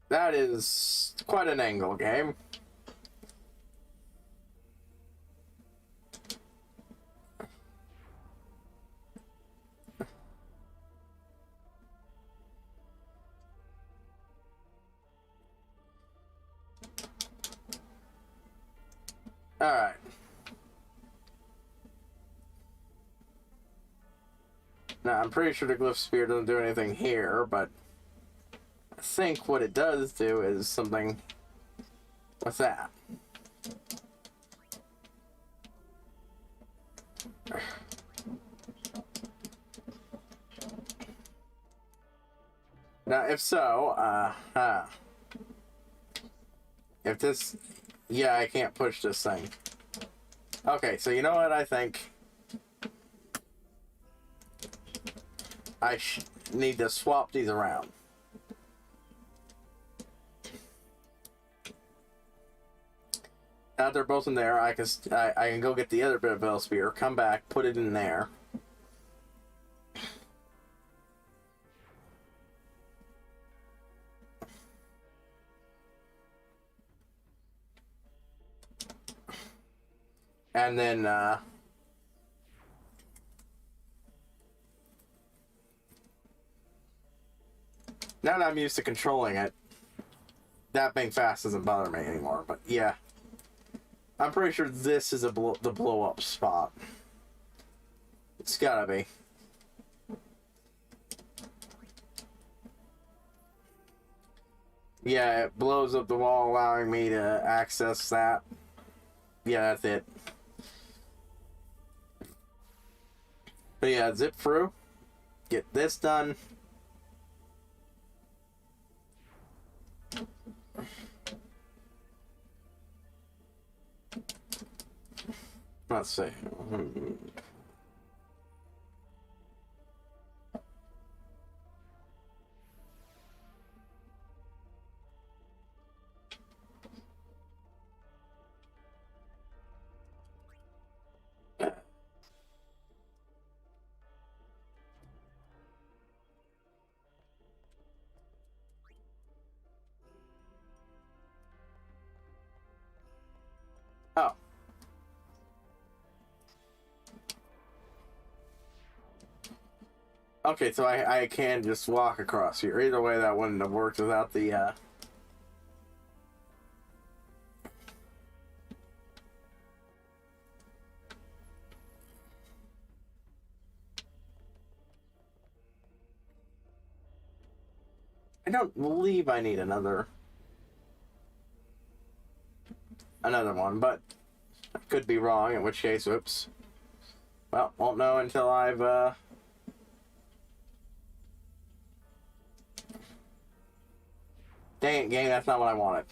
[SPEAKER 1] That is quite an angle, game. Alright. Now, I'm pretty sure the glyph sphere doesn't do anything here, but I think what it does do is something... What's that? Now, if so, if this... Yeah, I can't push this thing. Okay, so you know what I think? I need to swap these around. Now they're both in there. I can go get the other bit of veil spear, come back, put it in there. And then now that I'm used to controlling it, that being fast doesn't bother me anymore. But yeah, I'm pretty sure this is the blow up spot. It's gotta be. Yeah, it blows up the wall, allowing me to access that. Yeah, that's it. But yeah, zip through. Get this done. Let's see. Oh. Okay, so I can just walk across here. Either way, that wouldn't have worked without the, I don't believe I need another one, but I could be wrong, in which case, oops. Well, won't know until I've, Dang it, game, that's not what I wanted.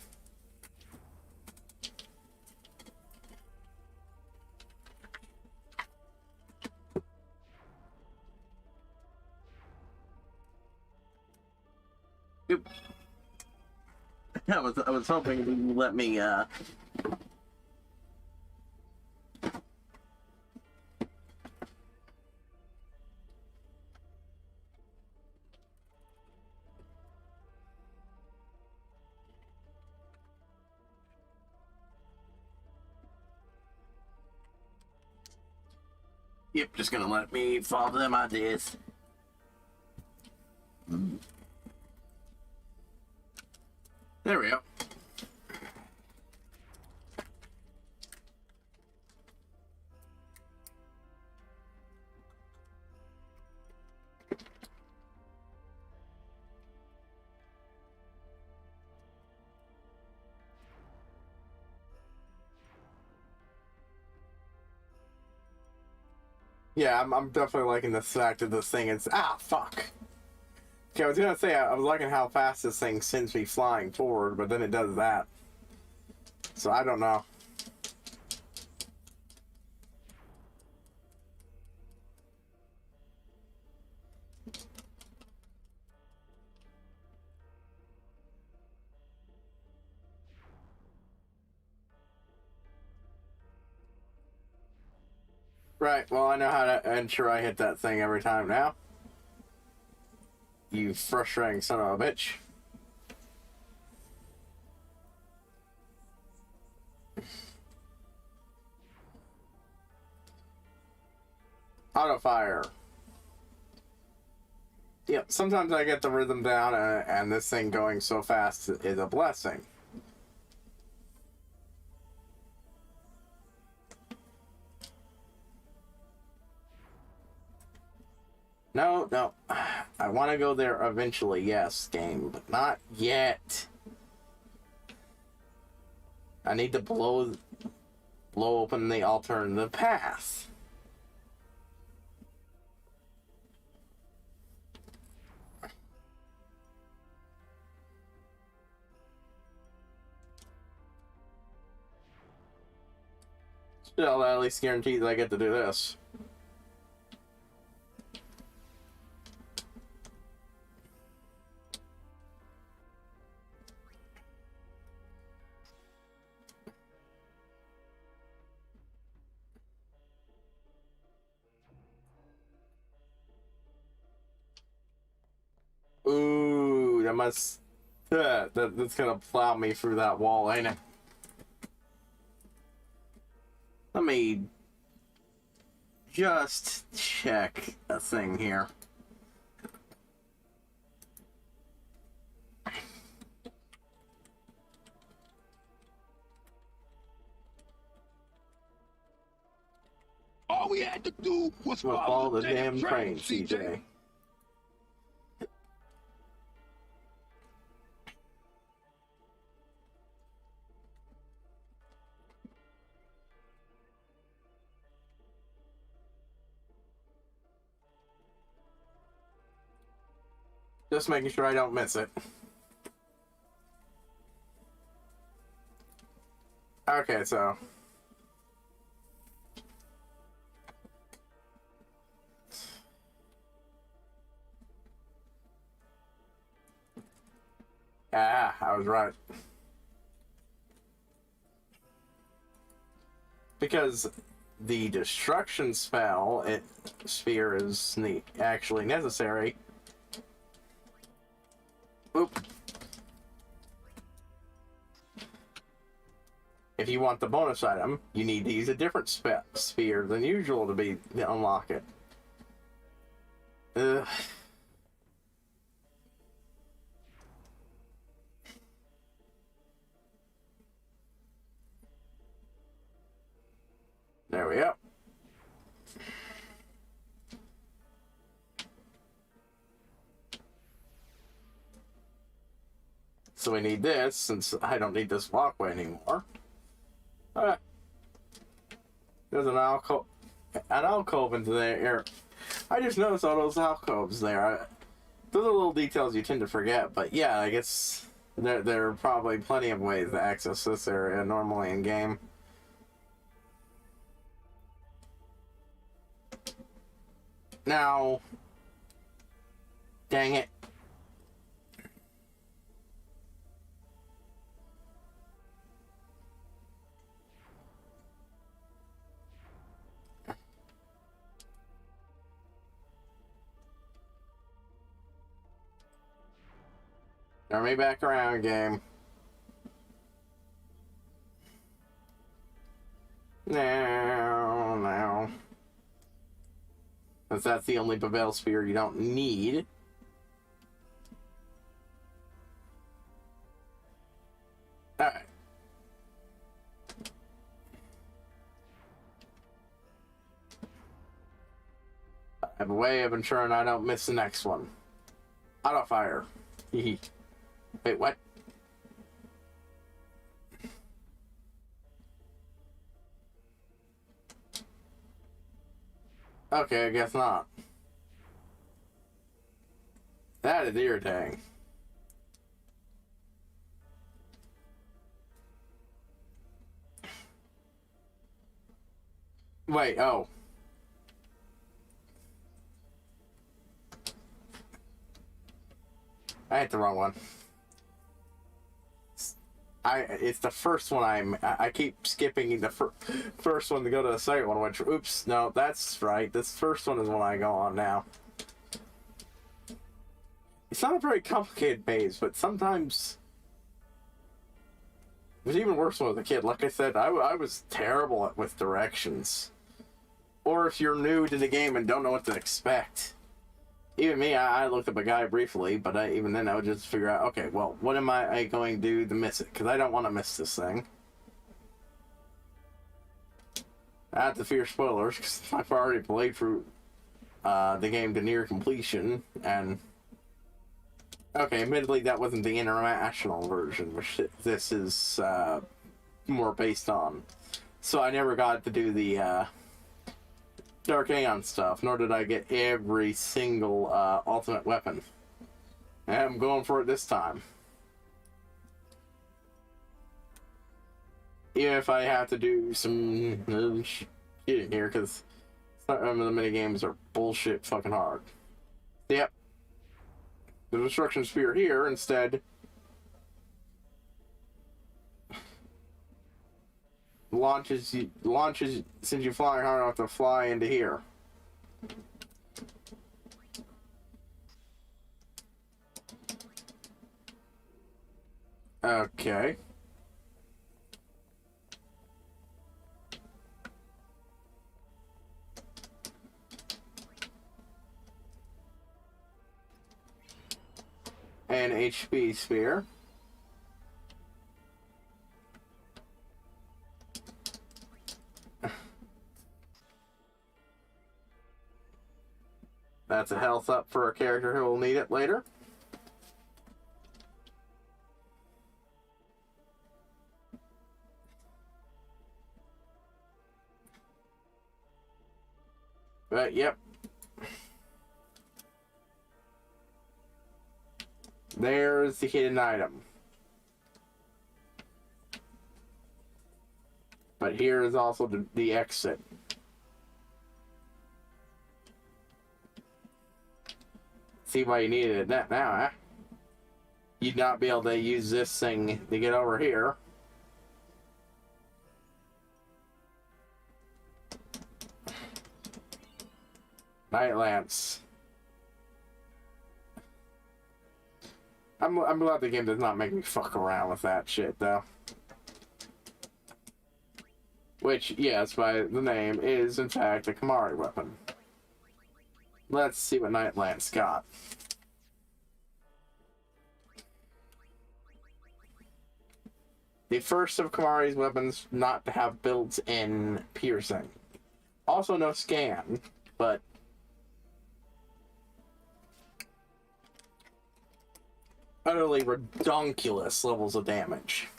[SPEAKER 1] Oop. I was hoping you let me, Yep, just gonna let me follow them ideas. There we go. Yeah, I'm definitely liking the fact that this thing is... Ah, fuck! Okay, I was gonna say, I was liking how fast this thing sends me flying forward, but then it does that. So, I don't know. Right, well, I know how to ensure I hit that thing every time now. You frustrating son of a bitch. Auto fire. Yep, sometimes I get the rhythm down, and this thing going so fast is a blessing. No, no. I want to go there eventually, yes, game, but not yet. I need to blow open the alternative path. Still, that at least guarantees I get to do this. must... that's gonna plow me through that wall, ain't it? Let me just check a thing here.
[SPEAKER 9] All we had to do was
[SPEAKER 1] follow the damn train, CJ. Just making sure I don't miss it. Okay, so... Ah, I was right. Because the destruction sphere is actually necessary. Oop. If you want the bonus item, you need to use a different sphere than usual to unlock it. Ugh. There we go. So we need this, since I don't need this walkway anymore. There's an alcove into there. I just noticed all those alcoves there. Those are little details you tend to forget, but yeah, I guess there are probably plenty of ways to access this area normally in game. Now, dang it. Turn me back around, game. No. Since that's the only Babel sphere you don't need. Alright. I have a way of ensuring I don't miss the next one. Auto fire. Wait, what? Okay, I guess not. That is irritating. Wait, oh. I hit the wrong one. It's the first one I keep skipping the first one to go to the second one, which, oops, no, that's right. This first one is one I go on now. It's not a very complicated maze, but sometimes it was even worse when I was a kid. Like I said, I was terrible with directions. Or if you're new to the game and don't know what to expect. Even me, I looked up a guide briefly, but even then I would just figure out, okay, well, what am I going to do to miss it? Because I don't want to miss this thing. I have to fear spoilers, because I've already played through the game to near completion, and... Okay, admittedly, that wasn't the international version, which this is more based on. So I never got to do the... Dark Aeon stuff, nor did I get every single ultimate weapon. And I'm going for it this time. Even if I have to do some shit in here, because some of the minigames are bullshit fucking hard. Yep. The destruction sphere here instead launches since you fly hard enough to fly into here. Okay. An HP sphere. That's a health up for a character who will need it later. But, yep. There's the hidden item. But here is also the exit. See why you needed it now, huh? You'd not be able to use this thing to get over here. Night lamps. I'm glad the game does not make me fuck around with that shit, though. Which, yes, by the name, is in fact a Kamari weapon. Let's see what Night Lance got. The first of Kamari's weapons not to have built-in piercing. Also no scan, but utterly redonkulous levels of damage.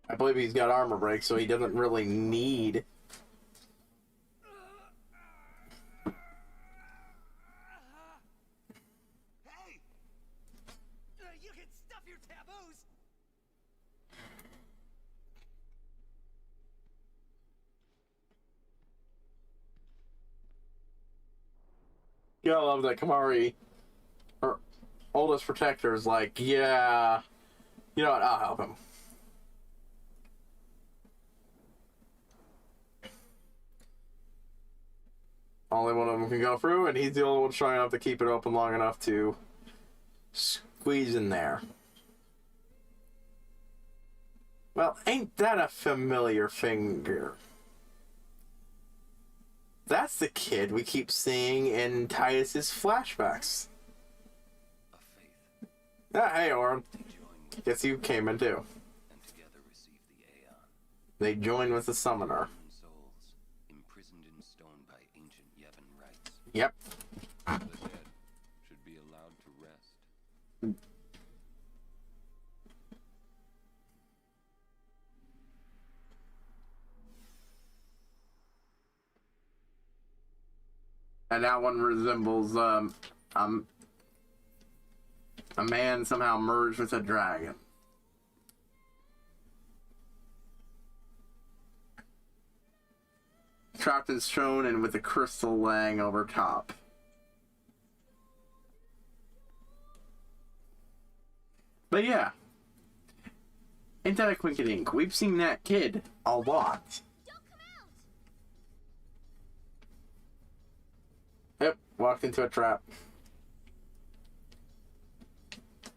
[SPEAKER 1] I believe he's got armor break, so he doesn't really need.
[SPEAKER 5] Hey! You can stuff your taboos!
[SPEAKER 1] You gotta love that Kamari, her oldest protector, is like, yeah, you know what, I'll help him. Only one of them can go through, and he's the only one strong enough to keep it open long enough to squeeze in there. Well, ain't that a familiar finger? That's the kid we keep seeing in Titus's flashbacks. Ah, hey, Oren. Guess you came in too. They join with the summoner. Yep.
[SPEAKER 14] The dead should be allowed to rest.
[SPEAKER 1] And that one resembles a man somehow merged with a dragon. Trapped in stone and with a crystal laying over top. But yeah. Ain't that a quinkydink? We've seen that kid a lot. Yep, walked into a trap.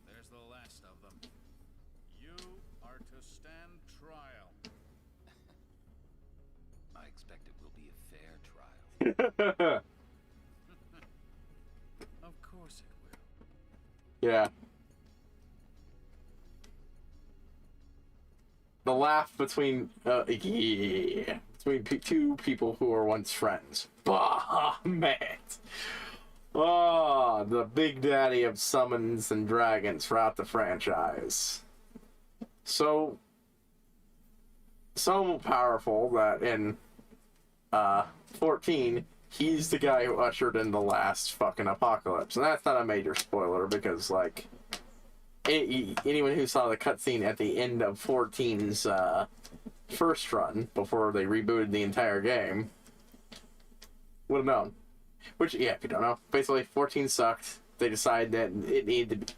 [SPEAKER 8] There's the last of them. You are to stand trial.
[SPEAKER 14] I expect it will be a fair trial.
[SPEAKER 8] Of course it will.
[SPEAKER 1] Yeah. The laugh between, between two people who were once friends. Bahamut! Oh, the big daddy of summons and dragons throughout the franchise. So powerful that in 14, he's the guy who ushered in the last fucking apocalypse. And that's not a major spoiler because, like, anyone who saw the cutscene at the end of 14's first run, before they rebooted the entire game, would have known. Which, yeah, if you don't know, basically 14 sucked. They decided that it needed to...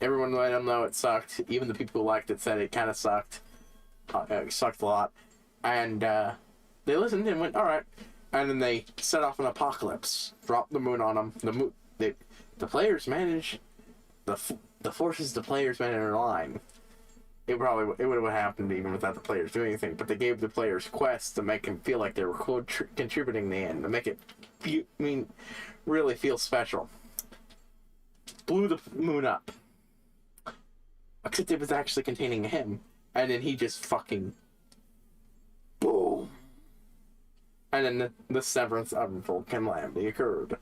[SPEAKER 1] Everyone let them know it sucked. Even the people who liked it said it kind of sucked. sucked a lot, and they listened and went, all right, and then they set off an apocalypse, dropped the moon on them. The players managed the forces the players managed in line. It would have happened even without the players doing anything, but they gave the players quests to make them feel like they were contributing in the end, to make it really feel special. Blew the moon up. Except it was actually containing him, and then he just fucking boom. And then the severance of Vulcan calamity occurred.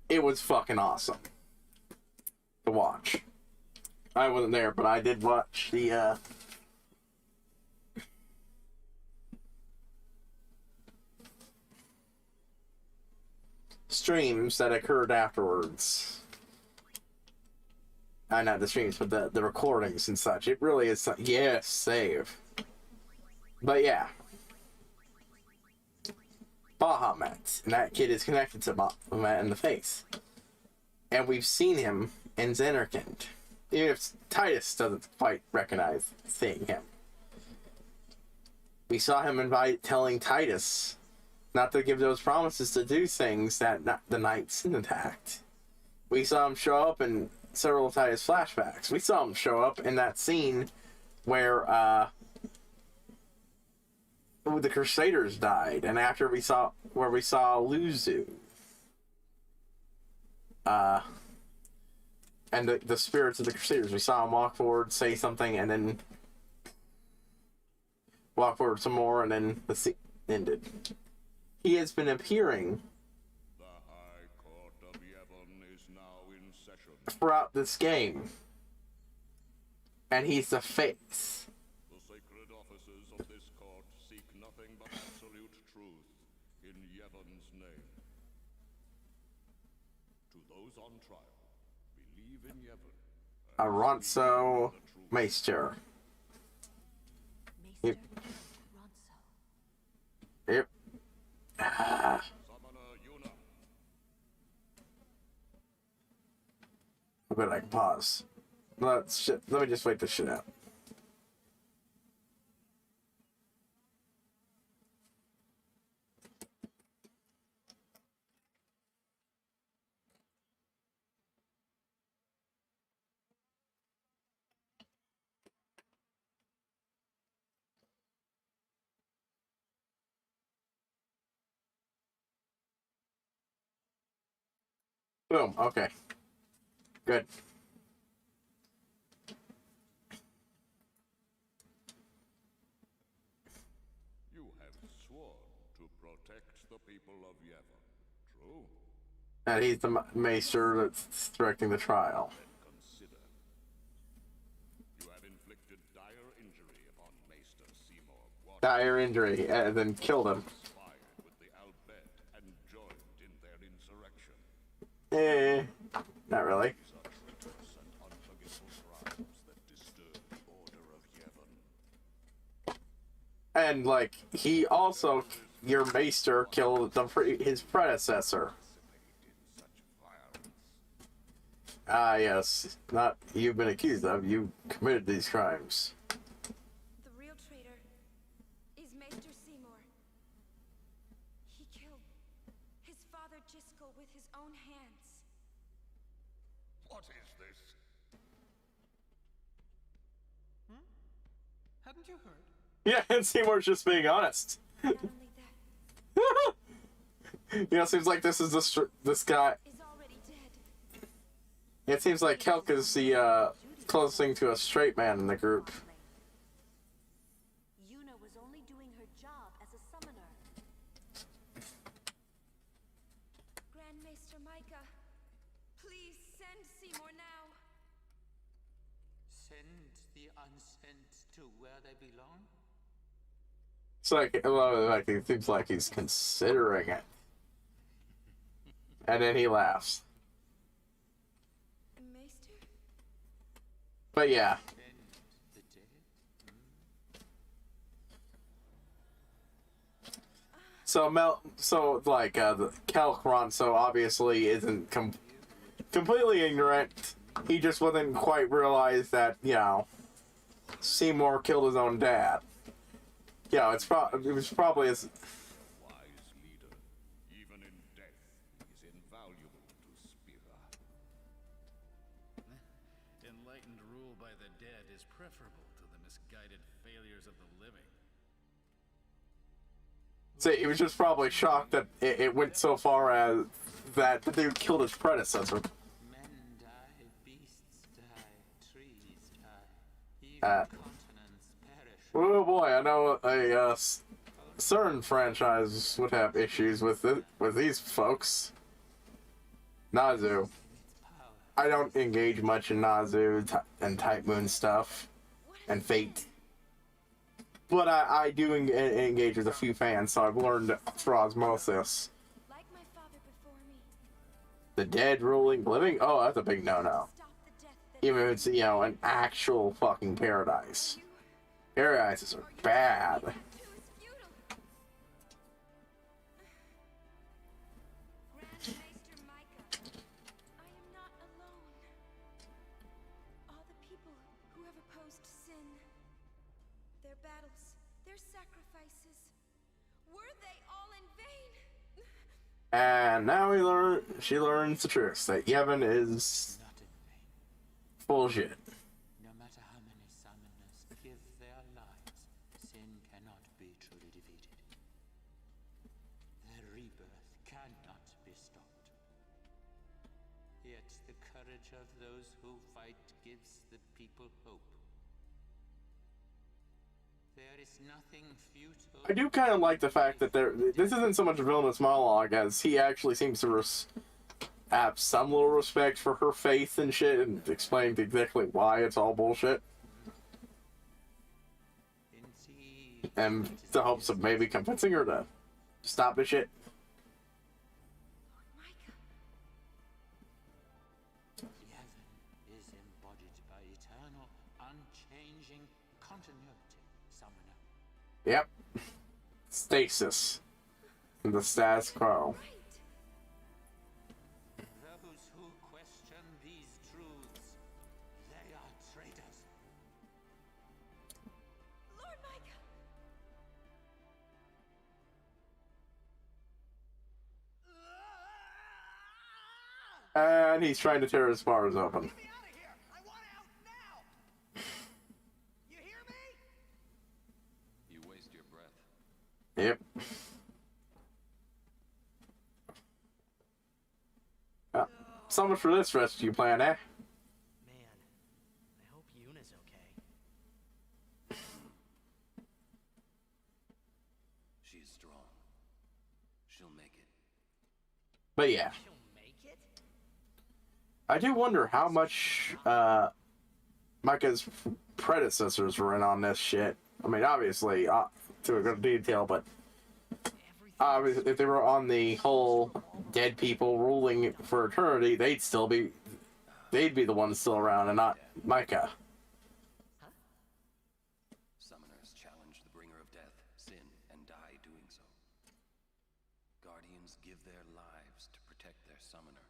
[SPEAKER 1] It was fucking awesome to watch. I wasn't there, but I did watch the streams that occurred afterwards. Not the streams, but the recordings and such. It really is. Yes, save. But yeah. Bahamut. And that kid is connected to Bahamut in the face. And we've seen him in Zanarkand. Even if Titus doesn't quite recognize seeing him. We saw him telling Titus not to give those promises to do things that the Knights attacked. We saw him show up in several of Titus flashbacks. We saw him show up in that scene where the Crusaders died, and after we saw Luzu. And the spirits of the Crusaders. We saw him walk forward, say something, and then walk forward some more, and then the scene ended. He has been appearing throughout this game, and he's the face.
[SPEAKER 15] The sacred officers of this court seek nothing but absolute truth in Yevon's name. To those on trial, believe in Yevon.
[SPEAKER 1] Aronso Meister. Yep. Yep. I bet I can pause. Let me just wait this shit out. Boom. Okay. Good.
[SPEAKER 15] You have sworn to protect the people of Yevon, true?
[SPEAKER 1] And he's the maester that's directing the trial.
[SPEAKER 15] Consider. You have inflicted dire injury upon Maester Seymour.
[SPEAKER 1] Dire injury, and then killed him. Not really. And like, he also, your maester killed his predecessor. Yes. Not you've been accused of, you committed these crimes.
[SPEAKER 2] The real traitor is Maester Seymour. He killed his father Jiskel with his own hands.
[SPEAKER 15] What is this?
[SPEAKER 13] Hadn't you heard?
[SPEAKER 1] Yeah, and Seymour's just being honest.
[SPEAKER 2] Not only that.
[SPEAKER 1] You know, it seems like this is this guy.
[SPEAKER 2] Is already dead.
[SPEAKER 1] It seems like Kelk is the closest thing to a straight man in the group.
[SPEAKER 7] Yuna was only doing her job as a summoner.
[SPEAKER 2] Grand Maester Micah, please send Seymour now.
[SPEAKER 16] Send the unsent to where they belong?
[SPEAKER 1] It's like, I love it, like, it seems like he's considering it. And then he laughs.
[SPEAKER 2] Maester?
[SPEAKER 1] But yeah. So the Kelk Ronso obviously isn't completely ignorant he just wasn't quite realized that, you know, Seymour killed his own dad. Yeah, it was probably his...
[SPEAKER 15] Wise leader, even in death, is invaluable to Spira.
[SPEAKER 17] Enlightened rule by the dead is preferable to the misguided failures of the living.
[SPEAKER 1] So he was just probably shocked that it went so far as that the dude killed his predecessor.
[SPEAKER 16] Men die, beasts die, trees die, even continents perish.
[SPEAKER 1] Oh boy, I know a certain franchise would have issues with these folks. Nazu. I don't engage much in Nazu and Type Moon stuff and Fate. But I do engage with a few fans, so I've learned through osmosis.
[SPEAKER 2] Like my father before me.
[SPEAKER 1] The dead ruling living? Oh, that's a big no-no. Even if it's, you know, an actual fucking paradise. Paradises are bad.
[SPEAKER 2] Grandmaster Micah, I am not alone. All the people who have opposed sin, their battles, their sacrifices, were they all in vain?
[SPEAKER 1] And now she learns the truth, that Yevon is bullshit.
[SPEAKER 16] No matter how many summoners give their lives, sin cannot be truly defeated. Their rebirth cannot be stopped. Yet the courage of those who fight gives the people hope. There is nothing futile.
[SPEAKER 1] I do kind of like the fact that this isn't so much villainous monologue as he actually seems to have some little respect for her faith and shit and explain exactly why it's all bullshit. And the hopes of maybe convincing her to stop the shit.
[SPEAKER 16] Yevon is embodied by eternal, unchanging continuity, Summoner.
[SPEAKER 1] Yep. Stasis. In the status quo.
[SPEAKER 16] Those who question these truths, they are traitors.
[SPEAKER 2] Lord Micah!
[SPEAKER 1] And he's trying to tear his bars open.
[SPEAKER 14] You waste your breath.
[SPEAKER 1] Yep. So much for this rescue plan, eh?
[SPEAKER 10] Man, I hope Yuna's okay.
[SPEAKER 14] She's strong. She'll make it.
[SPEAKER 1] But yeah. I do wonder how much Micah's predecessors were in on this shit. I mean, obviously, to a good detail, but obviously, if they were on the whole dead people ruling for eternity, they'd be the ones still around and not Micah.
[SPEAKER 14] Summoners challenge the bringer of death, sin, and die doing so. Guardians give their lives to protect their summoner.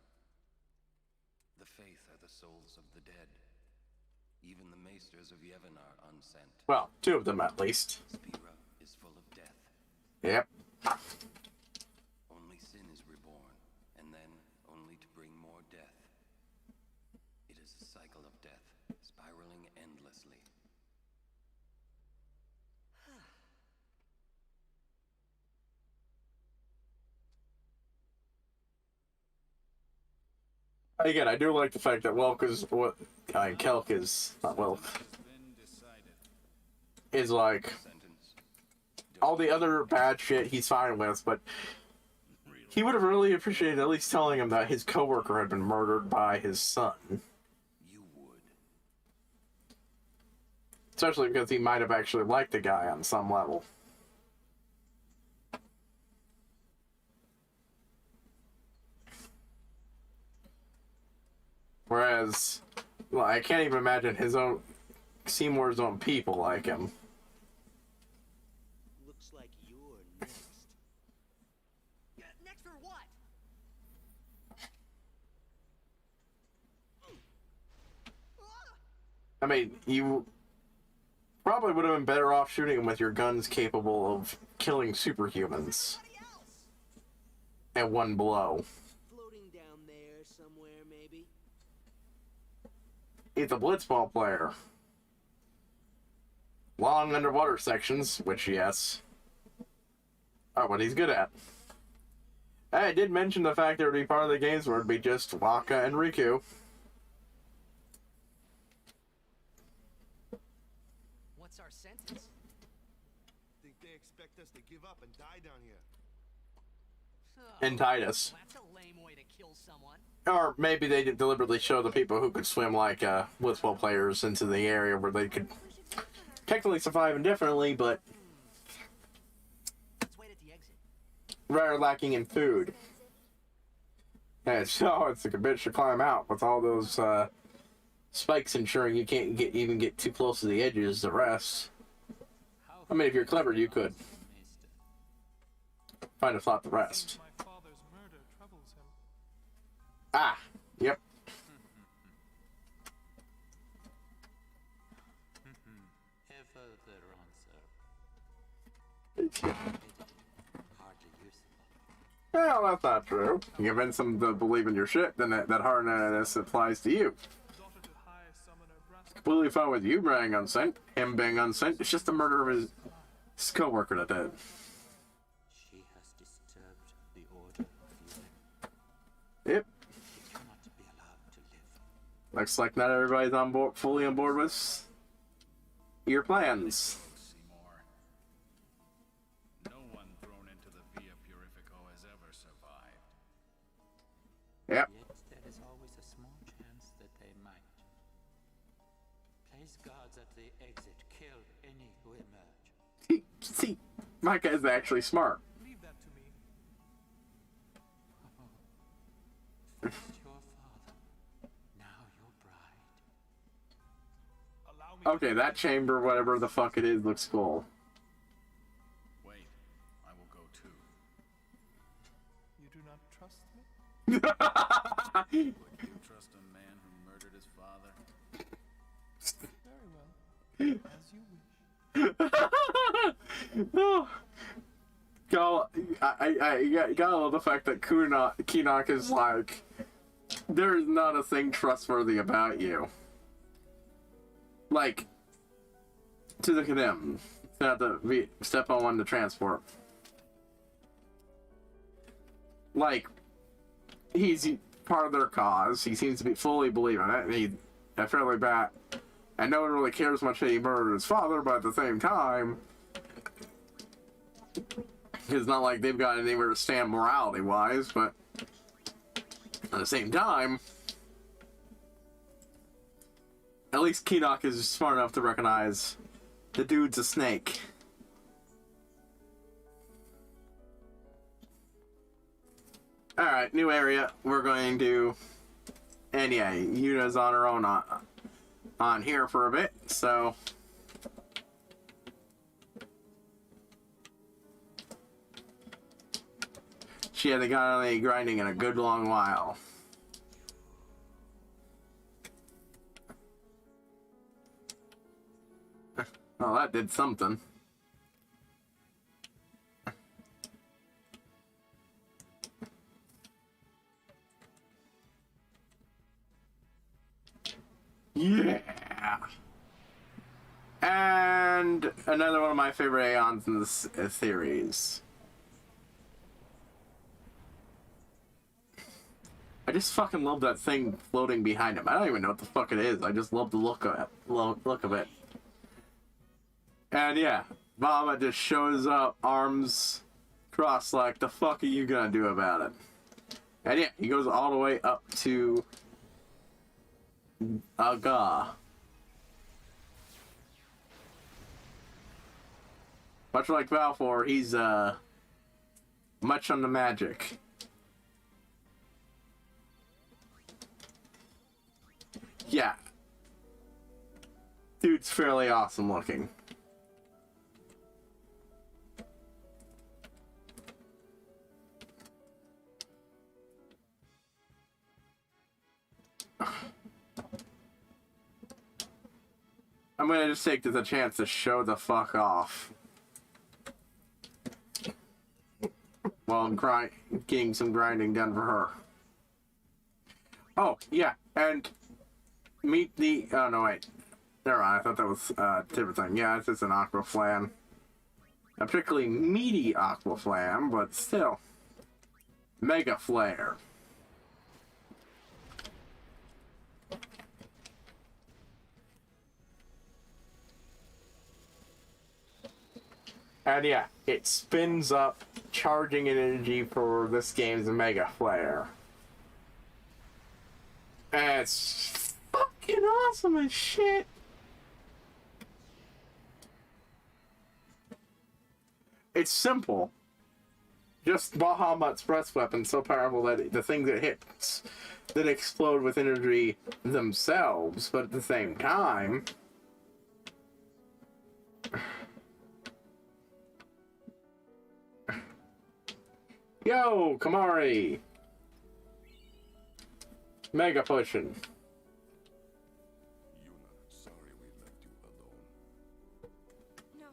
[SPEAKER 14] The faith are the souls of the dead. Even the maesters of Yevon are unsent.
[SPEAKER 1] Well, two of them at least.
[SPEAKER 14] Spira is full of death.
[SPEAKER 1] Yep.
[SPEAKER 14] Only sin is reborn, and then only to bring more death. It is a cycle of death, spiraling endlessly.
[SPEAKER 1] Again, I do like the fact that Welk is Kelk is not Welk. Is like all the other bad shit he's fine with, but he would have really appreciated at least telling him that his coworker had been murdered by his son.
[SPEAKER 14] You would.
[SPEAKER 1] Especially because he might have actually liked the guy on some level. Whereas, well, I can't even imagine Seymour's own people like him.
[SPEAKER 10] Looks like you're next. Next for what?
[SPEAKER 1] I mean, you probably would have been better off shooting them with your guns capable of killing superhumans at one blow.
[SPEAKER 18] Floating down there somewhere, maybe.
[SPEAKER 1] He's a blitzball player. Long underwater sections, which, yes, are what he's good at. I did mention the fact there would be part of the games where it would be just Waka and Riku.
[SPEAKER 5] What's our sentence?
[SPEAKER 3] Think they expect us to give up and die down here?
[SPEAKER 1] And Titus.
[SPEAKER 5] That's a lame way to kill someone.
[SPEAKER 1] Or maybe they did deliberately show the people who could swim like blitzball players into the area where they could technically survive indefinitely, but rather lacking in food. And so it's like a bitch to climb out with all those spikes ensuring you can't even get too close to the edges to rest. I mean, if you're clever, you could find a spot to rest.
[SPEAKER 13] My father's murder troubles him.
[SPEAKER 1] Ah, yep.
[SPEAKER 16] Ever their answer. Hardly useful.
[SPEAKER 1] Well, that's not true. You convince them to believe in your shit, then that hardness applies to you. Completely fine with you being unsent, him being unsent. It's just the murder of his co-worker that did.
[SPEAKER 16] She has disturbed the order of healing.
[SPEAKER 1] Yep.
[SPEAKER 16] She cannot be allowed to live.
[SPEAKER 1] Looks like not everybody's on board, fully on board with your plans.
[SPEAKER 17] No one thrown into the Via Purifico has ever survived.
[SPEAKER 1] Yep.
[SPEAKER 16] Yet there is always a small chance that they might. Place guards at the exit. Kill any who emerge.
[SPEAKER 1] See, my guy's actually smart.
[SPEAKER 13] Leave that to me.
[SPEAKER 16] First your father, now your bride.
[SPEAKER 13] Allow me.
[SPEAKER 1] Okay, that chamber, whatever the fuck it is, looks cool.
[SPEAKER 17] Wait, I will go too.
[SPEAKER 13] You do not trust me?
[SPEAKER 17] Would you trust a man who murdered his father?
[SPEAKER 13] Very well. As you wish.
[SPEAKER 1] I gotta love the fact that Keenock is like, there is not a thing trustworthy about you. Like, to the condemned, not to step on one to transport. Like, he's part of their cause. He seems to be fully believing it. And he's fairly bad. And no one really cares much that he murdered his father, but at the same time, it's not like they've got anywhere to stand morality-wise, but at the same time, at least Keenock is smart enough to recognize the dude's a snake. Alright, new area. We're going to... And yeah, Yuna's on her own on here for a bit, so... She hasn't got any grinding in a good long while. Oh, that did something. Yeah! And another one of my favorite Aeons in this series. I just fucking love that thing floating behind him. I don't even know what the fuck it is. I just love the look of it. And yeah, Baba just shows up, arms crossed, like, the fuck are you gonna do about it? And yeah, he goes all the way up to Aga. Much like Balfour, he's much on the magic. Yeah. Dude's fairly awesome looking. I'm gonna just take this a chance to show the fuck off. While I'm getting some grinding done for her. Oh, yeah, and meet the... Oh, no, wait. Never mind, I thought that was a different thing. Yeah, it's just an aqua flam. A particularly meaty aqua flam, but still. Mega flare. And yeah, it spins up charging energy for this game's Mega Flare. And it's fucking awesome as shit. It's simple. Just Bahamut's breath weapon so powerful that the things it hits that explode with energy themselves, but at the same time... Yo, Kamari! Mega Potion.
[SPEAKER 3] Sorry we left you alone.
[SPEAKER 2] No,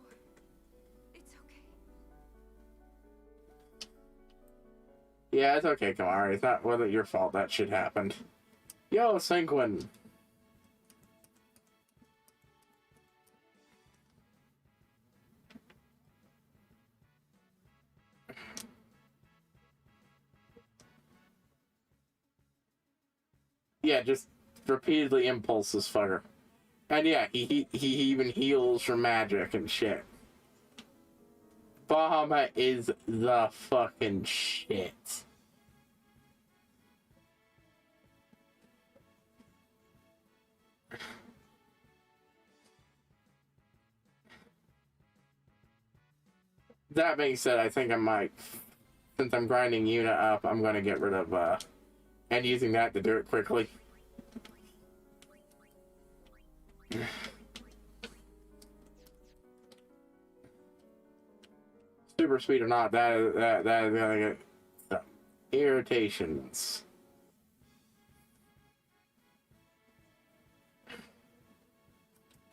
[SPEAKER 2] it's okay.
[SPEAKER 1] Yeah, it's okay, Kamari. It's not whether your fault that shit happened. Yo, Sanguine. Yeah, just repeatedly impulses fucker. And yeah, he even heals from magic and shit. Bahamut is the fucking shit. That being said, I think I might, since I'm grinding Yuna up, I'm gonna get rid of, and using that to do it quickly. Super sweet or not, that is gonna get some irritations.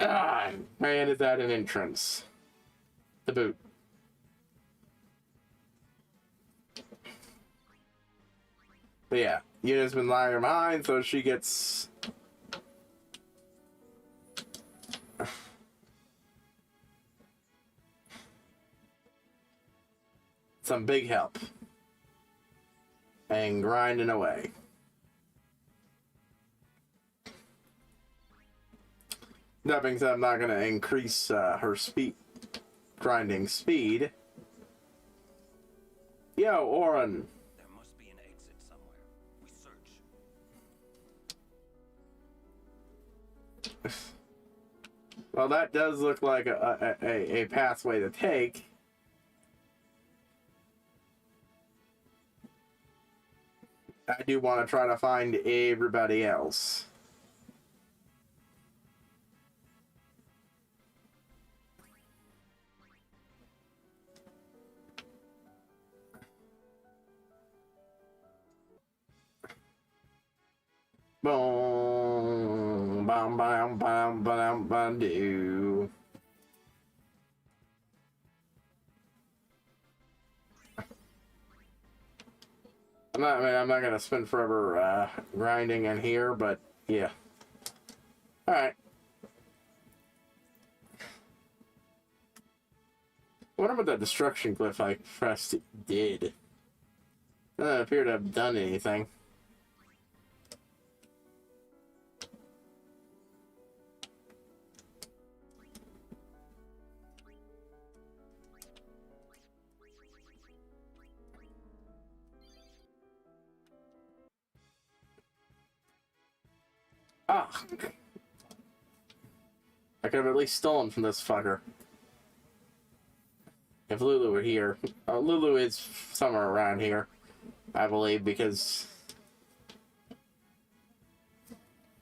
[SPEAKER 1] Ah, man, is that an entrance? The boot. But yeah, Yuna's been lying behind, so she gets some big help. And grinding away. That being said, I'm not going to increase her grinding speed. Yo, Oren. Well, that does look like a pathway to take. I do want to try to find everybody else. Boom, bam, bam, bam, bam, bam, do. I'm not gonna spend forever grinding in here, but yeah. All right. I wonder what that destruction glyph I pressed did. Doesn't appear to have done anything. Ah! I could have at least stolen from this fucker. If Lulu were here. Lulu is somewhere around here, I believe, because...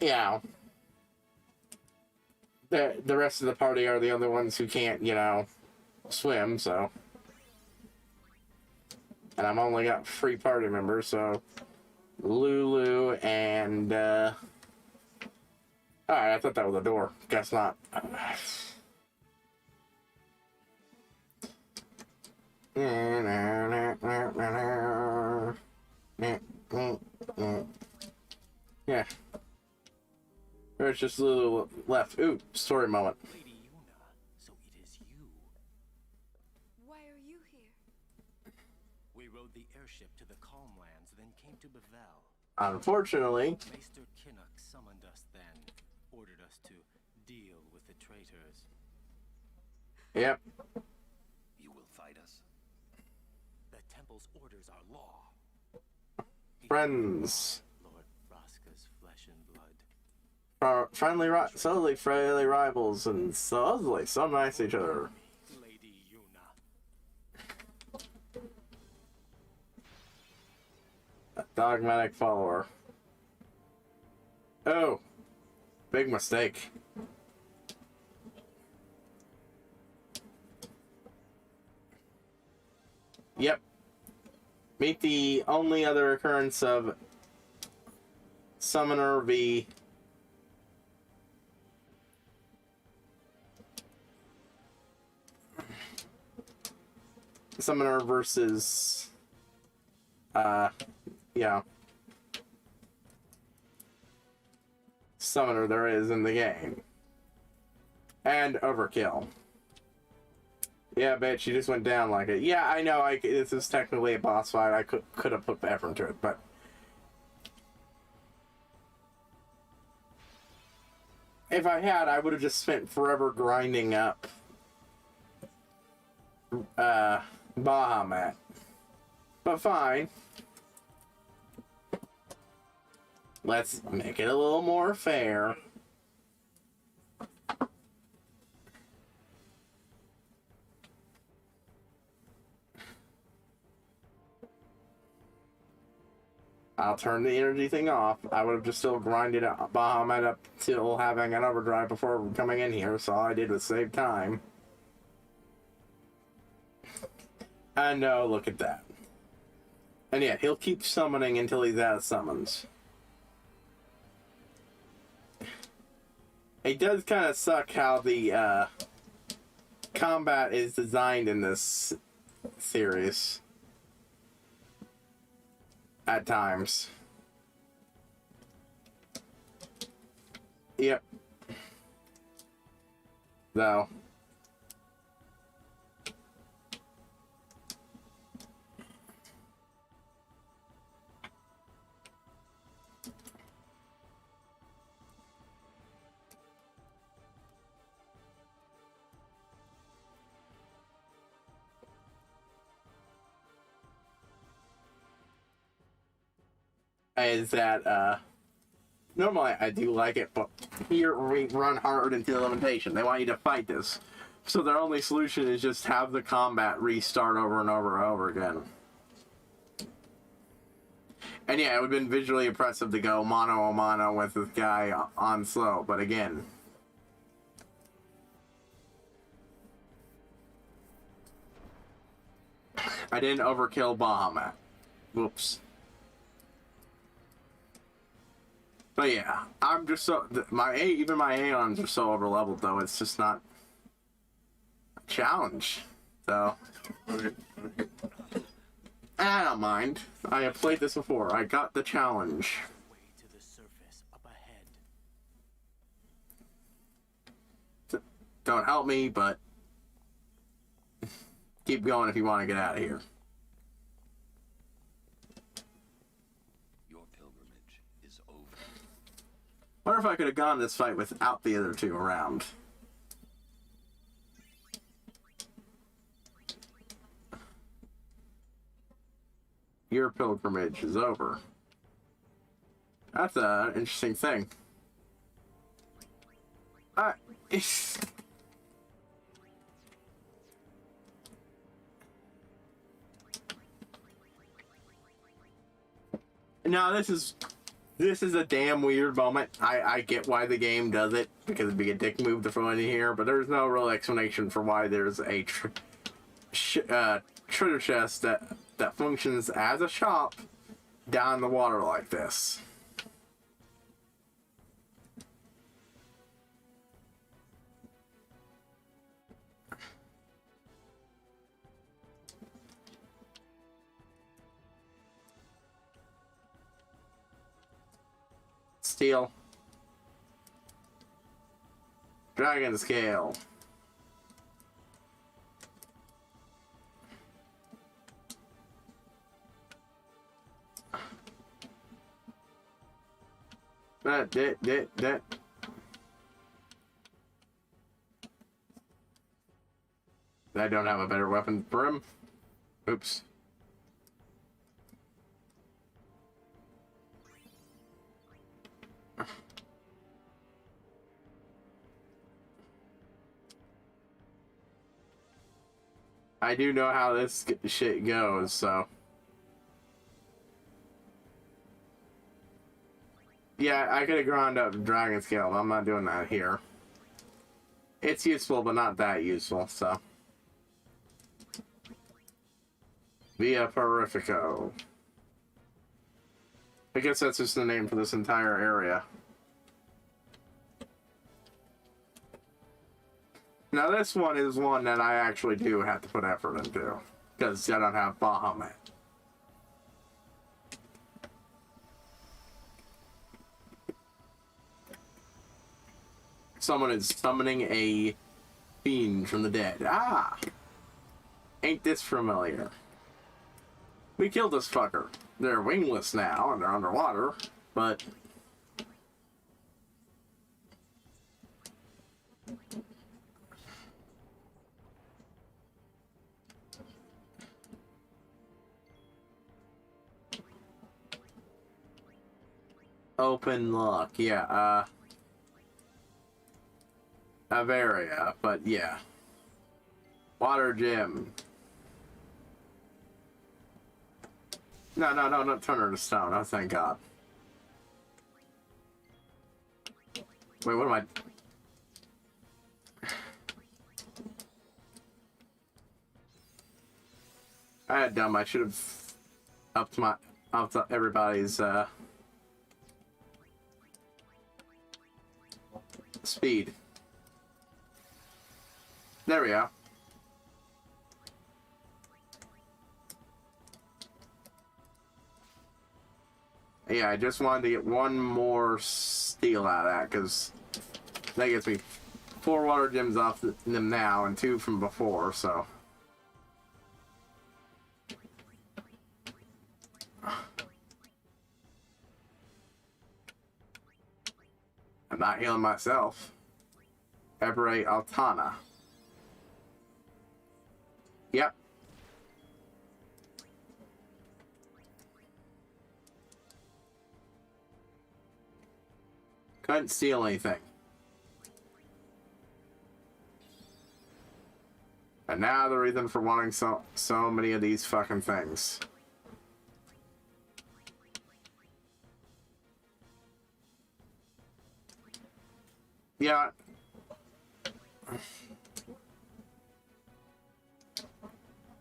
[SPEAKER 1] Yeah. The rest of the party are the only ones who can't, you know, swim, so... And I've only got 3 party members, so... Lulu and, Alright, I thought that was a door. Guess not. Yeah. There's just a little left. Ooh, story moment.
[SPEAKER 6] Lady Yuna, so it is you.
[SPEAKER 2] Why are you here?
[SPEAKER 6] We rode the airship to the Calmlands, then came to Bevel.
[SPEAKER 1] Unfortunately.
[SPEAKER 6] Maester Kinnock summoned us then, ordered us to deal with the traitors.
[SPEAKER 1] Yep.
[SPEAKER 14] You will fight us?
[SPEAKER 6] The temple's orders are law.
[SPEAKER 1] Friends.
[SPEAKER 6] Lord Vraska's flesh and blood.
[SPEAKER 1] Supposedly friendly rivals and supposedly so nice to each other.
[SPEAKER 6] Lady Yuna.
[SPEAKER 1] A dogmatic follower. Oh. Big mistake. Yep. Meet the only other occurrence of Summoner v. Summoner versus yeah. Summoner there is in the game. And Overkill. Yeah, bitch, you just went down like it. Yeah, I know, this is technically a boss fight. I could have put effort into it, but... If I had, I would have just spent forever grinding up... Bahamut. But fine. Let's make it a little more fair. I'll turn the energy thing off. I would have just still grinded Bahamut up till having an overdrive before coming in here, so all I did was save time. And no, look at that. And yeah, he'll keep summoning until he's out of summons. It does kind of suck how the combat is designed in this series. At times. Yep. Though. Is that normally I do like it, but here we run hard into the limitation. They want you to fight this, so their only solution is just have the combat restart over and over and over again. And yeah, it would have been visually impressive to go mano a mano with this guy on slow, but again, I didn't overkill Bahamut. Whoops. But yeah, I'm just so even my Aeons are so overleveled though. It's just not a challenge. So I don't mind. I have played this before. I got the challenge.
[SPEAKER 6] Way to the surface up ahead.
[SPEAKER 1] Don't help me, but keep going if you want to get out of here. Wonder if I could have gone this fight without the other two around. Your pilgrimage is over. That's an interesting thing. No, this is a damn weird moment. I get why the game does it, because it'd be a dick move to throw in here, but there's no real explanation for why there's a treasure chest that functions as a shop down in the water like this. Steel. Dragon scale. That. I don't have a better weapon for him. Oops. I do know how this shit goes, so. Yeah, I could have ground up Dragon Scale. I'm not doing that here. It's useful, but not that useful, so. Via Purifico. I guess that's just the name for this entire area. Now this one is one that I actually do have to put effort into, because I don't have Bahamut. Someone is summoning a fiend from the dead. Ah! Ain't this familiar? We killed this fucker. They're wingless now, and they're underwater, but... Open look, yeah, Avaria, but yeah. Water gym. No, not turn her to stone. Oh, thank God. Wait, what am I had dumb. I should have upped everybody's, speed. There we go. Yeah, I just wanted to get one more steel out of that, because that gets me 4 water gems off them now, and 2 from before, so... I'm not healing myself. Ebre Altana. Yep. Couldn't steal anything. And now the reason for wanting so many of these fucking things. Yeah.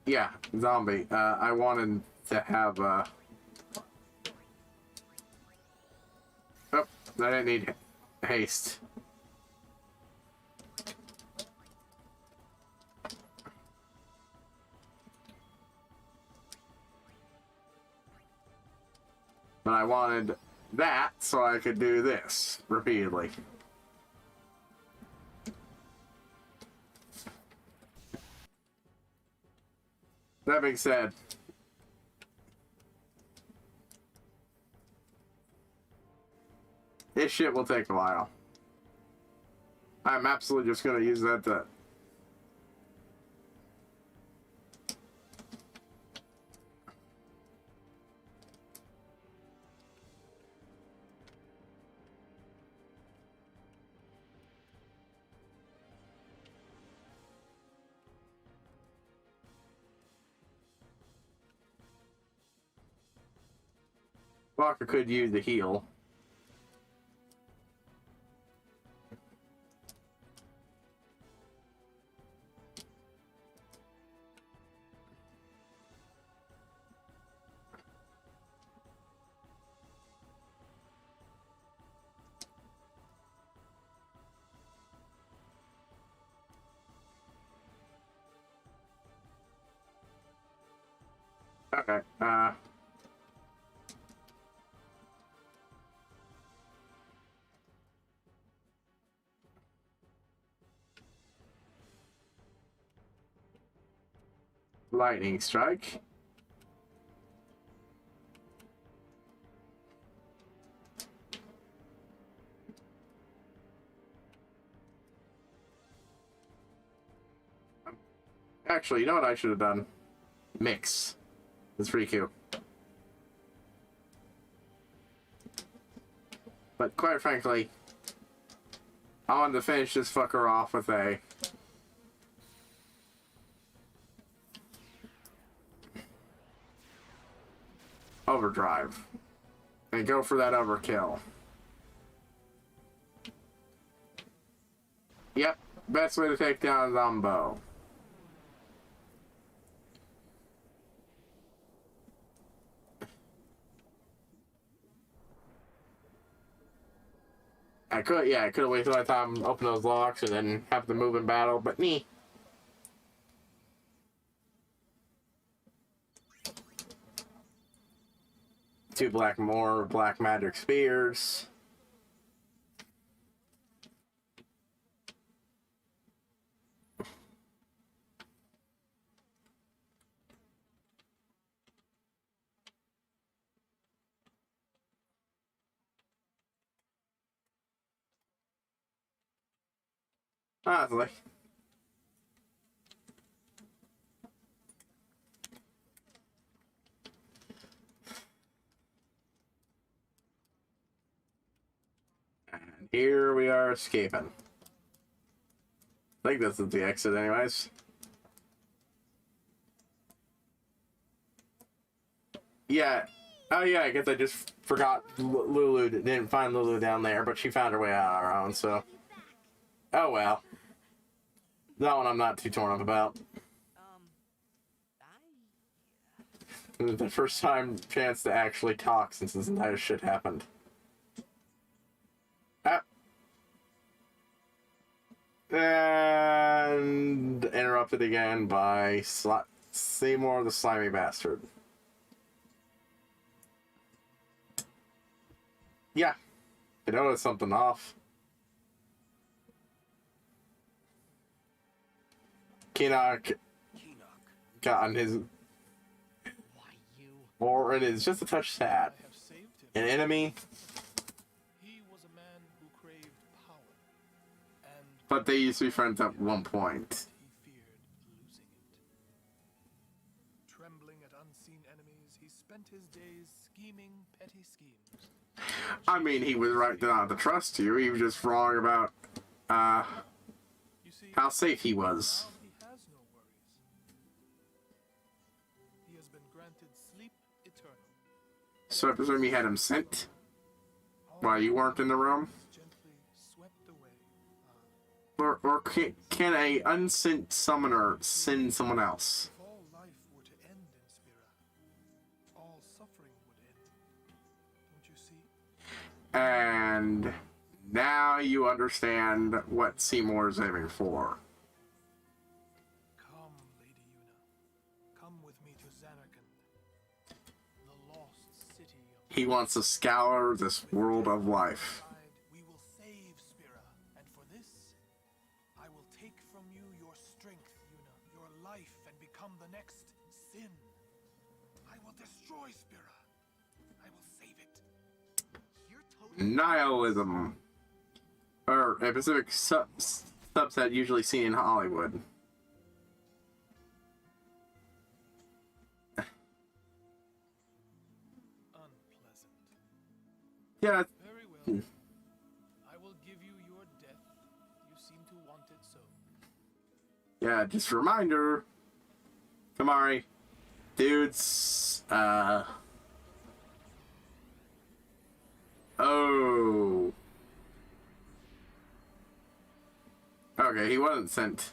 [SPEAKER 1] Yeah, zombie. I wanted to have, Oh, I didn't need haste. But I wanted that so I could do this repeatedly. That being said, this shit will take a while. I'm absolutely just gonna use that to... Walker could use the heal. Okay, Lightning strike. Actually, you know what I should have done? Mix. It's pretty cute. But quite frankly, I wanted to finish this fucker off with a overdrive. And go for that overkill. Yep, best way to take down Zombo. I could have waited till I time open those locks and then have to move in battle, but me. Two black magic spears. Honestly. And here we are escaping. I think this is the exit anyways. Yeah. Oh yeah, I guess I just forgot Lulu. Didn't find Lulu down there, but she found her way out on her own, so. Oh well. That one I'm not too torn up about. The first chance to actually talk since this entire shit happened. Ah. And interrupted again by Seymour the slimy bastard. Yeah. I noticed something off. Keenock got on his... Or it is just a touch sad. An enemy.
[SPEAKER 13] He was a man who craved power, and
[SPEAKER 1] but they used to be friends at one point.
[SPEAKER 13] he feared losing it. Trembling at unseen enemies, he spent his days scheming petty schemes.
[SPEAKER 1] I mean, he was right not to trust you. He was just wrong about how safe he was.
[SPEAKER 13] He has no worries. He has been granted sleep eternal.
[SPEAKER 1] So I presume you had him sent while you weren't in the room?
[SPEAKER 13] Gently swept away.
[SPEAKER 1] Or can a unsent summoner send someone else?
[SPEAKER 13] If all life were to end in Spira, all suffering would end. Don't you see?
[SPEAKER 1] And now you understand what Seymour is aiming for.
[SPEAKER 13] Come, Lady Yuna. Come with me to Zanarkand, the lost city of...
[SPEAKER 1] He wants to scour this world of life.
[SPEAKER 13] We will save Spira, and for this, I will take from you your strength, Yuna, your life, and become the next Sin. I will destroy Spira. I will save it. You're totally...
[SPEAKER 1] Nihilism. Or a specific subset usually seen in Hollywood.
[SPEAKER 13] Unpleasant.
[SPEAKER 1] Yeah.
[SPEAKER 13] Very well. I will give you your death. You seem to want it so.
[SPEAKER 1] Yeah, just a reminder. Kamari. Dudes. Oh. Okay, he wasn't sent.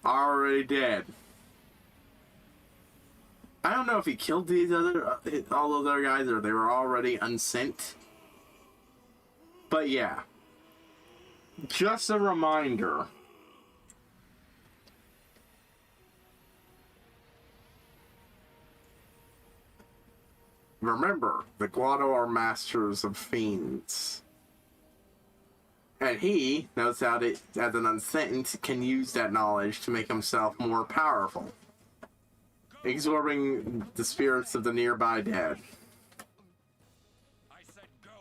[SPEAKER 1] Already dead. I don't know if he killed these all those other guys or they were already unsent. But yeah. Just a reminder. Remember, the Guado are masters of fiends. And he knows how to, as an unsentient, can use that knowledge to make himself more powerful, absorbing the spirits of the nearby dead.
[SPEAKER 9] I said go.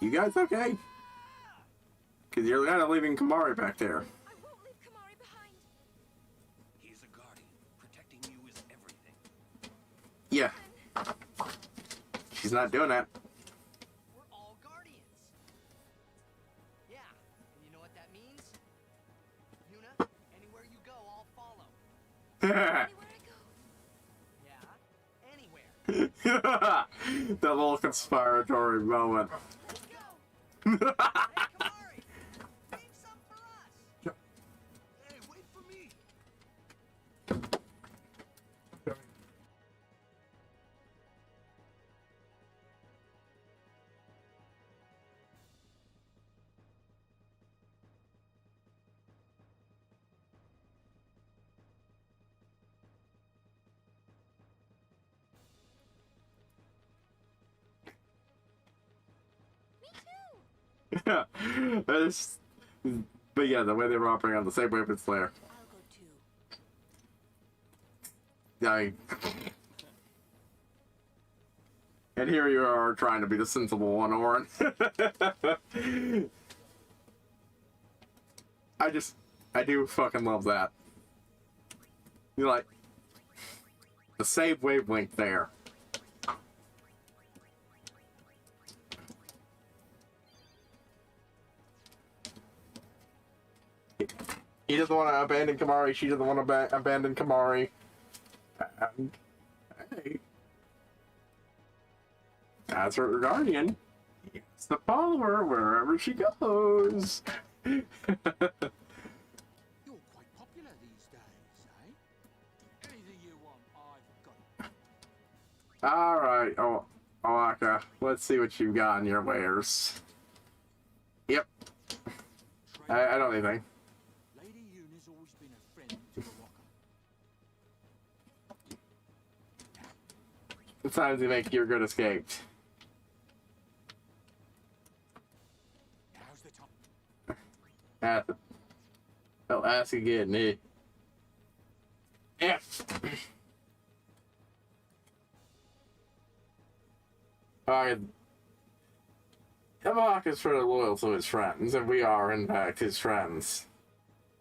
[SPEAKER 1] You guys okay? Because you're kind of leaving Kamari back there.
[SPEAKER 2] I won't leave Kamari behind.
[SPEAKER 9] He's a guardian. Protecting you is everything.
[SPEAKER 1] Yeah. She's not doing that.
[SPEAKER 5] We're all guardians. Yeah, and you know what that means? Yuna, anywhere you go, I'll follow.
[SPEAKER 2] Anywhere I go.
[SPEAKER 5] Yeah, anywhere.
[SPEAKER 1] The little conspiratory moment.
[SPEAKER 5] Let's go. Hey, Kamari, save some for us.
[SPEAKER 9] Hey, wait for me.
[SPEAKER 1] That's, but yeah, the way they were operating on the same weapons layer.
[SPEAKER 7] I'll go too.
[SPEAKER 1] Yeah. And here you are trying to be the sensible one, Orin. I do fucking love that. You're like, the save wavelength there. He doesn't want to abandon Kamari, she doesn't want to abandon Kamari. And, hey. As her guardian, he has to follow her wherever she goes.
[SPEAKER 8] You're quite popular these days, eh? Anything you want, I've got it.
[SPEAKER 1] Alright, Oaka, let's see what you've got in your wares. Yep. I don't need anything.
[SPEAKER 8] Lady Yuna's always been a friend to Baraka.
[SPEAKER 1] Sometimes you make your good escape.
[SPEAKER 8] How's the top?
[SPEAKER 1] I'll ask again, eh? F. Alright. Hemlock is fairly loyal to his friends, and we are, in fact, his friends.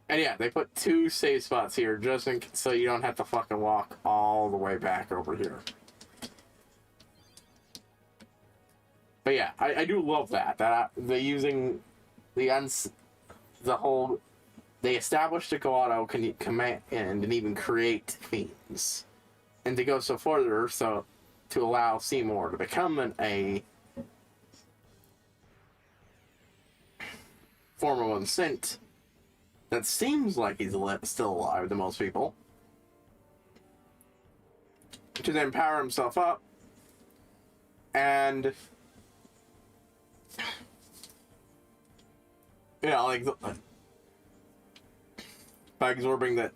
[SPEAKER 1] And yeah, they put 2 save spots here, just so you don't have to fucking walk all the way back over here. But yeah, I do love that they're using the whole. They established a Kawato can command and even create fiends, and to go so further, so to allow Seymour to become a form of unsent that seems like he's still alive to most people, to then power himself up and, you know, like by absorbing the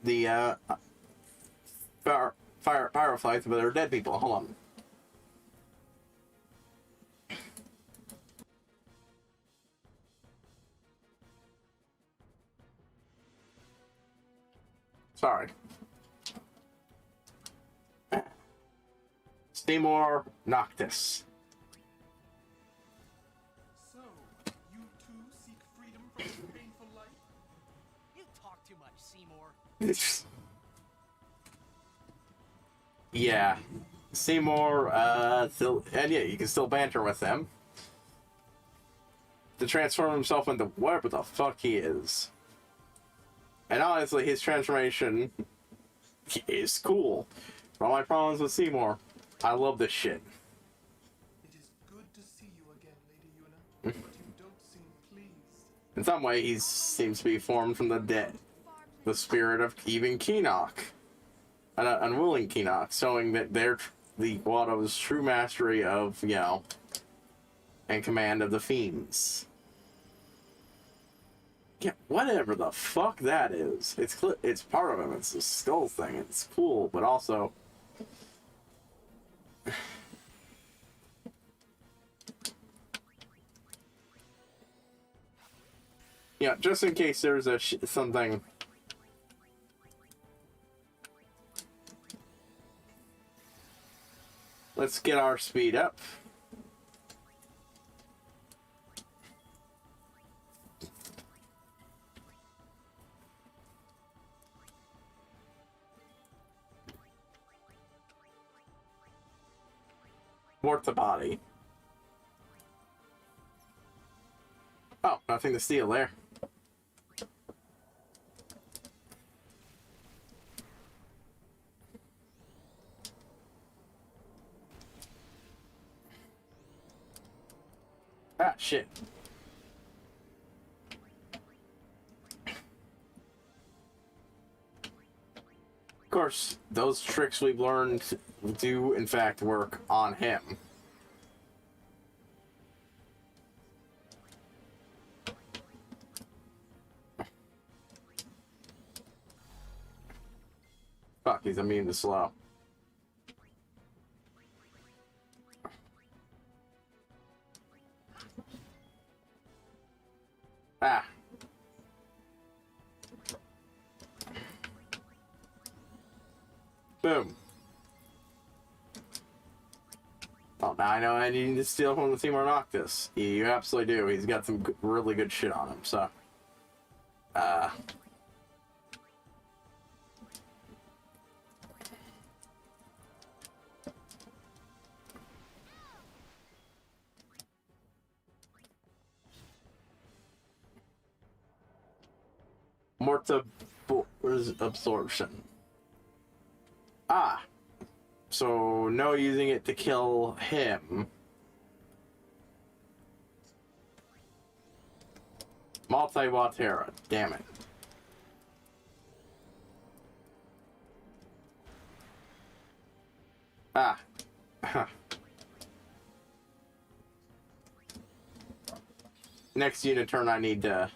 [SPEAKER 1] pyroflites, but they're dead people. Hold on. Sorry. Seymour Noctis.
[SPEAKER 13] So, you too seek freedom from this painful life?
[SPEAKER 5] You talk too much, Seymour.
[SPEAKER 1] Yeah. Seymour, still, and yeah, you can still banter with them. To transform himself into whatever the fuck he is. And honestly, his transformation is cool. For all my problems with Seymour, I love this shit.
[SPEAKER 13] It is good to see you again, Lady Yuna, but you don't seem pleased.
[SPEAKER 1] In some way, he seems to be formed from the dead. The spirit of even Keenock. An unwilling Keenock, showing that they're the Guado's true mastery of, you know, and command of the fiends. Yeah, whatever the fuck that is. It's part of him. It's a skull thing. It's cool, but also... Yeah, just in case there's a something... Let's get our speed up. Worth the body. Oh, nothing to steal there. Ah, shit. Of course, those tricks we've learned do, in fact, work on him. Fuck, he's immune to slow. Ah. Boom. Oh, now I know I need to steal from the Timor Noctis. You absolutely do. He's got some really good shit on him, so... Morta absorption. Ah. So, no using it to kill him. Multi-Watera. Damn it. Ah. Huh. Next unit turn I need to...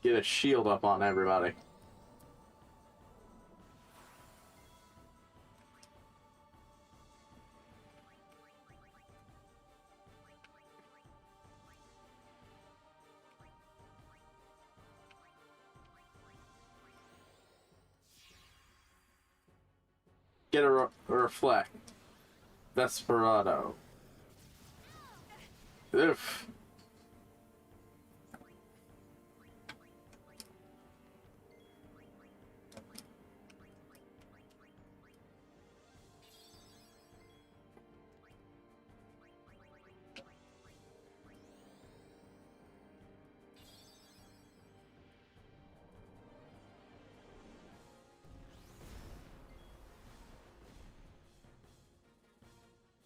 [SPEAKER 1] get a shield up on everybody. Get a reflect. Desperado. Oof.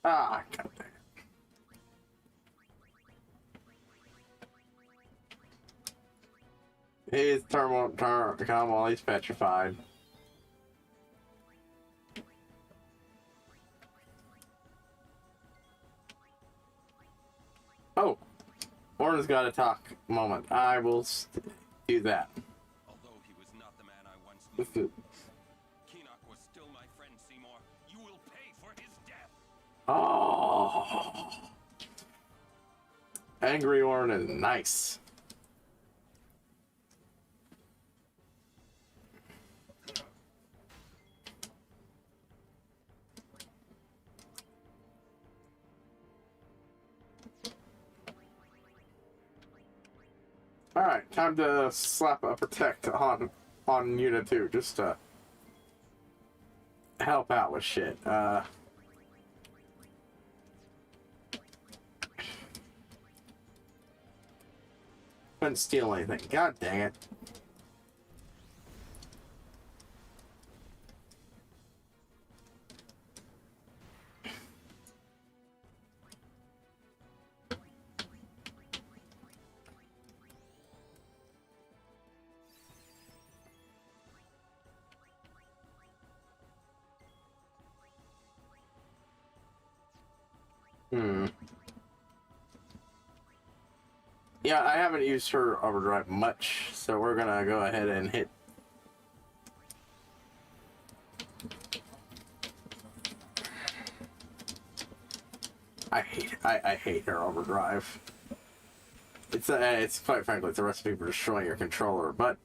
[SPEAKER 1] Ah, god damn it. He's come while he's petrified. Oh, Warren's got a talk moment. I will do that.
[SPEAKER 9] Although he was not the man I once knew, Keenock was still my friend, Seymour. You will pay for his death.
[SPEAKER 1] Oh, Angry Warren is nice. Alright, time to slap a protect on Unit 2, just to help out with shit. Couldn't steal anything. God dang it. Yeah, I haven't used her overdrive much, so we're gonna go ahead and hit. I hate her overdrive. It's quite frankly, it's a recipe for destroying your controller, but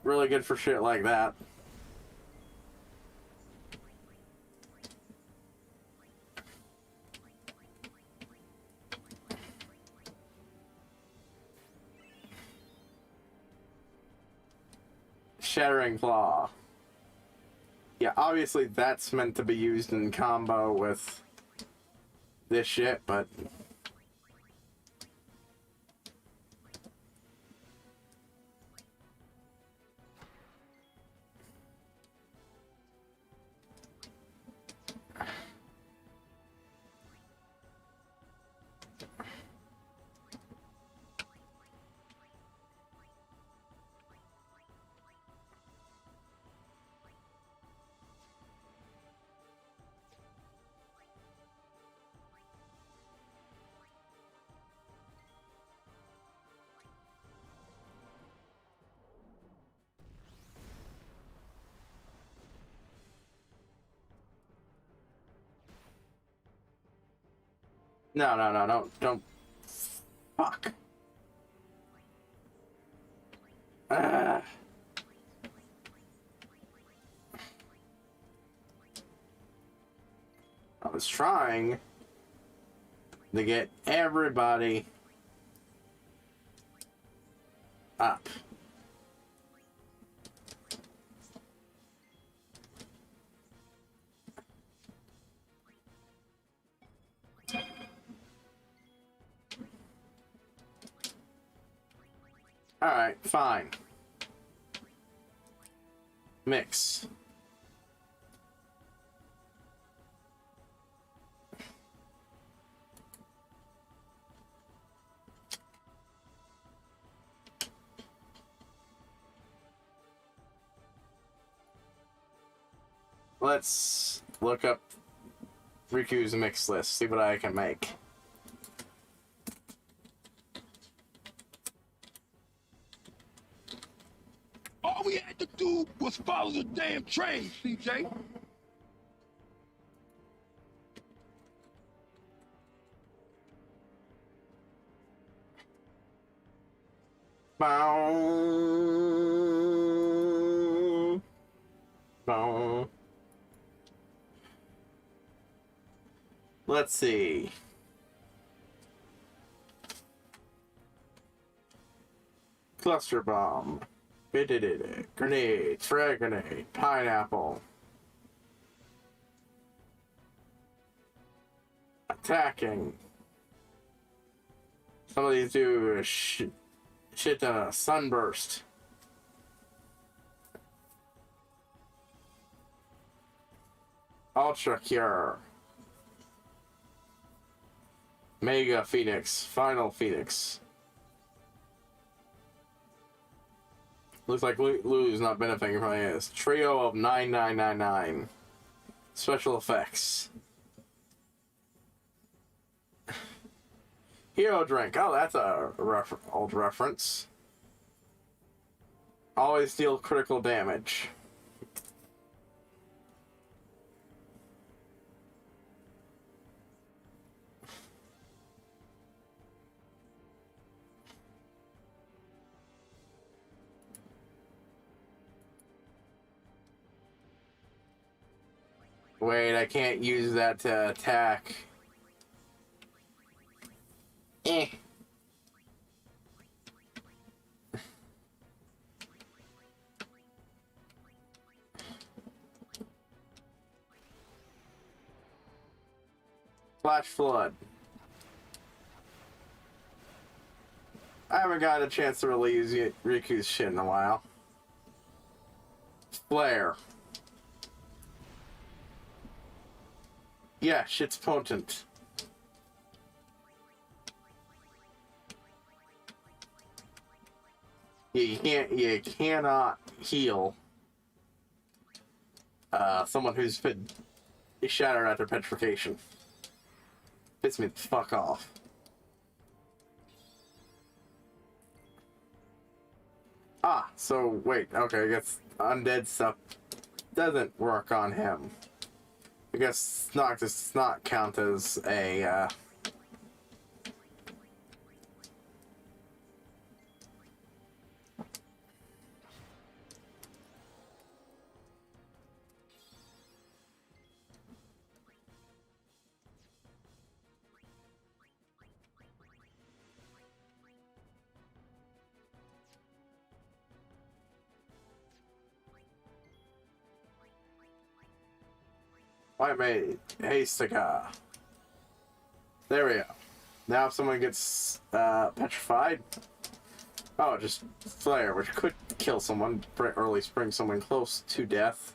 [SPEAKER 1] really good for shit like that. Shattering Claw. Yeah, obviously that's meant to be used in combo with this shit, but no, don't. Fuck. I was trying to get everybody up. Alright, fine. Mix. Let's look up Riku's mix list, see what I can make.
[SPEAKER 15] All we had to do was follow the damn train, CJ.
[SPEAKER 1] Bow. Bow. Let's see. Cluster bomb. Grenade. Frag grenade. Pineapple. Attacking. Some of these do shit sunburst. Ultra Cure. Mega Phoenix. Final Phoenix. Looks like Lou's not benefiting from this. Trio of 9999. Special effects. Hero drink. Oh, that's a old reference. Always deal critical damage. Wait, I can't use that to attack. Eh. Flash Flood. I haven't got a chance to really use Riku's shit in a while. Flare. Yeah, shit's potent. You cannot heal someone who's been shattered after petrification. Piss me the fuck off. Ah, so wait, okay, I guess undead stuff doesn't work on him. I guess Snox does not count as a, I made Hastica. There we go. Now if someone gets petrified, oh, just flare, which could kill someone, or at least bring someone close to death.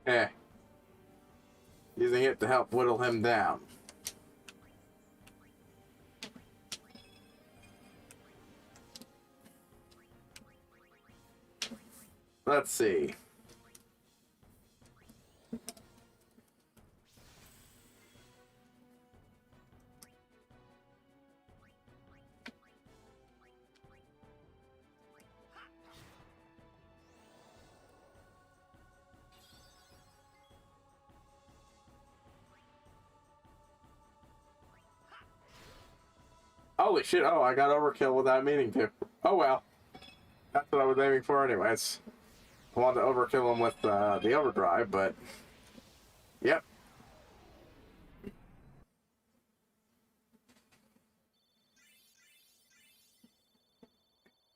[SPEAKER 1] Eh. Using it to help whittle him down. Let's see. Holy shit, oh, I got overkill without meaning to. Oh well. That's what I was aiming for anyways. I wanted to overkill him with the overdrive, but... Yep.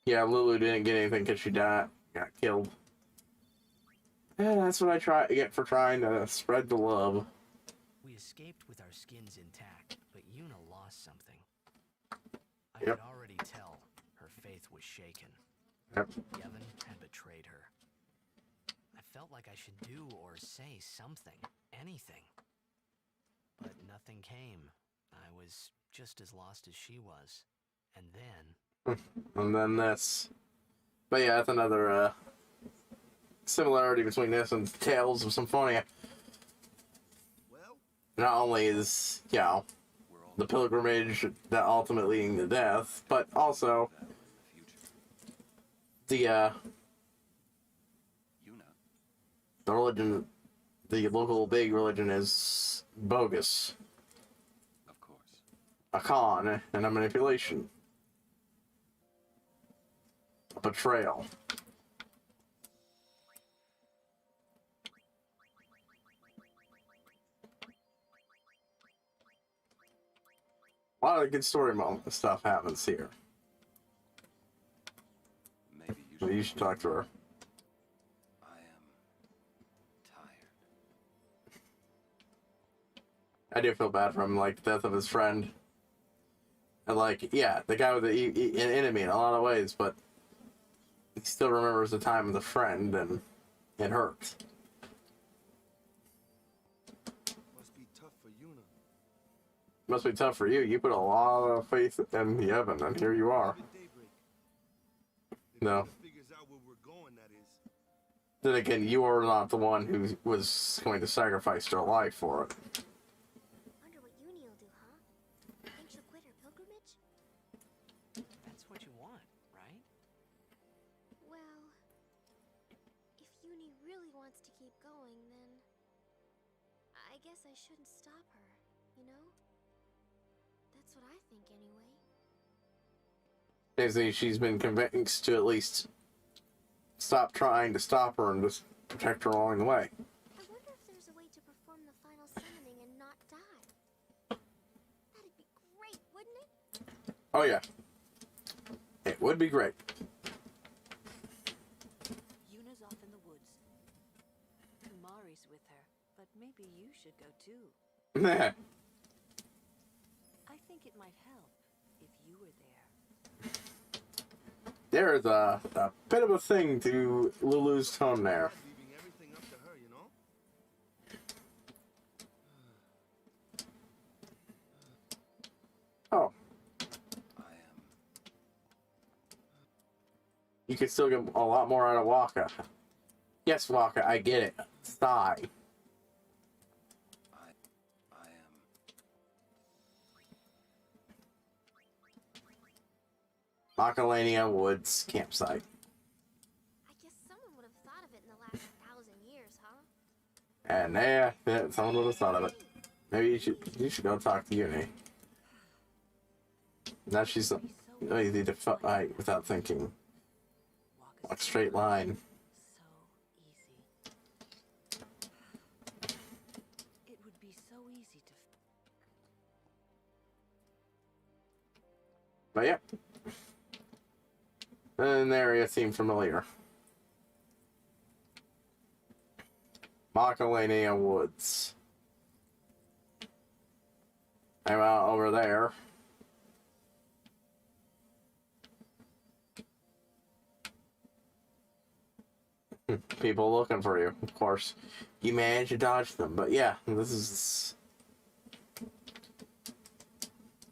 [SPEAKER 1] Yeah, Lulu didn't get anything because she got killed. Yeah, that's what I get for trying to spread the love.
[SPEAKER 5] We escaped with our skins intact, but Yuna lost something. I
[SPEAKER 1] Yep.
[SPEAKER 5] could already tell her faith was shaken.
[SPEAKER 1] Yep.
[SPEAKER 5] Yevon had betrayed her. I felt like I should do or say something, anything. But nothing came. I was just as lost as she was. And then...
[SPEAKER 1] And then this. But yeah, that's another similarity between this and Tales of Symphonia. Not only is, you know, the pilgrimage that ultimately leading to death, but also the religion, the local big religion is bogus.
[SPEAKER 14] Of course.
[SPEAKER 1] A con and a manipulation. A betrayal. A lot of good story moment stuff happens here.
[SPEAKER 14] Maybe
[SPEAKER 1] You should talk to her.
[SPEAKER 14] I am tired.
[SPEAKER 1] I do feel bad for him, like, the death of his friend. And, like, yeah, the guy was an enemy in a lot of ways, but he still remembers the time of the friend, and it hurts.
[SPEAKER 3] Must be tough for Yuna.
[SPEAKER 1] Must be tough for you. You put a lot of faith in Yevon, and here you are. No.
[SPEAKER 3] Figures out where we're going, that is.
[SPEAKER 1] Then again, you are not the one who was going to sacrifice their life for it.
[SPEAKER 2] Wonder what Uni will do, huh? Think she'll quit her pilgrimage?
[SPEAKER 5] That's what you want, right?
[SPEAKER 2] Well, if Uni really wants to keep going, then I guess I shouldn't stop her, you know? That's what I think anyway.
[SPEAKER 1] Basically, she's been convinced to at least stop trying to stop her and just protect her along the way.
[SPEAKER 2] I wonder if there's a way to perform the final summoning and not die. That'd be great, wouldn't it?
[SPEAKER 1] Oh yeah. It would be great.
[SPEAKER 7] Yuna's off in the woods. Kumari's with Maybe you should go too.
[SPEAKER 1] Meh.
[SPEAKER 7] I think it might help if you were there.
[SPEAKER 1] There's a bit of a thing to Lulu's tone there.
[SPEAKER 3] Leaving everything up to her, you know?
[SPEAKER 1] Oh. You could still get a lot more out of Waka. Yes, Waka, I get it. Sigh. Macalania Woods campsite.
[SPEAKER 2] I guess someone would have thought of it in the last 1,000 years, huh?
[SPEAKER 1] And yeah, someone would have thought of it. Maybe you should go talk to Uni. Now she's easy to fight without thinking. Walk straight line.
[SPEAKER 7] It would be so easy to.
[SPEAKER 1] But yeah. And the area seemed familiar. Macalania Woods. I'm out over there. People looking for you, of course. You managed to dodge them, but yeah, this is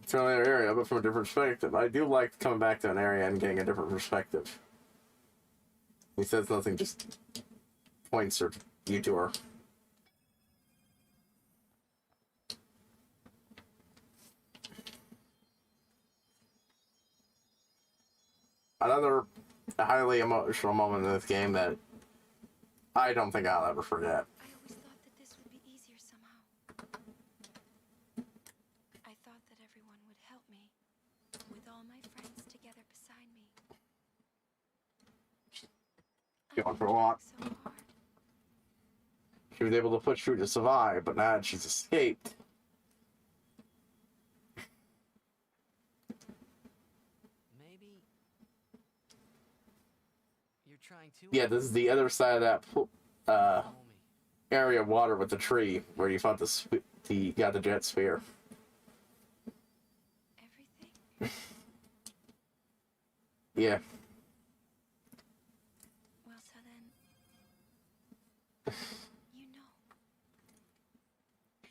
[SPEAKER 1] a familiar area, but from a different perspective. I do like coming back to an area and getting a different perspective. He says nothing, just points or you to her. Another highly emotional moment in this game that I don't think I'll ever forget.
[SPEAKER 2] I always thought that this would be easier somehow. I thought that everyone would help me, with all my friends together beside me.
[SPEAKER 1] Going for a walk.
[SPEAKER 2] So hard.
[SPEAKER 1] She was able to push through to survive, but now she's escaped.
[SPEAKER 5] Maybe you're trying to.
[SPEAKER 1] Yeah, this is the other side of that area of water with the tree where you fought the got the jet sphere.
[SPEAKER 2] Everything?
[SPEAKER 1] Yeah.
[SPEAKER 2] Well, so then, you know.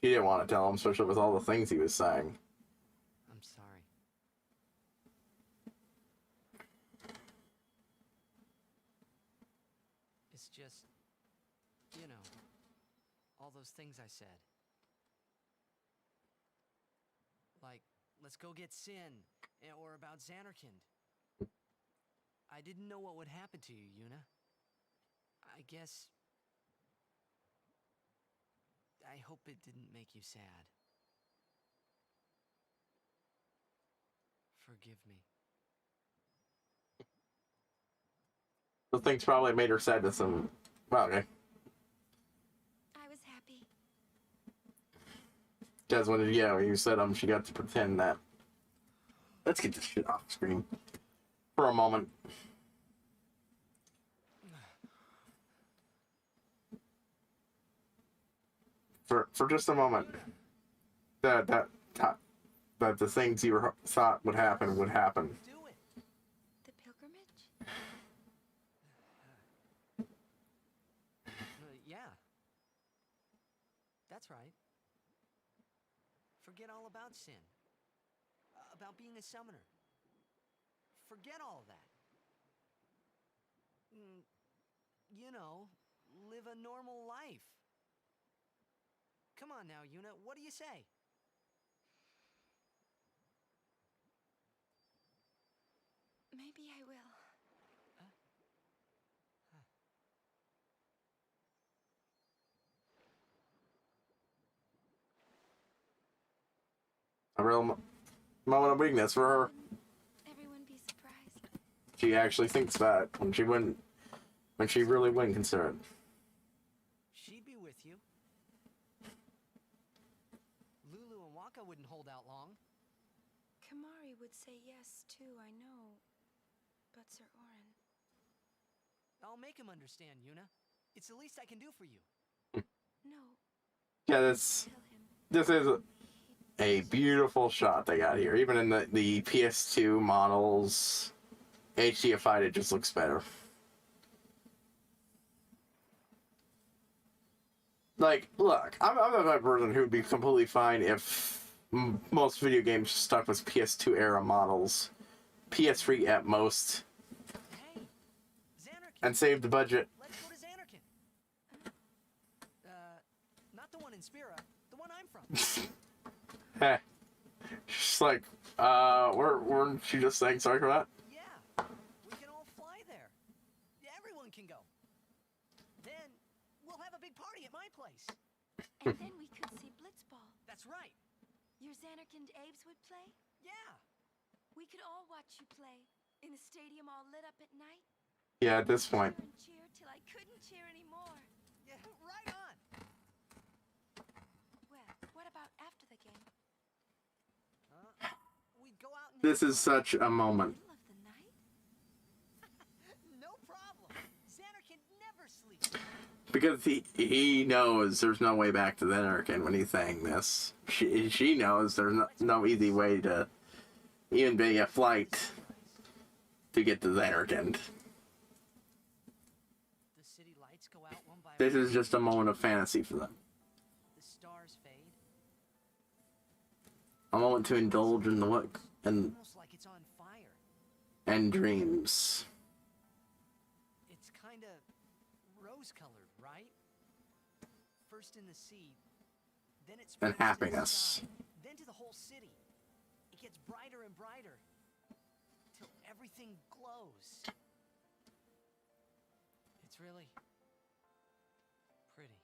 [SPEAKER 1] She didn't want to tell him, especially with all the things he was saying.
[SPEAKER 5] I'm sorry. It's just, you know, all those things I said. Like, let's go get Sin, or about Xanarkand. I didn't know what would happen to you, Yuna. I guess... I hope it didn't make you sad. Forgive me.
[SPEAKER 1] Those things probably made her sad to some... Well, okay.
[SPEAKER 2] I was happy.
[SPEAKER 1] Because when you said she got to pretend that... Let's get this shit off screen. For a moment. For just a moment. That the things you thought would happen.
[SPEAKER 2] The pilgrimage?
[SPEAKER 5] Yeah. That's right. Forget all about Sin. About being a summoner. Forget all of that. You know, live a normal life. Come on now, Yuna, what do you say?
[SPEAKER 2] Maybe I will.
[SPEAKER 1] A real moment of weakness for her.
[SPEAKER 2] Everyone be surprised.
[SPEAKER 1] She actually thinks that when she really wouldn't consider it.
[SPEAKER 5] She'd be with you. Lulu and Waka wouldn't hold out long.
[SPEAKER 2] Kamari would say yes, too, I know. But Sir Orin...
[SPEAKER 5] I'll make him understand, Yuna. It's the least I can do for you.
[SPEAKER 2] No.
[SPEAKER 1] Yeah, this is a beautiful shot they got here. Even in the PS2 models, HDified, it just looks better. Like, look, I'm the type of person who would be completely fine if most video games stuck with PS2 era models, PS3 at most, and save the budget.
[SPEAKER 5] Let's go to Xanarkand. Not the one in Spira, the one I'm from.
[SPEAKER 1] Heh. Just like, weren't you just saying sorry for that?
[SPEAKER 5] Yeah, we can all fly there. Everyone can go. Then we'll have a big party at my place.
[SPEAKER 2] And then we could see Blitzball.
[SPEAKER 5] That's right.
[SPEAKER 2] Your Xanarkand Abe's would play?
[SPEAKER 5] Yeah.
[SPEAKER 2] We could all watch you play in a stadium all lit up at night.
[SPEAKER 1] Yeah, at this point.
[SPEAKER 2] Cheer till I couldn't cheer anymore.
[SPEAKER 5] Yeah, right on.
[SPEAKER 2] Well, what about after the game?
[SPEAKER 5] We'd go out and
[SPEAKER 1] This is such a moment.
[SPEAKER 5] No problem. Xanarkand never sleeps.
[SPEAKER 1] Because he knows there's no way back to the Anarchan when he's saying this. She knows there's no easy way to even be a flight to get to the Anarchan.
[SPEAKER 5] The city lights go out one by
[SPEAKER 1] This is just a moment of fantasy for them.
[SPEAKER 5] The stars fade.
[SPEAKER 1] A moment to indulge in the look and
[SPEAKER 5] Almost like it's on fire.
[SPEAKER 1] and dreams.
[SPEAKER 5] It's kind of rose-colored, right? First in the sea, then it's
[SPEAKER 1] And happiness.
[SPEAKER 5] then to the whole city. It gets brighter and brighter till everything glows. It's really pretty.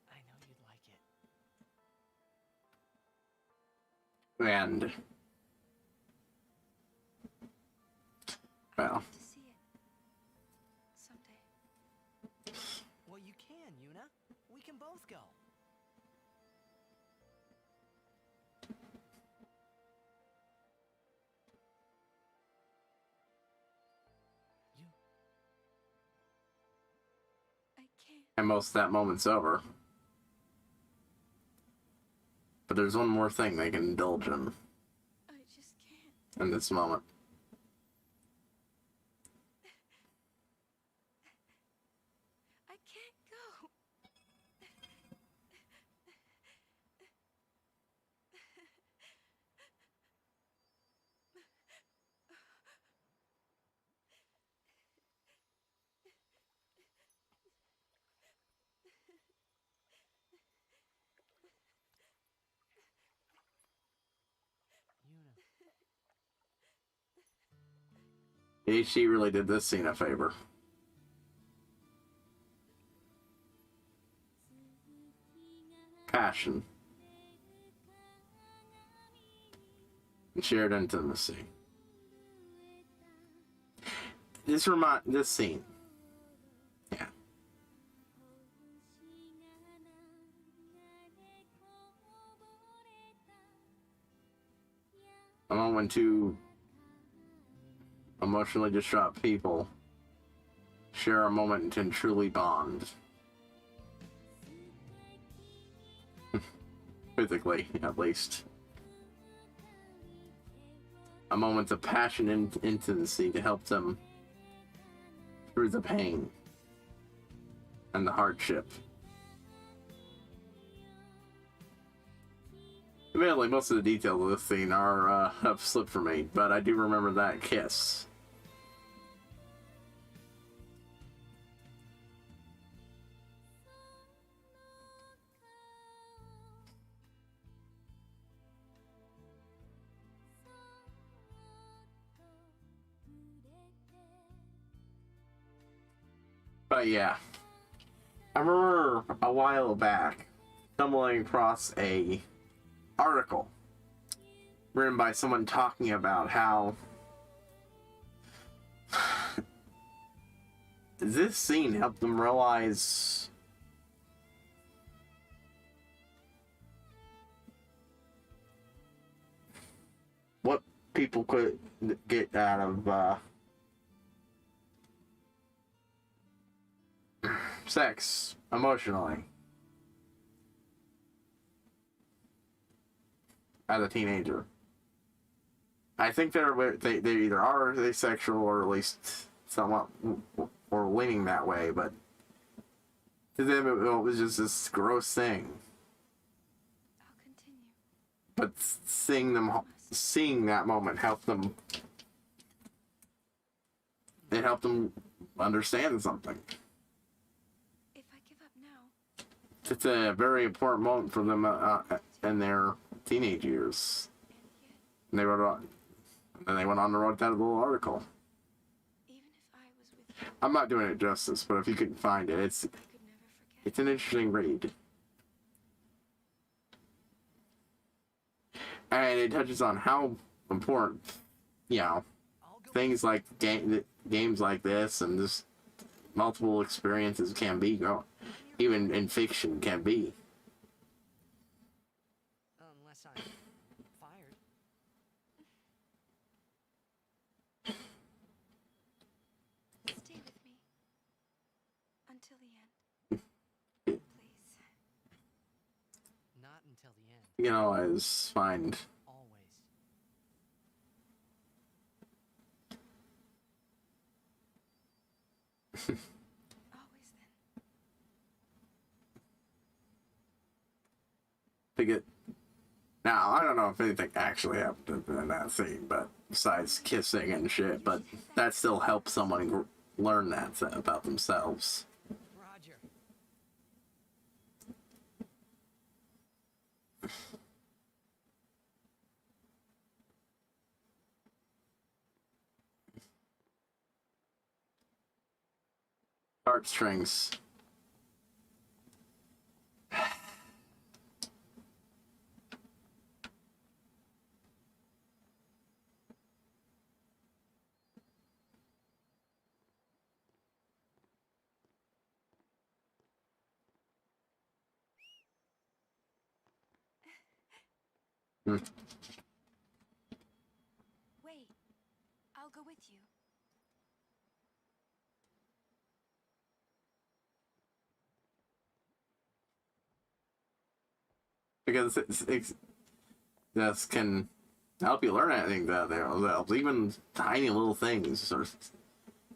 [SPEAKER 5] I know you'd like it.
[SPEAKER 1] And well,
[SPEAKER 2] To see it someday.
[SPEAKER 5] Well, you can, Yuna. We can both go.
[SPEAKER 2] I can't.
[SPEAKER 1] and most of that moment's over. But there's one more thing they can indulge in
[SPEAKER 2] I just can't.
[SPEAKER 1] in this moment.
[SPEAKER 2] I can't go.
[SPEAKER 1] She really did this scene a favor. Passion. And shared intimacy. This scene. Yeah. A moment to emotionally distraught people share a moment and truly bond. Physically, at least. A moment of passion and intimacy to help them through the pain and the hardship. Admittedly, most of the details of this scene are have slipped from me, but I do remember that kiss. But yeah, I remember a while back stumbling across a article written by someone talking about how this scene helped them realize what people could get out of sex emotionally as a teenager. I think they either are asexual or at least somewhat or leaning that way, but to them it was just this gross thing. But seeing that moment helped them. It helped them understand something.
[SPEAKER 2] If I give up now,
[SPEAKER 1] It's a very important moment for them in their teenage years. And they went on to write that little article. I'm not doing it justice, but if you can find it, it's an interesting read. And it touches on how important, things like games like this and just multiple experiences can be, even in fiction can be.
[SPEAKER 5] Unless I'm fired.
[SPEAKER 2] stay with me until the end. Please.
[SPEAKER 5] Not until the end.
[SPEAKER 1] You can always find. Now, I don't know if anything actually happened in that scene, but besides kissing and shit, but that still helps someone learn that about themselves.
[SPEAKER 5] Roger.
[SPEAKER 1] Heartstrings.
[SPEAKER 2] Wait, I'll go with you.
[SPEAKER 1] Because this can help you learn anything that helps, even tiny little things or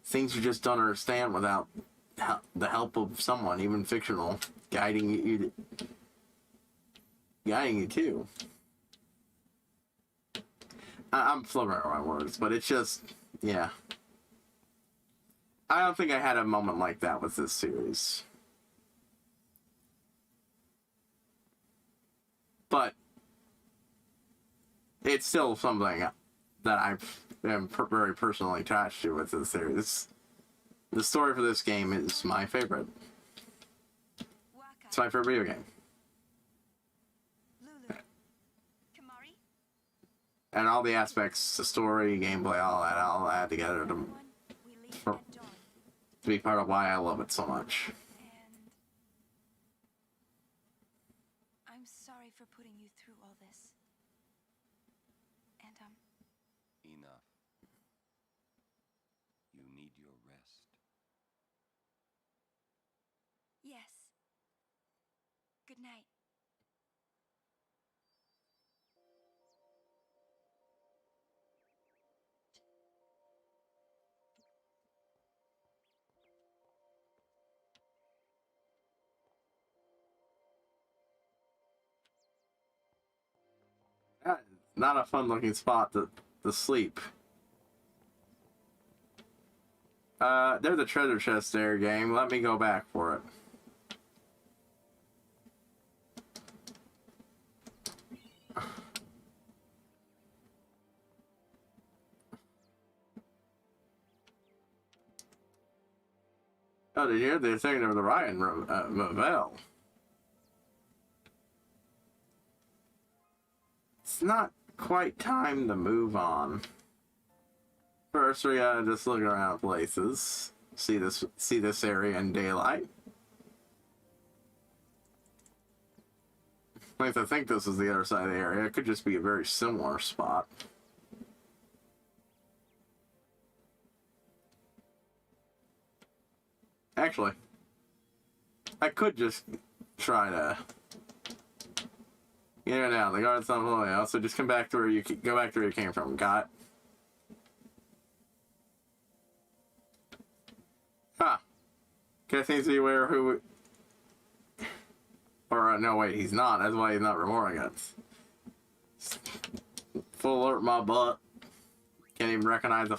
[SPEAKER 1] things you just don't understand without the help of someone, even fictional, guiding you too. I'm flipping over my words, but it's just, yeah. I don't think I had a moment like that with this series. But it's still something that I am very personally attached to with this series. The story for this game is my favorite. It's my favorite video game. And all the aspects, the story, gameplay, all that, I'll add together to be part of why I love it so much.
[SPEAKER 2] I'm sorry for putting you through all this. And,
[SPEAKER 14] Enough. You need your rest.
[SPEAKER 2] yes. Good night.
[SPEAKER 1] Not a fun looking spot to sleep. There's a treasure chest there, game. Let me go back for it. Oh, did you hear? They're taking over the Ryan Ravel. It's not quite time to move on. First, we gotta just look around places. See this area in daylight. I think this is the other side of the area. It could just be a very similar spot. Actually, I could just try to. Yeah, now the guard's not holy. Also, just come back to where you go back to where you came from. Got it? Huh. Guy seems to be aware who. Or no, wait, he's not. That's why he's not rewarding us. Full alert, my butt. Can't even recognize the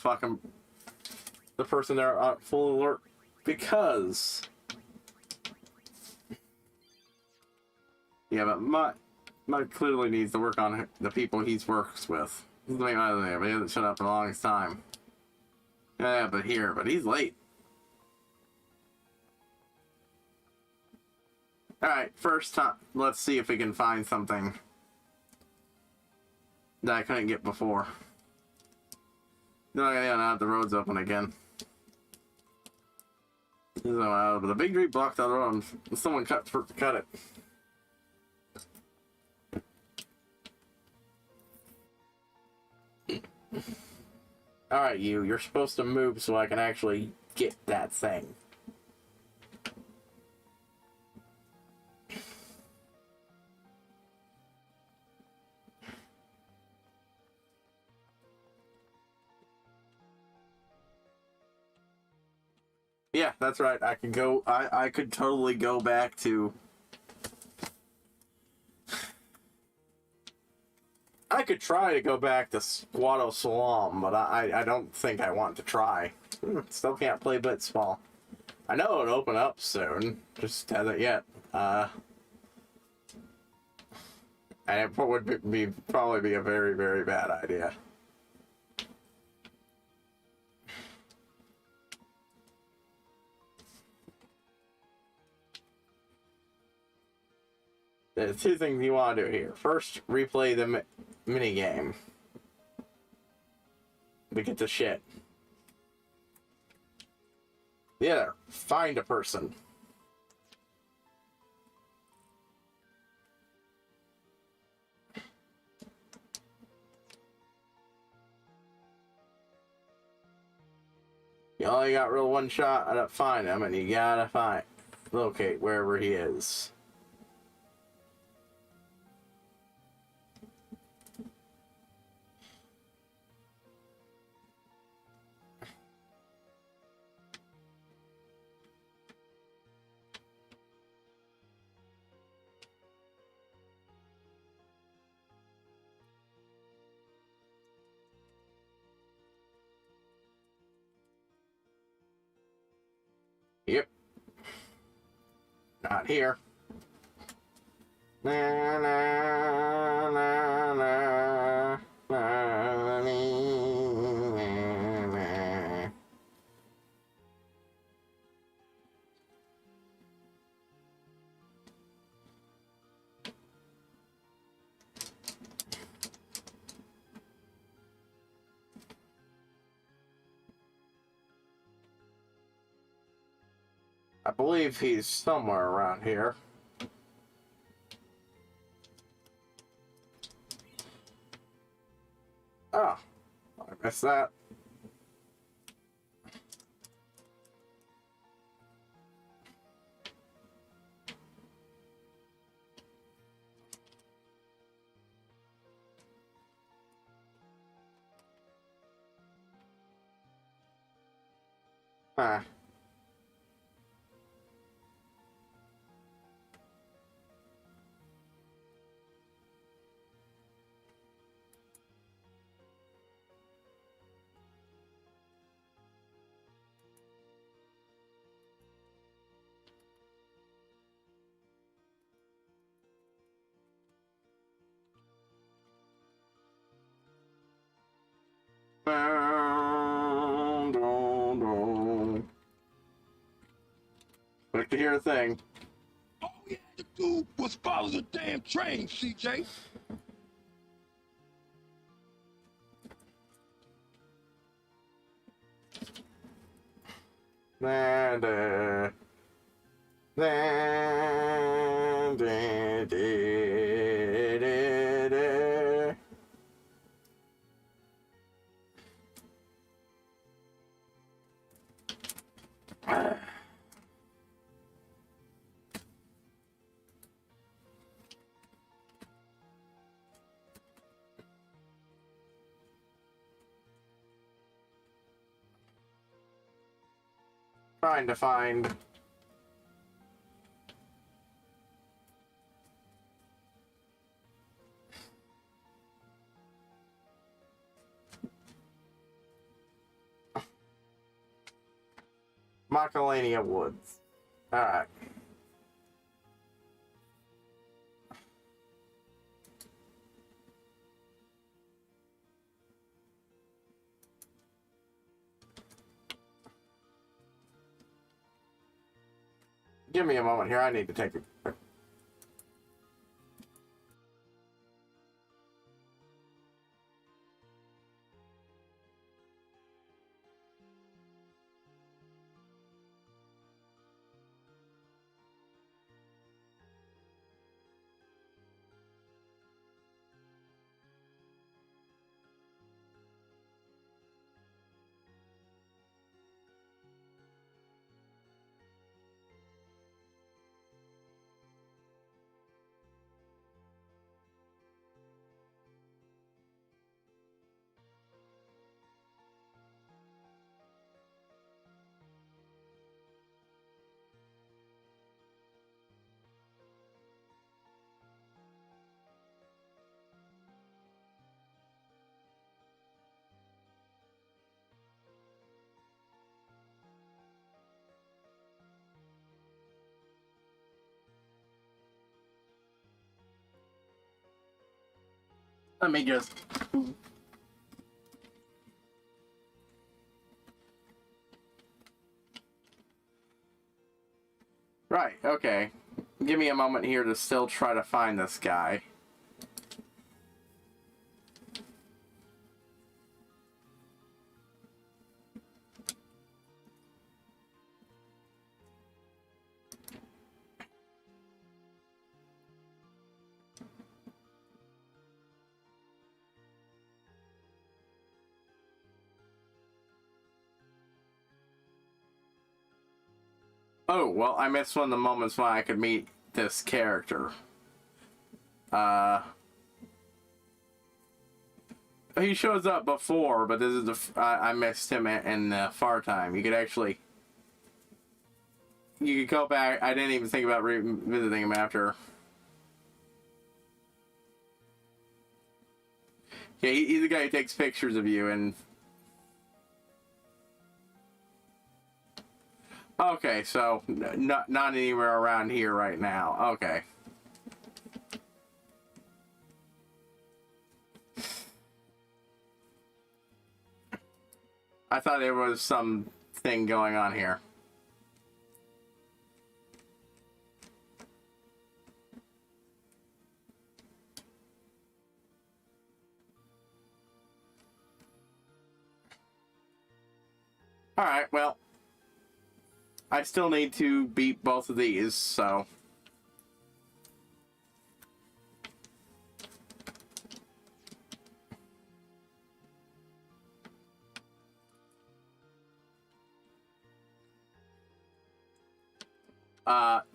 [SPEAKER 1] person there on full alert because. Yeah, but Mud clearly needs to work on the people he works with. This is the main thing, but he hasn't shut up in the longest time. Yeah, but he's late. Alright, first time, let's see if we can find something that I couldn't get before. No, yeah, now the road's open again. So, but the big tree blocked the road and someone cut it. Alright, you're supposed to move so I can actually get that thing. Yeah, that's right. I can go. I could totally go back to. I could try to go back to Squatto Salam, but I don't think I want to try. Still can't play Blitzball. I know it'll open up soon, just hasn't yet. And it would probably be a very, very bad idea. There's two things you want to do here. First, replay the minigame. We get the shit. Yeah, find a person. You only got real one shot at find him, and you gotta locate wherever he is. Yep. Not here. Na, na, na, na, na, na, na. I believe he's somewhere around here. Oh, I missed that. Huh. Like to hear a thing.
[SPEAKER 19] All we had to do was follow the damn train, CJ.
[SPEAKER 1] Trying to find. Macalania Woods. Alright. Give me a moment here. I need to take a... Let me just... Right, okay. Give me a moment here to still try to find this guy. Oh, well, I missed one of the moments when I could meet this character. He shows up before, but this is the... I missed him in the far time. You could actually... You could go back... I didn't even think about revisiting him after. Yeah, he's the guy who takes pictures of you and... Okay, so not anywhere around here right now. Okay. I thought there was something going on here. All right, well, I still need to beat both of these, so...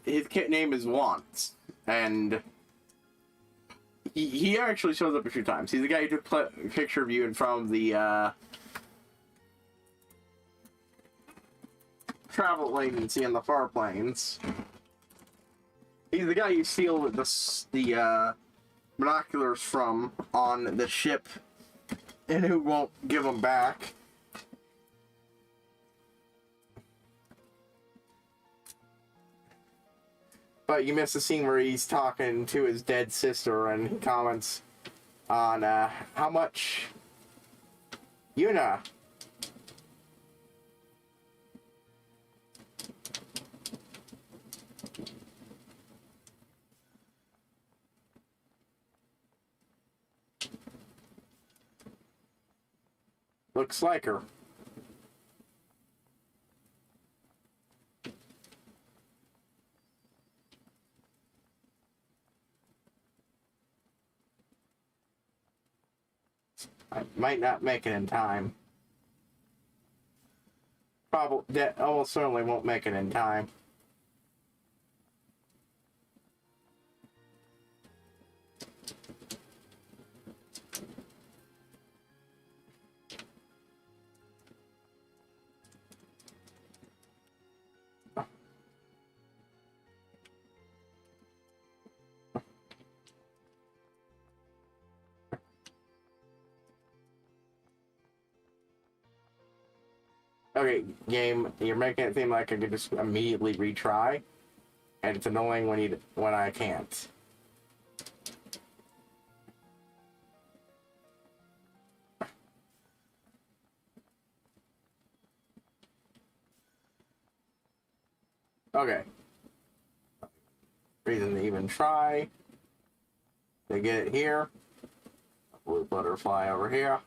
[SPEAKER 1] His kit name is Want, and he actually shows up a few times. He's the guy who took a picture of you in front of the, travel agency in the far plains. He's the guy you steal the binoculars from on the ship and who won't give them back. But you missed the scene where he's talking to his dead sister and he comments on how much Yuna. Looks like her. I might not make it in time. Probably, that almost certainly won't make it in time. Okay, game, you're making it seem like I could just immediately retry, and it's annoying when I can't. Okay. Reason to even try. They get it here. Blue butterfly over here.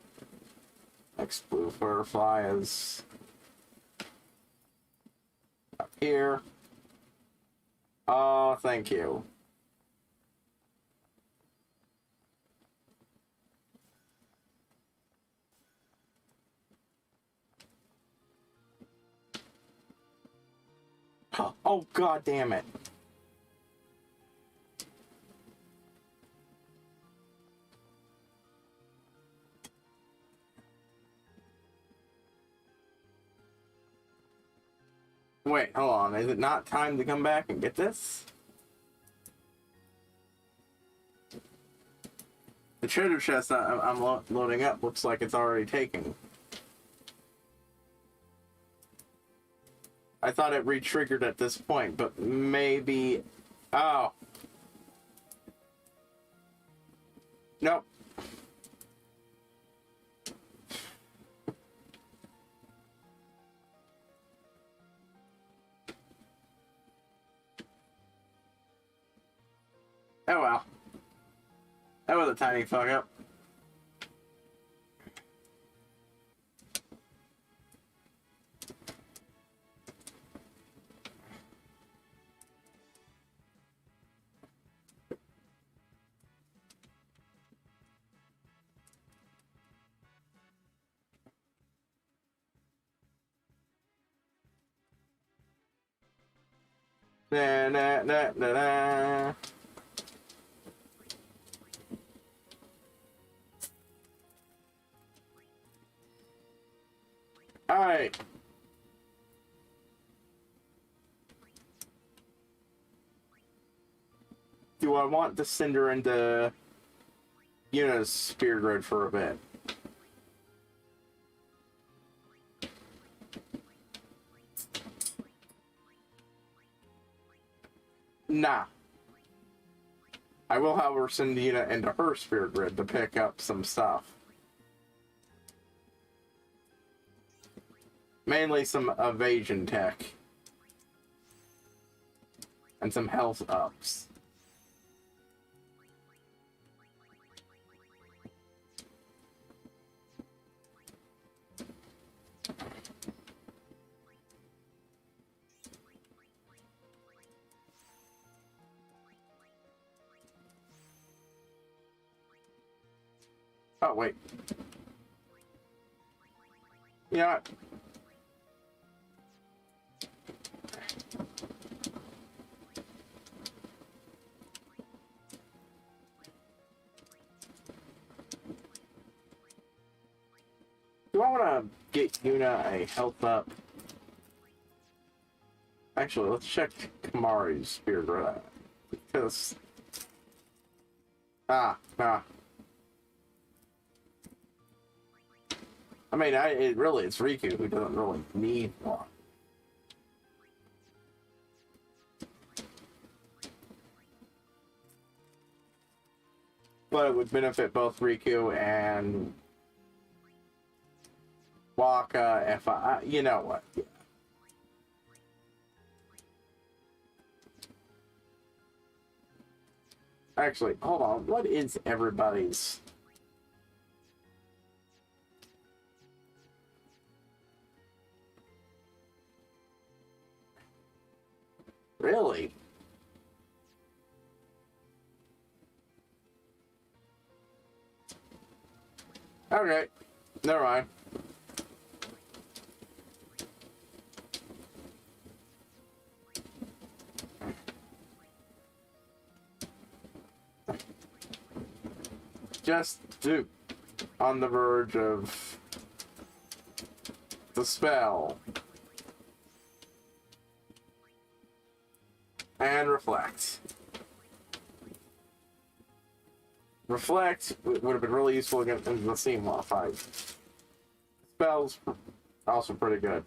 [SPEAKER 1] Next blue butterfly is up here. Oh, thank you. Oh, god damn it. Wait, hold on. Is it not time to come back and get this? The treasure chest I'm loading up looks like it's already taken. I thought it re-triggered at this point, but maybe... Oh. Nope. Oh well. That was a tiny fuck up. Da, da, da, da, da. Alright. Do I want to send her into Yuna's spear grid for a bit? Nah. I will, however, send Yuna into her spear grid to pick up some stuff. Mainly some evasion tech. And some health ups. Oh, wait. You know what? Do I want to get Yuna a health up? Actually, let's check Kamari's spear grid. Because... I mean, it's Riku who doesn't really need one. But it would benefit both Riku and Waka if you know what. Actually, hold on. What is everybody's... Really? Okay. Never mind. Just on the verge of the spell. And reflect. Reflect would have been really useful against the Seamlaw fight. Spell's also pretty good.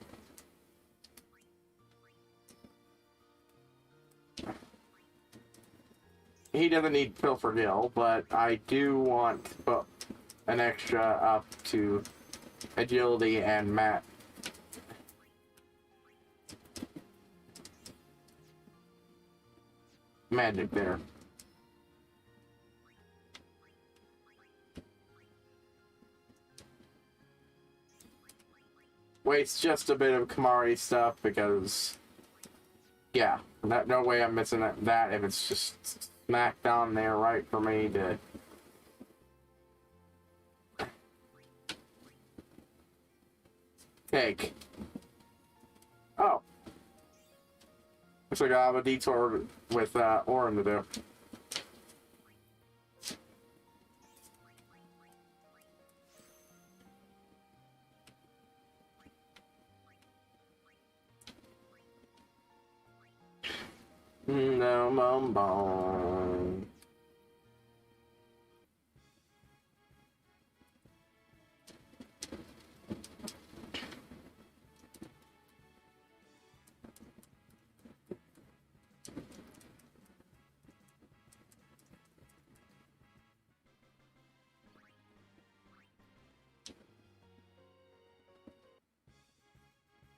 [SPEAKER 1] he doesn't need Pilfer Gill, but I do want to put an extra up to agility and magic there. Waste just a bit of Kamari stuff because, yeah, no way I'm missing that if it's just smack down there right for me to. Take. Oh. Looks like I have a detour with Orin to do. No, mom.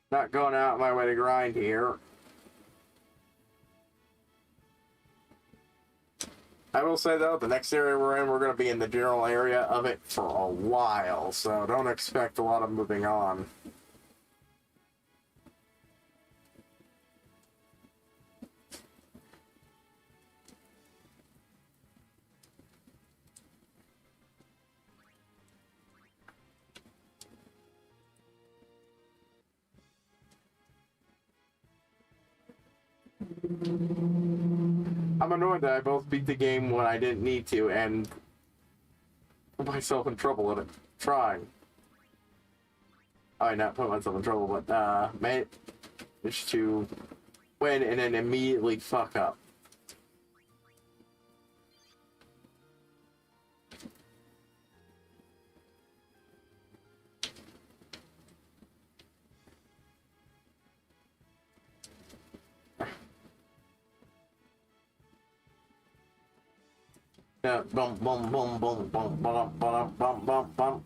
[SPEAKER 1] Not going out my way to grind here. I will say though, the next area we're in, we're going to be in the general area of it for a while, so don't expect a lot of moving on. I'm annoyed that I both beat the game when I didn't need to and put myself in trouble at it trying. I not put myself in trouble, but managed to win and then immediately fuck up. Yeah, bum bum bum bum bum bum bum bum bum bum.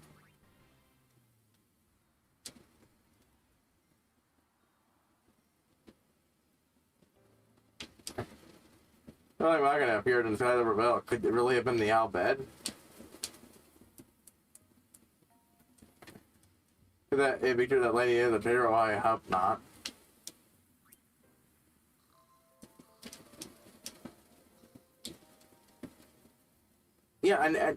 [SPEAKER 1] Really not gonna appear inside the rebel. Could it really have been the Al bed? Could that it be true that lady is a hero? I hope not. Yeah, and I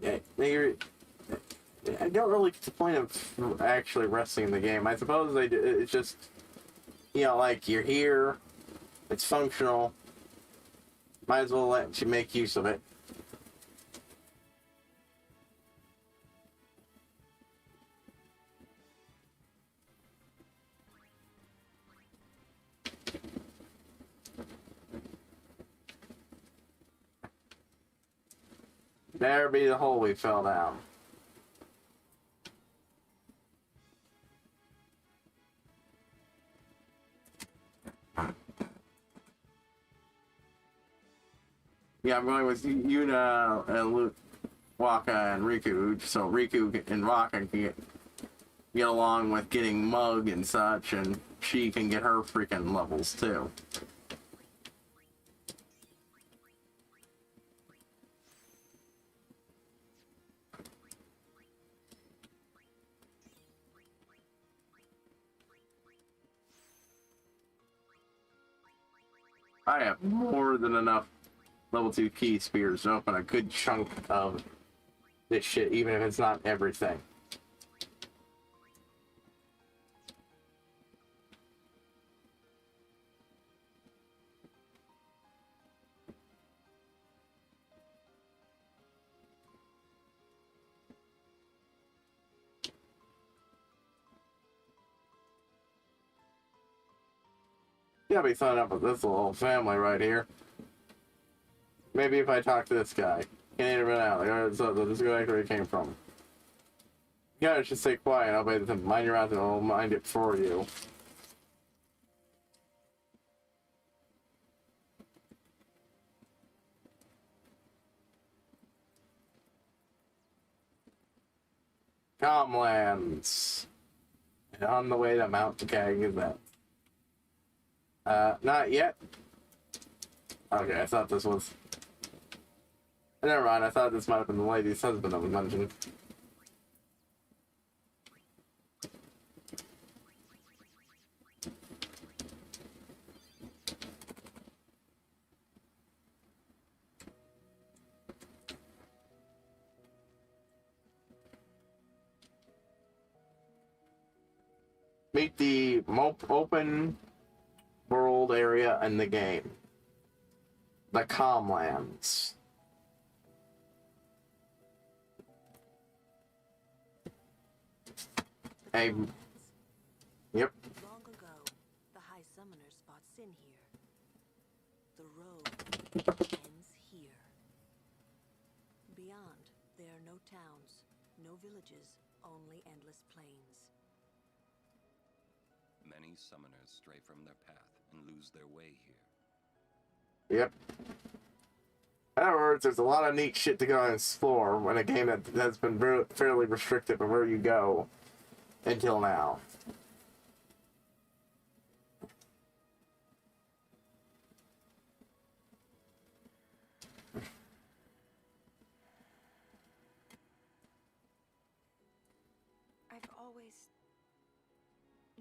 [SPEAKER 1] don't really get the point of actually resting the game. I suppose they do, it's just, you know, like you're here, it's functional. Might as well let you make use of it. There be the hole we fell down. Yeah, I'm going with Yuna and Luke, Waka and Riku, so Riku and Waka can get along with getting Mug and such, and she can get her freaking levels too. I have more than enough level 2 key spears to open a good chunk of this shit, even if it's not everything. You gotta be signing up with this little family right here. Maybe if I talk to this guy. Can't even out. So this guy where he came from. You gotta just stay quiet and obey them. Mind your mouth and I'll mind it for you. Comlands. And on the way to Mount Gagazet. Not yet. Okay, I thought this was... Never mind, I thought this might have been the lady's husband that was mentioned. Meet the open world area in the game. The Comlands. Yep.
[SPEAKER 7] Long ago, the High Summoners fought Sin here. The road ends here. Beyond, there are no towns, no villages, only endless plains.
[SPEAKER 14] Many summoners stray from their path and lose their way here.
[SPEAKER 1] Yep. In other words, there's a lot of neat shit to go and explore in a game that has been fairly restrictive of where you go until now.
[SPEAKER 2] I've always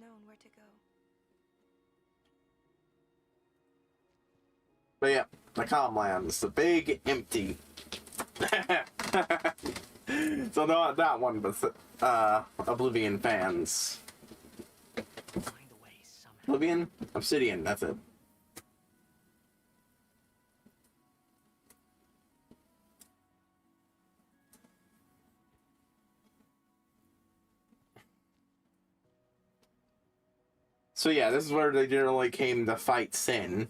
[SPEAKER 2] known where to go.
[SPEAKER 1] But yeah, the Comlands, the big empty. So not that one, but Oblivion fans. Oblivion? Obsidian, that's it. So yeah, this is where they generally came to fight Sin.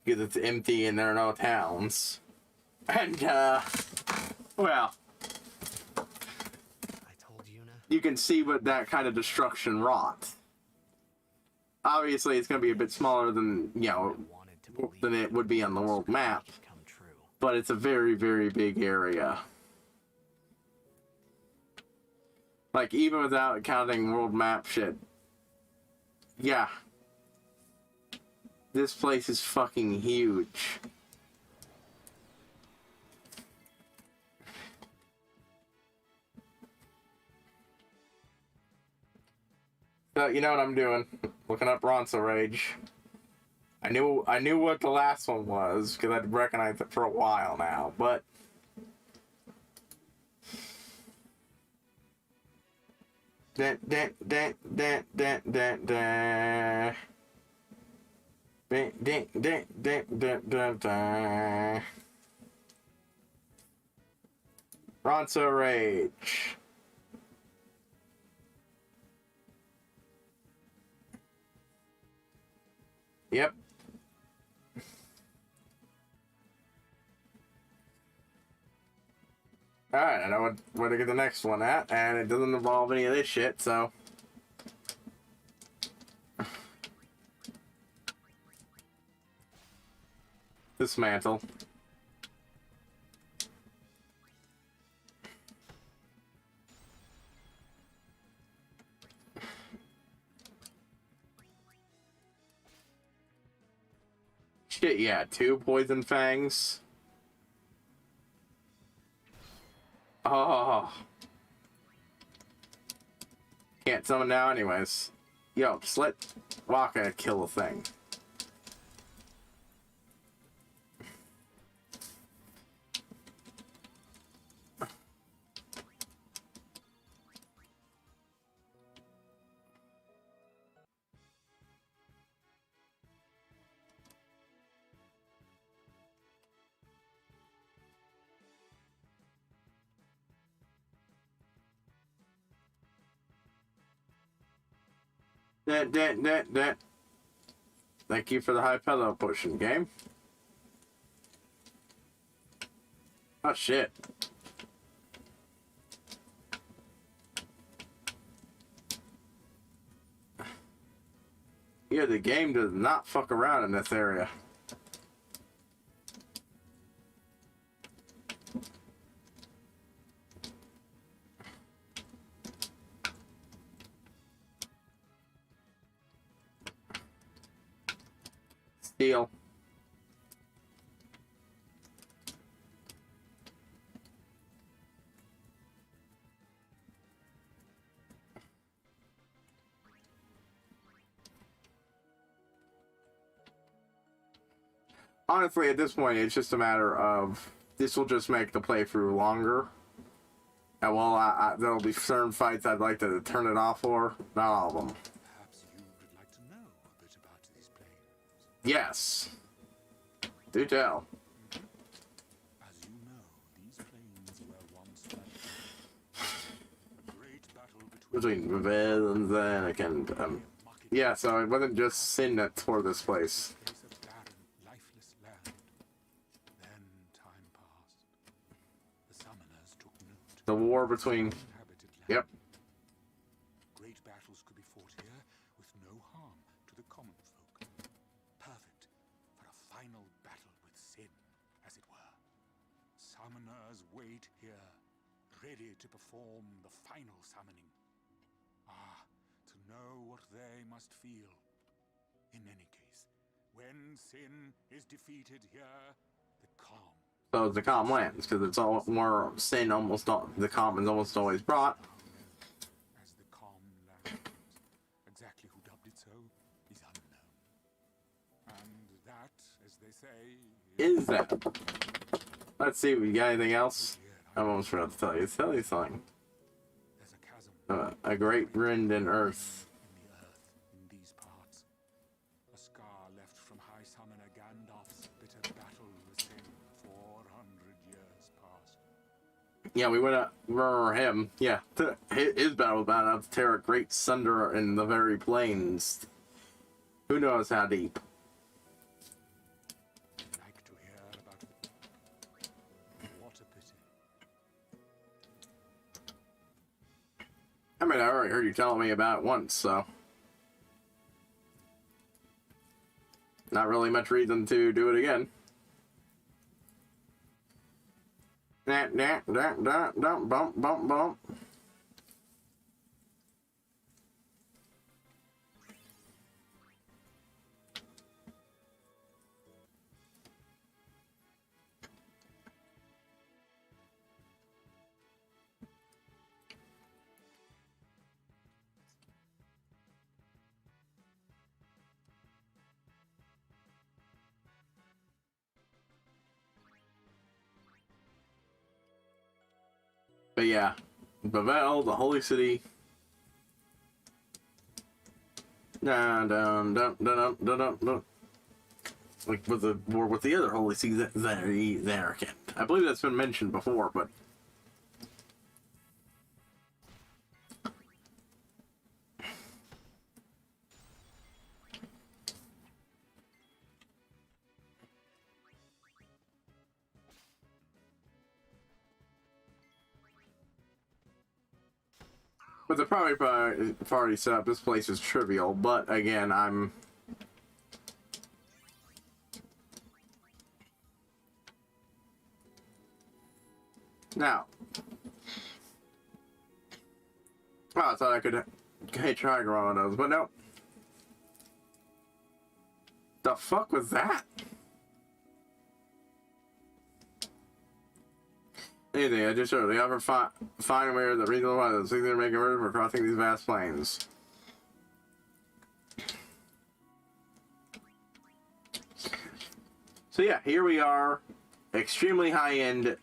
[SPEAKER 1] Because it's empty and there are no towns. And, well... You can see what that kind of destruction wrought. Obviously, it's going to be a bit smaller than, you know, than it would be on the world map. But it's a very, very big area. Like, even without counting world map shit. Yeah. This place is fucking huge. So, you know what I'm doing? Looking up Ronso Rage. I knew what the last one was, because I'd recognized it for a while now, but... Dun, dun, dun, dun, dun, dun, dun. Dun, dun, dun, dun, dun, dun, dun. Ronso Rage. Yep. Alright, I know where to get the next one at, and it doesn't involve any of this shit, so... Dismantle. Shit, yeah, 2 poison fangs. Oh. Can't summon now anyways. Yo, just let Waka kill the thing. That. Thank you for the high pillow potion, game. Oh shit. Yeah, the game does not fuck around in this area. Deal. Honestly, at this point, it's just a matter of this will just make the playthrough longer. And while there'll be certain fights I'd like to turn it off for, not all of them.
[SPEAKER 13] Perhaps you would like to know a bit about these planes.
[SPEAKER 1] Yes. Do tell.
[SPEAKER 13] As you know, these planes were once a great battle
[SPEAKER 1] Between Vivel and Zanuck and yeah, so it wasn't just Sin that tore this place.
[SPEAKER 13] lifeless land. Then time passed. The summoners took note.
[SPEAKER 1] The war between... Yep.
[SPEAKER 13] Great battles could be fought here with no harm to the common folk. Perfect for a final battle with Sin, as it were. Summoners wait here, ready to perform the final summoning. Ah, to know what they must feel. In any case, when Sin is defeated here, the calm.
[SPEAKER 1] So the calm lands, because it's all more Sin almost all, the calm is almost always brought.
[SPEAKER 13] As the calm lands, exactly who dubbed it so is unknown. And that, as they say,
[SPEAKER 1] Is that? Let's see, we got anything else? I almost forgot to tell you. Tell you something. A great rend in earth.
[SPEAKER 13] In these parts, a scar left from High Summoner Gandalf's bitter battle with Sin 400 years past.
[SPEAKER 1] Yeah, we went up, remember him. Yeah, his battle was bad enough to tear a great sunder in the very plains. Who knows how deep?
[SPEAKER 13] Like to hear about it. What a pity.
[SPEAKER 1] I mean, I already heard you telling me about it once, so... Not really much reason to do it again. Bump, bump, bump. But yeah, Bavel, the holy city. Like with the war with the other holy city, Zanarkand. I believe that's been mentioned before, but with the party setup, this place is trivial, but again, I'm... Now. Oh, I thought I could try on those, but nope. The fuck was that? Anything, I just showed the upper fine where the reason why the things are making room for crossing these vast plains. So yeah, here we are, extremely high-end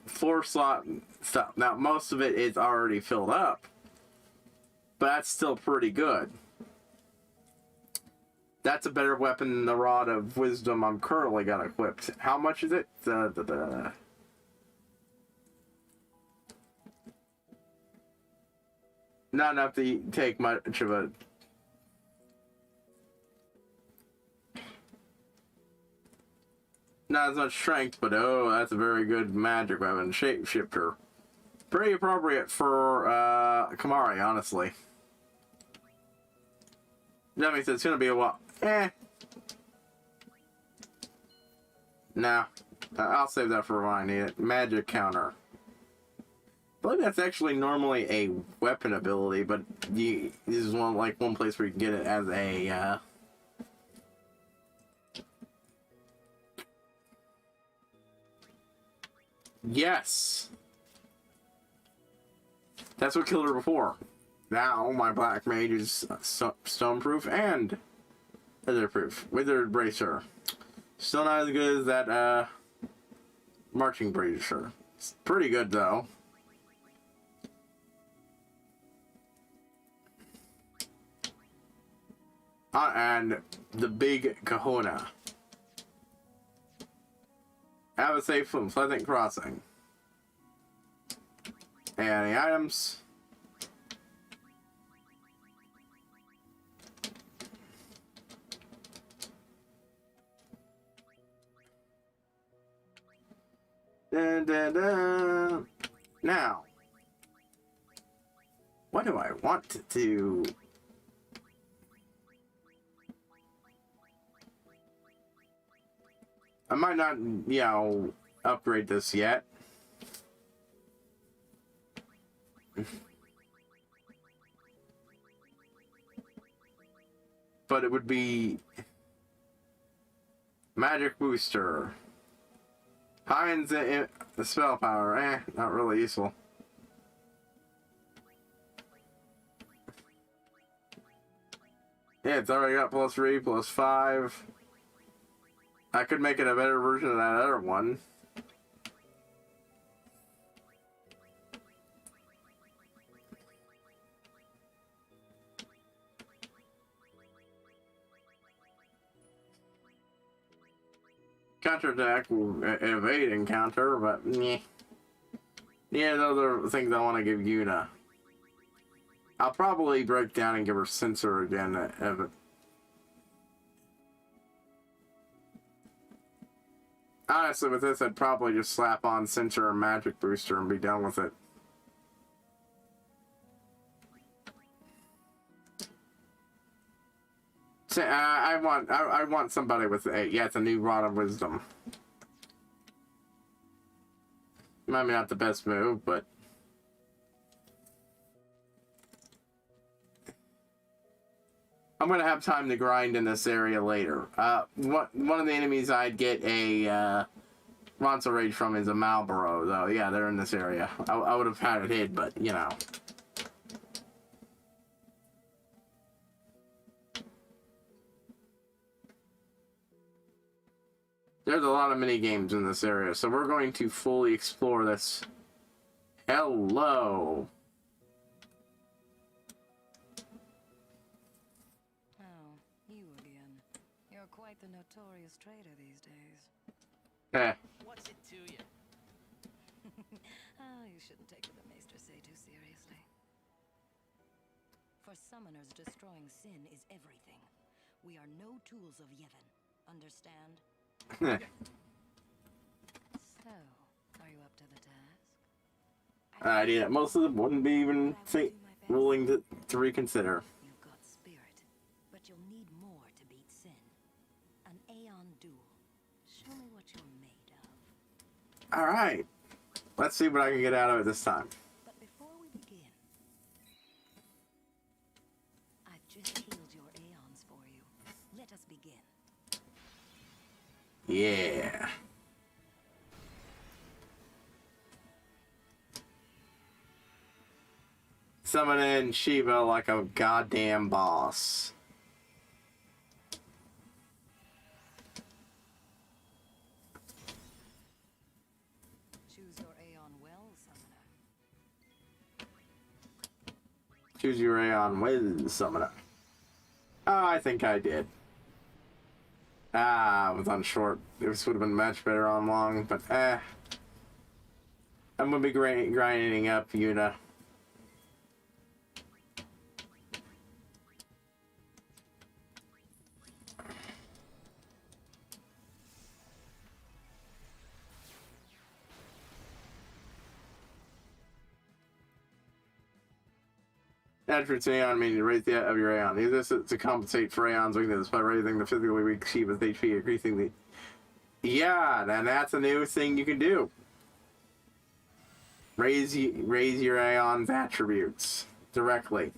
[SPEAKER 1] 4-slot stuff. Now most of it is already filled up, but that's still pretty good. That's a better weapon than the Rod of Wisdom I'm currently got equipped. How much is it? Not enough to take much of a... Not as much strength, but oh, that's a very good magic weapon. Shapeshifter. Pretty appropriate for Kamari, honestly. That means it's gonna be a while. Nah. I'll save that for when I need it. Magic counter. I believe that's actually normally a weapon ability, but this is one place where you can get it as a Yes. That's what killed her before. Now my black mage is stoneproof and witherproof. Withered bracer. Still not as good as that marching bracer. It's pretty good though. And the big kahuna. Have a safe and pleasant crossing. Any items? Dun, dun, dun. Now, what do I want to do? I might not, you know, upgrade this yet. But it would be magic booster. Hines the spell power, not really useful. Yeah, it's already got +3, +5. I could make it a better version of that other one. Counterattack will evade encounter, but meh. Yeah, those are things I want to give Yuna. I'll probably break down and give her Sensor again. Honestly, with this, I'd probably just slap on Sensor and Magic Booster and be done with it. So, I want somebody with it's a new Rod of Wisdom. Maybe not the best move, but I'm gonna have time to grind in this area later. One of the enemies I'd get a Ronso Rage from is a Malboro, though. Yeah, they're in this area. I would have had it hid, but you know. There's a lot of mini games in this area, so we're going to fully explore this. Hello.
[SPEAKER 12] Oh, you again. You're quite the notorious traitor these days.
[SPEAKER 5] What's it to you?
[SPEAKER 12] Oh, you shouldn't take what the Maester say too seriously. For summoners, destroying sin is everything. We are no tools of Yevon. Understand? So, are you up to the task?
[SPEAKER 1] Yeah, most of them wouldn't be even willing to reconsider.
[SPEAKER 12] You've got spirit, but you'll need more to beat sin. An Aeon duel. Show me what you're made of.
[SPEAKER 1] Alright. Let's see what I can get out of it this time.
[SPEAKER 12] But before we begin, I've just healed your Aeons for you. Let us begin.
[SPEAKER 1] Yeah. Summon in Shiva like a goddamn boss.
[SPEAKER 12] Choose your Aeon well, summoner.
[SPEAKER 1] Choose your Aeon with summoner. Oh, I think I did. I was on short. This would have been much better on long, but I'm gonna be grinding up Yuna. Attributes Aeon meaning to raise the of your Aeon. Use this to compensate for Aeon's weakness by raising the physically weak Shiva's HP, increasing the... Yeah, and that's a new thing you can do. Raise your Aeon's attributes directly.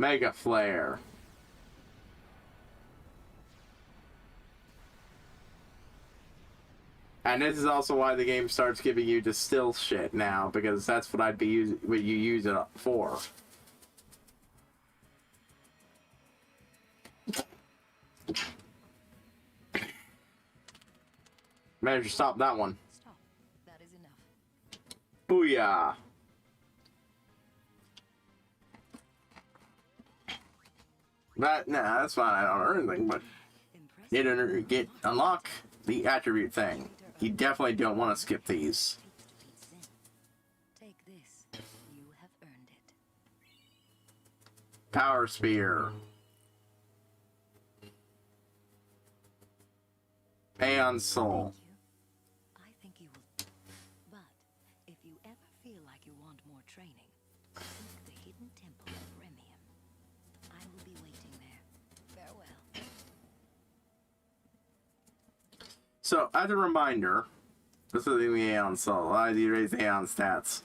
[SPEAKER 1] Mega Flare. And this is also why the game starts giving you distill shit now, because that's what what you use it for. Managed to stop that one.
[SPEAKER 12] Stop. That is enough.
[SPEAKER 1] Booyah. That's fine. I don't earn anything, but you unlock the attribute thing. You definitely don't want to skip these.
[SPEAKER 12] Take this. You have earned it.
[SPEAKER 1] Power Spear. Aeon Soul.
[SPEAKER 12] I think you will. But if you ever feel like you want more training, seek the hidden temple of Remium. I will be waiting there. Farewell.
[SPEAKER 1] So, as a reminder, this is the Aeon Soul. I raise Aeon stats.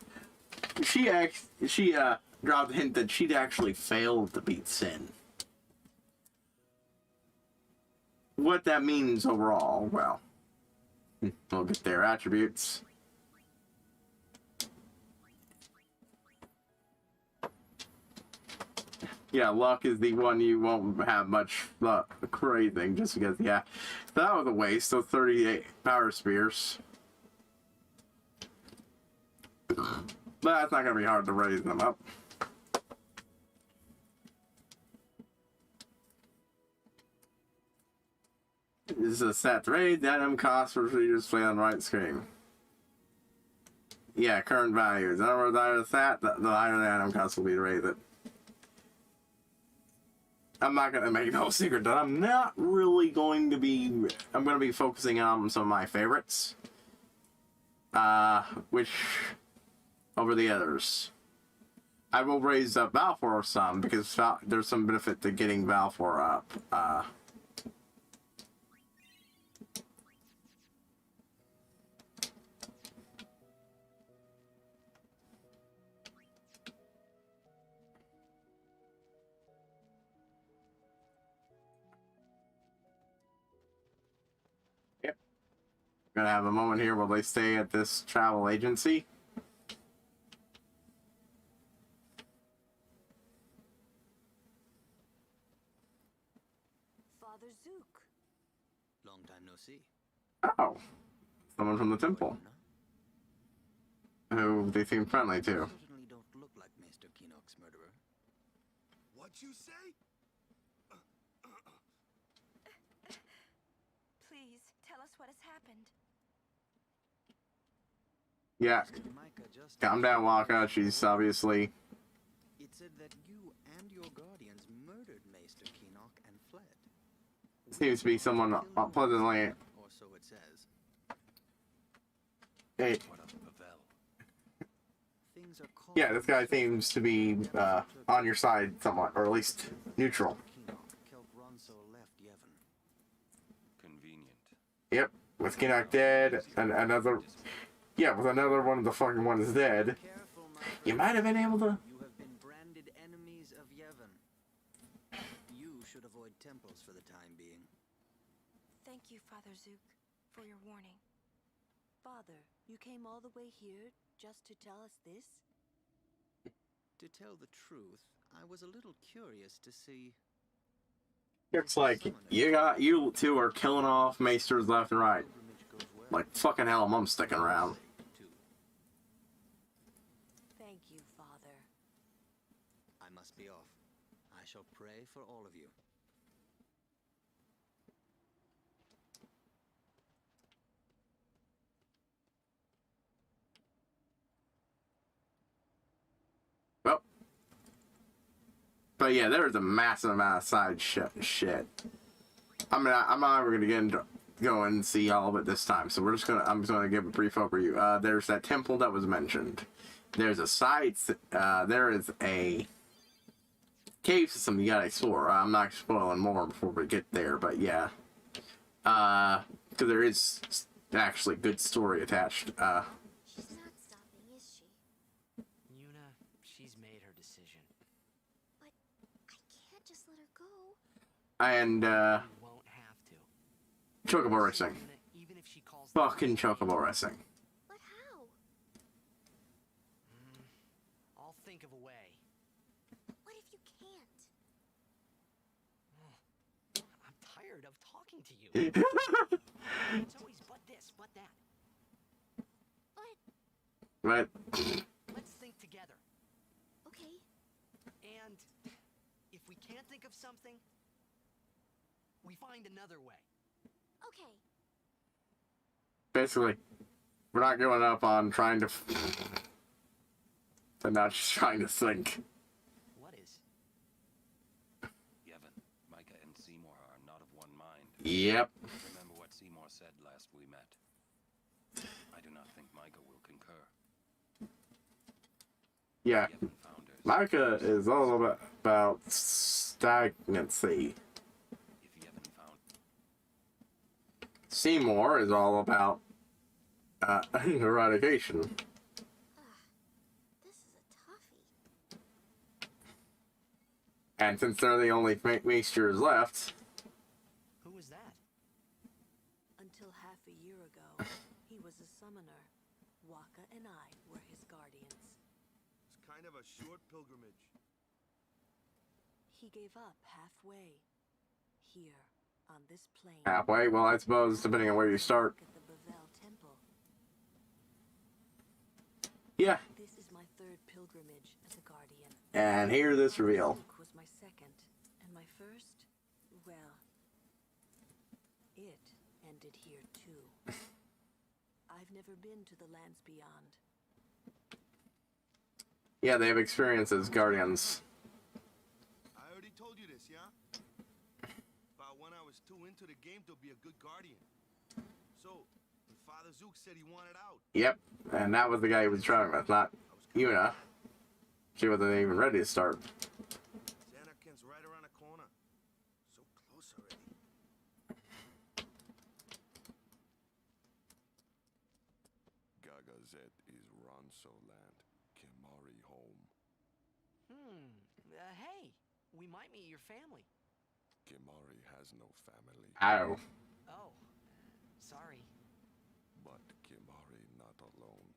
[SPEAKER 1] She dropped a hint that she'd actually failed to beat Sin. What that means overall, well, we'll get their attributes. Yeah, luck is the one you won't have much luck raising, just because, yeah, that was a waste of 38 power spears. But that's not going to be hard to raise them up. This is a set raid. The item cost for readers play on the right screen. Yeah, current values. In other words, the higher the stat, the higher the item cost will be to raise it. I'm not going to make no secret that I'm not really going to be... I'm going to be focusing on some of my favorites. Which... over the others. I will raise up Valfor some, because there's some benefit to getting Valfor up. Yep. Gonna have a moment here while they stay at this travel agency.
[SPEAKER 7] Father Zook.
[SPEAKER 11] Long time no see.
[SPEAKER 1] Oh. Someone from the temple. Who they seem friendly to.
[SPEAKER 11] Certainly don't look like Maester Keenock's murderer.
[SPEAKER 3] What you say?
[SPEAKER 2] Please, tell us what has happened.
[SPEAKER 1] Yeah. Calm down, Waka. She's obviously...
[SPEAKER 11] It said that you and your guardians murdered Maester Keenock and fled.
[SPEAKER 1] Seems to be someone pleasantly...
[SPEAKER 11] Or so it says.
[SPEAKER 1] Hey.
[SPEAKER 11] Things are
[SPEAKER 1] Yeah, this guy seems to be on your side somewhat, or at least neutral.
[SPEAKER 14] Convenient.
[SPEAKER 1] Yep, with Keenock dead, and another... Yeah, with another one of the fucking ones dead, you might have been able to...
[SPEAKER 11] You have been branded enemies of Yevon. You should avoid temples for the time being.
[SPEAKER 2] Thank you, Father Zook, for your warning.
[SPEAKER 7] Father, you came all the way here just to tell us this?
[SPEAKER 11] To tell the truth, I was a little curious to see...
[SPEAKER 1] Looks like you two are killing off maesters left and right. Like fucking hell, I'm sticking around.
[SPEAKER 7] Thank you, Father.
[SPEAKER 11] I must be off. I shall pray for all of you.
[SPEAKER 1] Well. But yeah, there's a massive amount of side shit. I'm not ever gonna get into go and see all of it this time, so I'm just gonna give a brief overview. There's that temple that was mentioned. There's a side there is a cave system you gotta explore. I'm not spoiling more before we get there, but yeah. Because there is actually good story attached.
[SPEAKER 2] She's not stopping, is she?
[SPEAKER 5] Yuna, she's made her decision.
[SPEAKER 2] But I
[SPEAKER 1] and Chocobo Racing. Fucking Chocobo Racing.
[SPEAKER 2] But how?
[SPEAKER 5] I'll think of a way.
[SPEAKER 2] What if you can't?
[SPEAKER 5] I'm tired of talking to you. It's always but this, but that.
[SPEAKER 1] Right.
[SPEAKER 5] Let's think together.
[SPEAKER 2] Okay.
[SPEAKER 5] And if we can't think of something, we find another way.
[SPEAKER 2] Okay.
[SPEAKER 1] Basically, we're not giving up on trying to... and not just trying to think.
[SPEAKER 5] What is?
[SPEAKER 14] Yevon, Micah and Seymour are not of one mind.
[SPEAKER 1] Yep.
[SPEAKER 14] Remember what Seymour said last we met. I do not think Micah will concur.
[SPEAKER 1] Yeah. Micah is all about stagnancy. Seymour is all about eradication.
[SPEAKER 2] This is a toughie.
[SPEAKER 1] And since they're the only maesters left...
[SPEAKER 5] Who was that?
[SPEAKER 7] Until half a year ago, he was a summoner. Waka and I were his guardians.
[SPEAKER 3] It's kind of a short pilgrimage.
[SPEAKER 7] He gave up halfway. Here, on this plane.
[SPEAKER 1] Halfway? Well, I suppose, depending on where you start.
[SPEAKER 7] At the Bavel Temple.
[SPEAKER 1] Yeah.
[SPEAKER 7] This is my third pilgrimage as a guardian.
[SPEAKER 1] And here's this reveal.
[SPEAKER 7] Luke was my second, and my first, well, it ended here too. I've never been to the lands beyond.
[SPEAKER 1] Yeah, they have experience as guardians.
[SPEAKER 3] I already told you this, yeah? About when I was too into the game to be a good guardian. So, when Father Zook said he wanted out.
[SPEAKER 1] Yep, and that was the guy he was traveling with, not Una. She wasn't even ready to start.
[SPEAKER 3] Xanakin's right around the corner. So close already.
[SPEAKER 15] Gagazet is Ronso land. Kimari home.
[SPEAKER 5] Hey, we might meet your family.
[SPEAKER 15] Kimari has no family.
[SPEAKER 1] Ow.
[SPEAKER 5] Oh, sorry.
[SPEAKER 15] But Kimari not alone.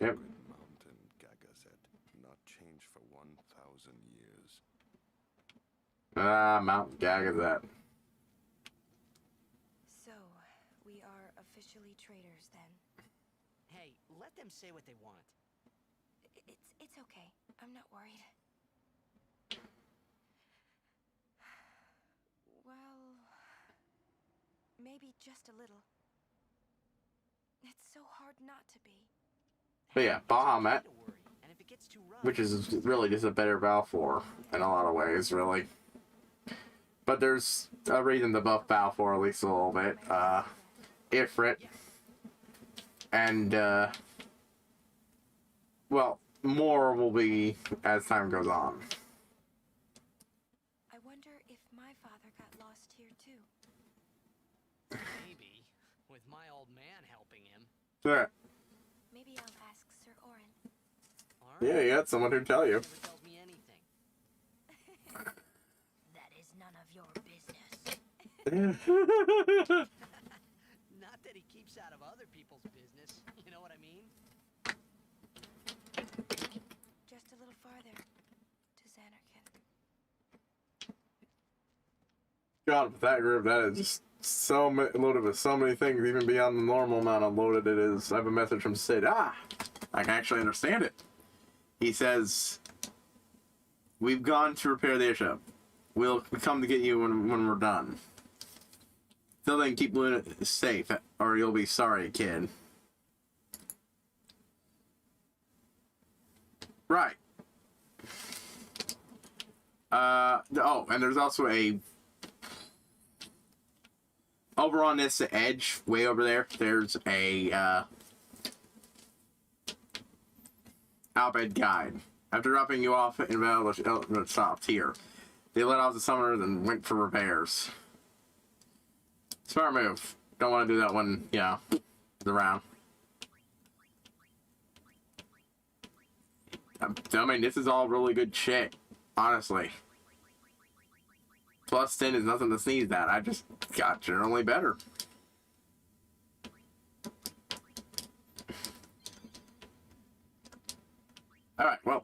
[SPEAKER 1] Yep.
[SPEAKER 15] Sacred Mountain Gagazet not changed for 1,000 years.
[SPEAKER 1] Mount Gagazet.
[SPEAKER 12] So, we are officially traitors then.
[SPEAKER 5] Hey, let them say what they want.
[SPEAKER 12] It's okay. I'm not worried. Well, maybe just a little. It's so hard not to be.
[SPEAKER 1] But yeah, Bahamut, which is really just a better Balfour in a lot of ways, really. But there's a reason to buff Balfour at least a little bit. Ifrit. And, well, more will be as time goes on.
[SPEAKER 12] I wonder if my father got lost here too.
[SPEAKER 5] Maybe, with my old man helping him.
[SPEAKER 1] Yeah.
[SPEAKER 12] Maybe I'll ask Sir Orin.
[SPEAKER 1] Yeah, you had someone who'd tell you.
[SPEAKER 5] Never tells me anything.
[SPEAKER 4] That is none of your business.
[SPEAKER 5] Not that he keeps out of other people's business. You know what I mean?
[SPEAKER 12] Just a little farther to Xanarkand.
[SPEAKER 1] God, with that group, that is just so loaded with so many things, even beyond the normal amount of loaded it is. I have a message from Sid. I can actually understand it. He says, "We've gone to repair the airship. We'll come to get you when we're done. Till then, keep Luna safe, or you'll be sorry, kid." Right. Oh, and there's also a... Over on this edge, way over there, there's a, Outbed guide. After dropping you off in battle, the stopped here. They let out the summoners and went for repairs. Smart move. Don't want to do that when, you know, it's around. I mean, this is all really good shit, honestly. Plus 10 is nothing to sneeze at. I just got generally better. Alright, well,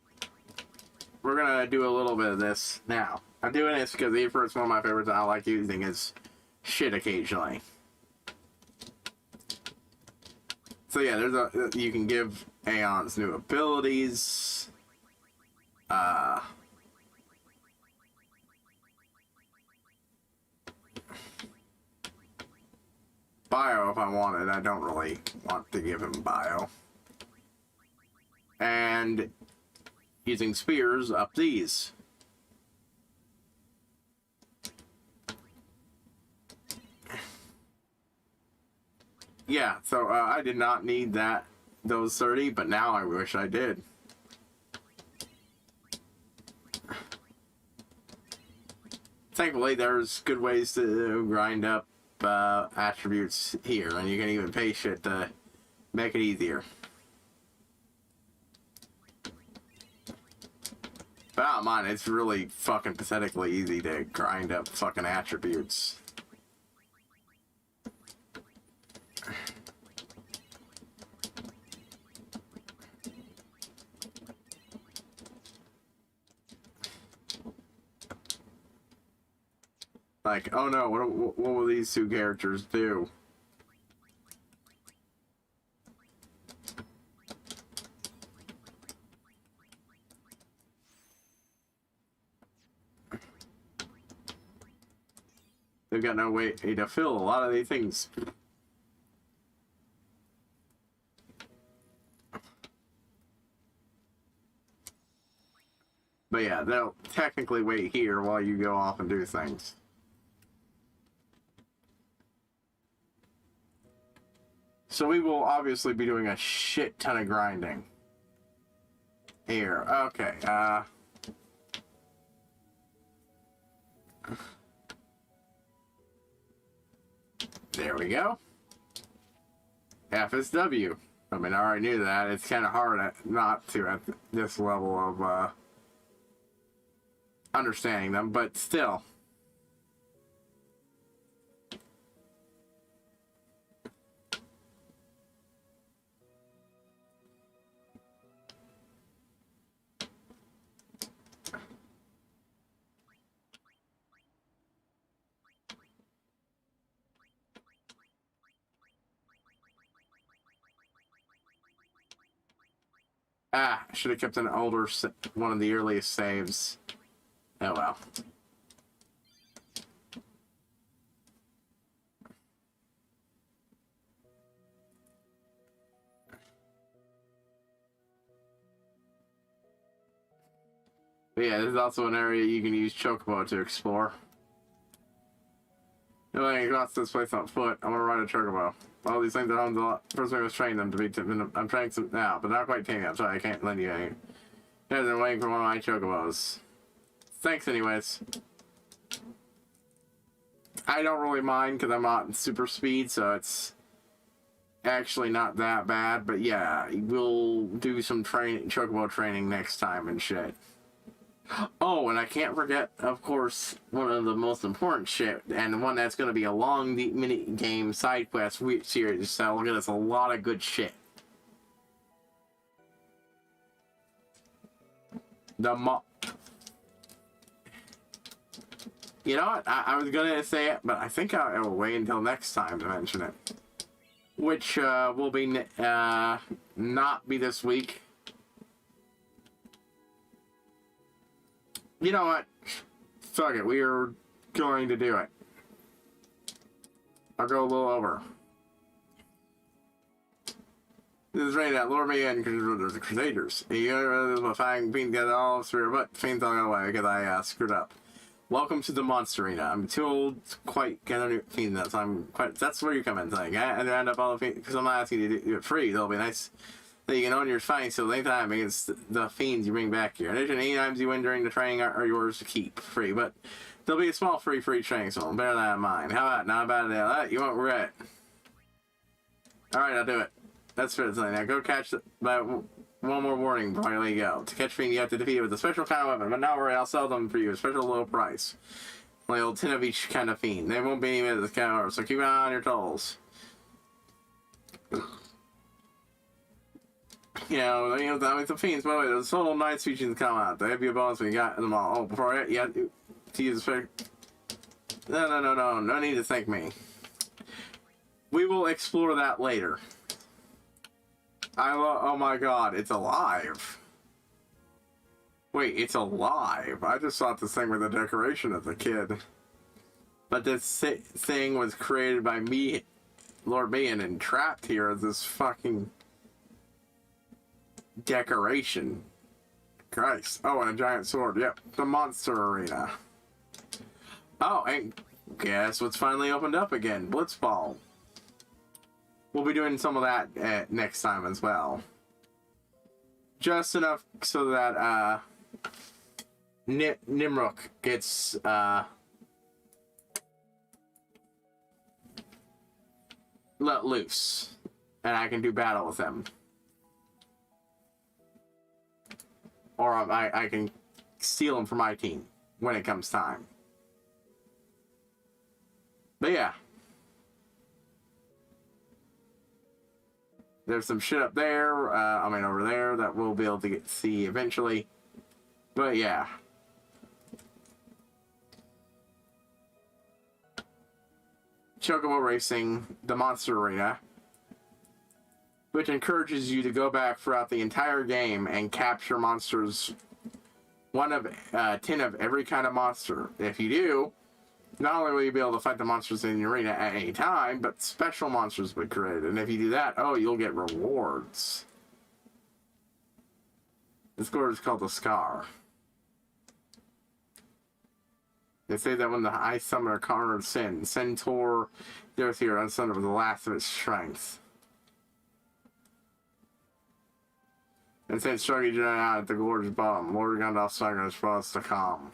[SPEAKER 1] we're gonna do a little bit of this now. I'm doing this because Aether is one of my favorites and I like using his shit occasionally. So yeah, there's you can give Aeon's new abilities. Bio if I wanted. I don't really want to give him bio. And using spears up these. Yeah, so I did not need those 30, but now I wish I did. Thankfully, there's good ways to grind up attributes here, and you can even pay shit to make it easier. But I don't mind, it's really fucking pathetically easy to grind up fucking attributes. Like, oh no, what will these two characters do? They've got no way to fill a lot of these things. But yeah, they'll technically wait here while you go off and do things. So we will obviously be doing a shit ton of grinding. Here, okay, there we go. FSW. I mean, I already knew that. It's kind of hard not to at this level of understanding them, but still. Ah, should have kept an older, one of the earliest saves. Oh well. But yeah, this is also an area you can use Chocobo to explore. You know, I got this place on foot. I'm gonna ride a Chocobo. All these things at home, the first thing was train them to be. I'm training some now, but not quite tame yet. Sorry, I can't lend you any. Yeah, they're waiting for one of my Chocobos. Thanks, anyways. I don't really mind because I'm not super speed, so it's actually not that bad. But yeah, we'll do some Chocobo training next time and shit. Oh, and I can't forget, of course, one of the most important shit, and the one that's going to be a long mini game side quest series. So look at this, a lot of good shit. You know what? I was gonna say it, but I think I will wait until next time to mention it, which will be not be this week. You know what? Fuck it. We are going to do it. I'll go a little over. This is right at lure me in because the Crusaders. You know, fang being get all through, but Fiend's not gonna away because I screwed up. Welcome to the Monster Arena. I'm too old to quite get a Fiend that, so I'm quite. That's where you come in, thing. And end up all the Fiends because I'm not asking you to do it free. That'll be nice. That you can own your fighting so length time against the fiends you bring back here. In addition, any items you win during the training are yours to keep free, but there'll be a small free training zone. Better than mine. How about not a bad idea? That you won't regret. Alright, I'll do it. That's fair. Now go catch that one more warning before I let you go. To catch fiend, you have to defeat it with a special kind of weapon, but not worry, I'll sell them for you at a special low price. Like 10 of each kind of fiend. They won't be at the counter, so keep an eye on your tolls. That with the fiends, by the way, there's total 9 species that come out. They have your bonus when you got them all. Oh, before I to use the no need to thank me. We will explore that later. Oh my god, it's alive. Wait, it's alive. I just thought this thing was a decoration as a kid. But this thing was created by me, Lord Being, and trapped here as this fucking decoration. Christ. Oh, and a giant sword. Yep. The monster arena. Oh, and guess what's finally opened up again? Blitzball. We'll be doing some of that next time as well. Just enough so that Nimrok gets let loose, and I can do battle with him. Or I can steal him for my team when it comes time. But yeah. There's some shit up there, over there, that we'll be able to see eventually. But yeah. Chocobo Racing, the Monster Arena, which encourages you to go back throughout the entire game and capture monsters, 10 of every kind of monster. If you do, not only will you be able to fight the monsters in the arena at any time, but special monsters will be created. And if you do that, you'll get rewards. This score is called the Scar. They say that when the Ice Summoner cornered Sin, Centaur, the Earth here, unsundered with the last of its strength. And Sin struggled you out at the gorge's bottom. Lord Gandalf Sanger has brought us to calm.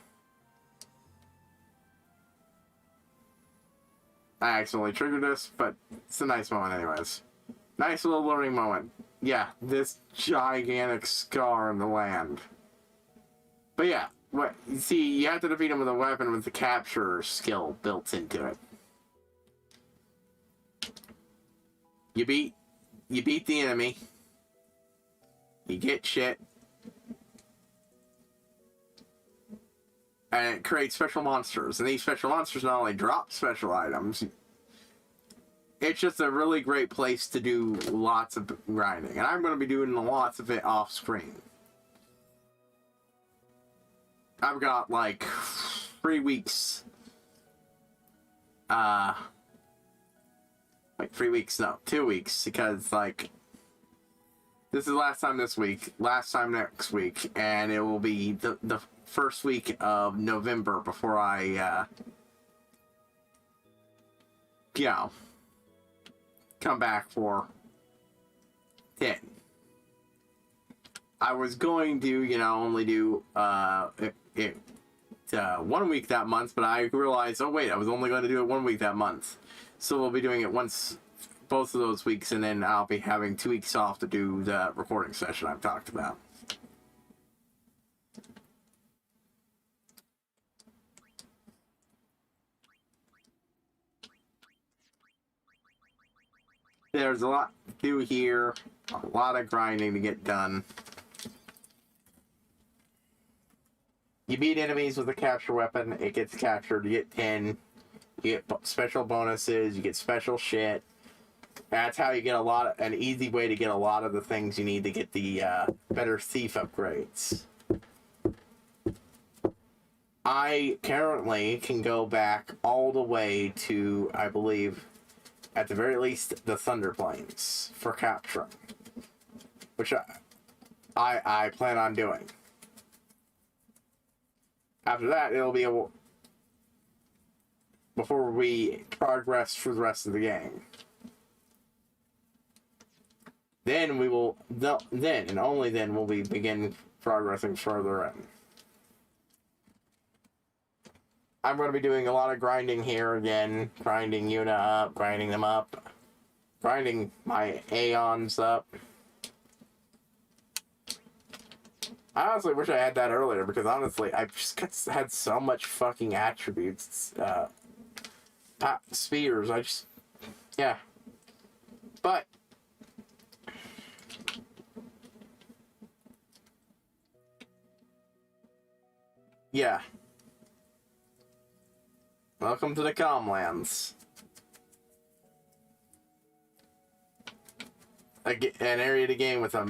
[SPEAKER 1] I accidentally triggered this, but it's a nice moment anyways. Nice little learning moment. Yeah, this gigantic scar in the land. But yeah, you see, you have to defeat him with a weapon with the capture skill built into it. You beat the enemy. You get shit. And it creates special monsters. And these special monsters not only drop special items, it's just a really great place to do lots of grinding. And I'm going to be doing lots of it off screen. I've got like 3 weeks. 3 weeks, no, 2 weeks. Because this is last time this week, last time next week. And it will be the first week of November before I, come back for 10. I was going to, only do, 1 week that month, but I realized, oh wait, I was only going to do it 1 week that month. So we'll be doing it both of those weeks, and then I'll be having 2 weeks off to do the recording session I've talked about. There's a lot to do here, a lot of grinding to get done. You beat enemies with a capture weapon, it gets captured, you get 10, you get special bonuses, you get special shit. That's how you get an easy way to get a lot of the things you need to get the better thief upgrades. I currently can go back all the way to, I believe, at the very least, the Thunder Plains for capturing, which I plan on doing. After that, it'll be before we progress through the rest of the game. Then we will, then and only then will we begin progressing further in. I'm going to be doing a lot of grinding here again, grinding Yuna up, grinding them up, grinding my Aeons up. I honestly wish I had that earlier, because honestly, I just had so much fucking attributes. Spears, yeah. But, yeah. Welcome to the Comlands. An area of the game with a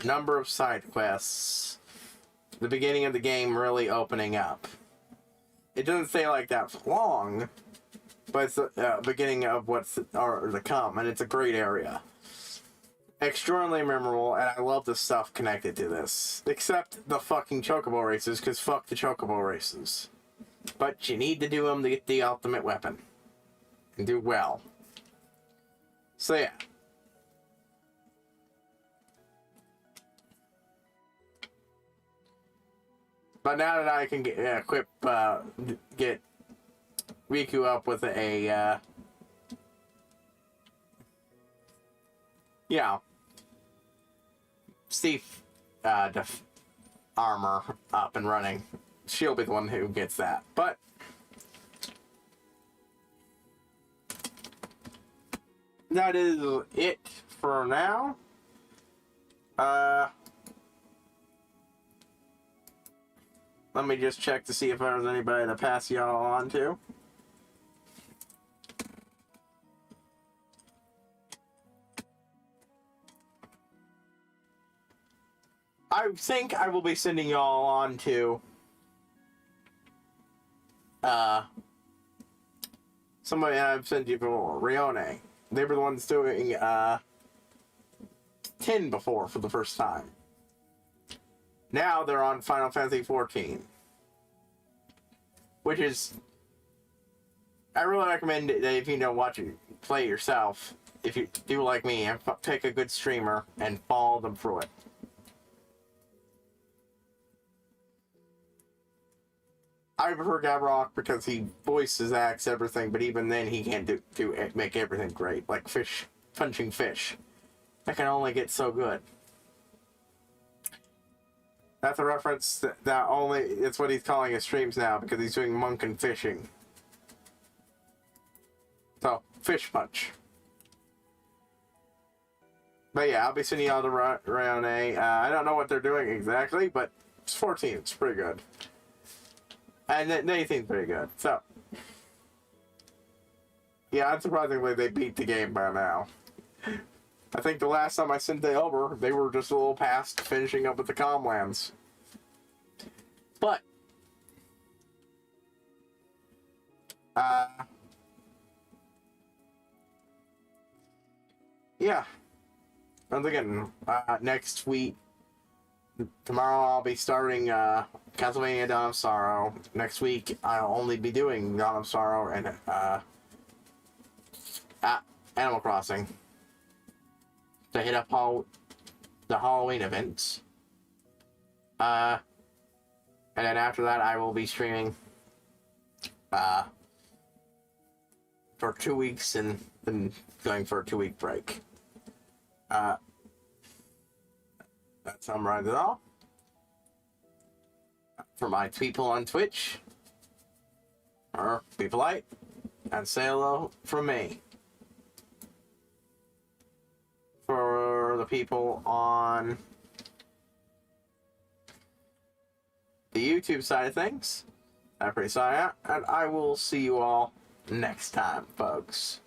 [SPEAKER 1] number of side quests. The beginning of the game really opening up. It doesn't stay like that for long, but it's the beginning of what's to come, and it's a great area. Extraordinarily memorable, and I love the stuff connected to this. Except the fucking chocobo races, because fuck the chocobo races. But you need to do them to get the ultimate weapon. And do well. So yeah. But now that I can get get Riku up with a Steve armor up and running, she'll be the one who gets that. But that is it for now. Let me just check to see if there's anybody to pass y'all on to. I think I will be sending y'all on to somebody I've sent you before, Rione. They were the ones doing 10 before for the first time. Now they're on Final Fantasy 14. Which is, I really recommend that if you don't watch it, play it yourself. If you do like me, and pick a good streamer and follow them through it. I prefer Gavrok because he voices, acts, everything, but even then he can't make everything great. Like punching fish. That can only get so good. That's a reference that only, it's what he's calling his streams now, because he's doing monk and fishing. So, fish punch. But yeah, I'll be sending y'all to Rione. I don't know what they're doing exactly, but it's 14, it's pretty good. And they think pretty good, so. Yeah, unsurprisingly, they beat the game by now. I think the last time I sent they over, they were just a little past finishing up with the Comlands. But, yeah. Once again, next week, tomorrow I'll be starting Castlevania Dawn of Sorrow. Next week, I'll only be doing Dawn of Sorrow and Animal Crossing. To hit up the Halloween events. And then after that, I will be streaming for 2 weeks and then going for a 2-week break. That summarizes it all. For my people on Twitch, or be polite and say hello from me. For the people on the YouTube side of things, I'm pretty sorry, and I will see you all next time, folks.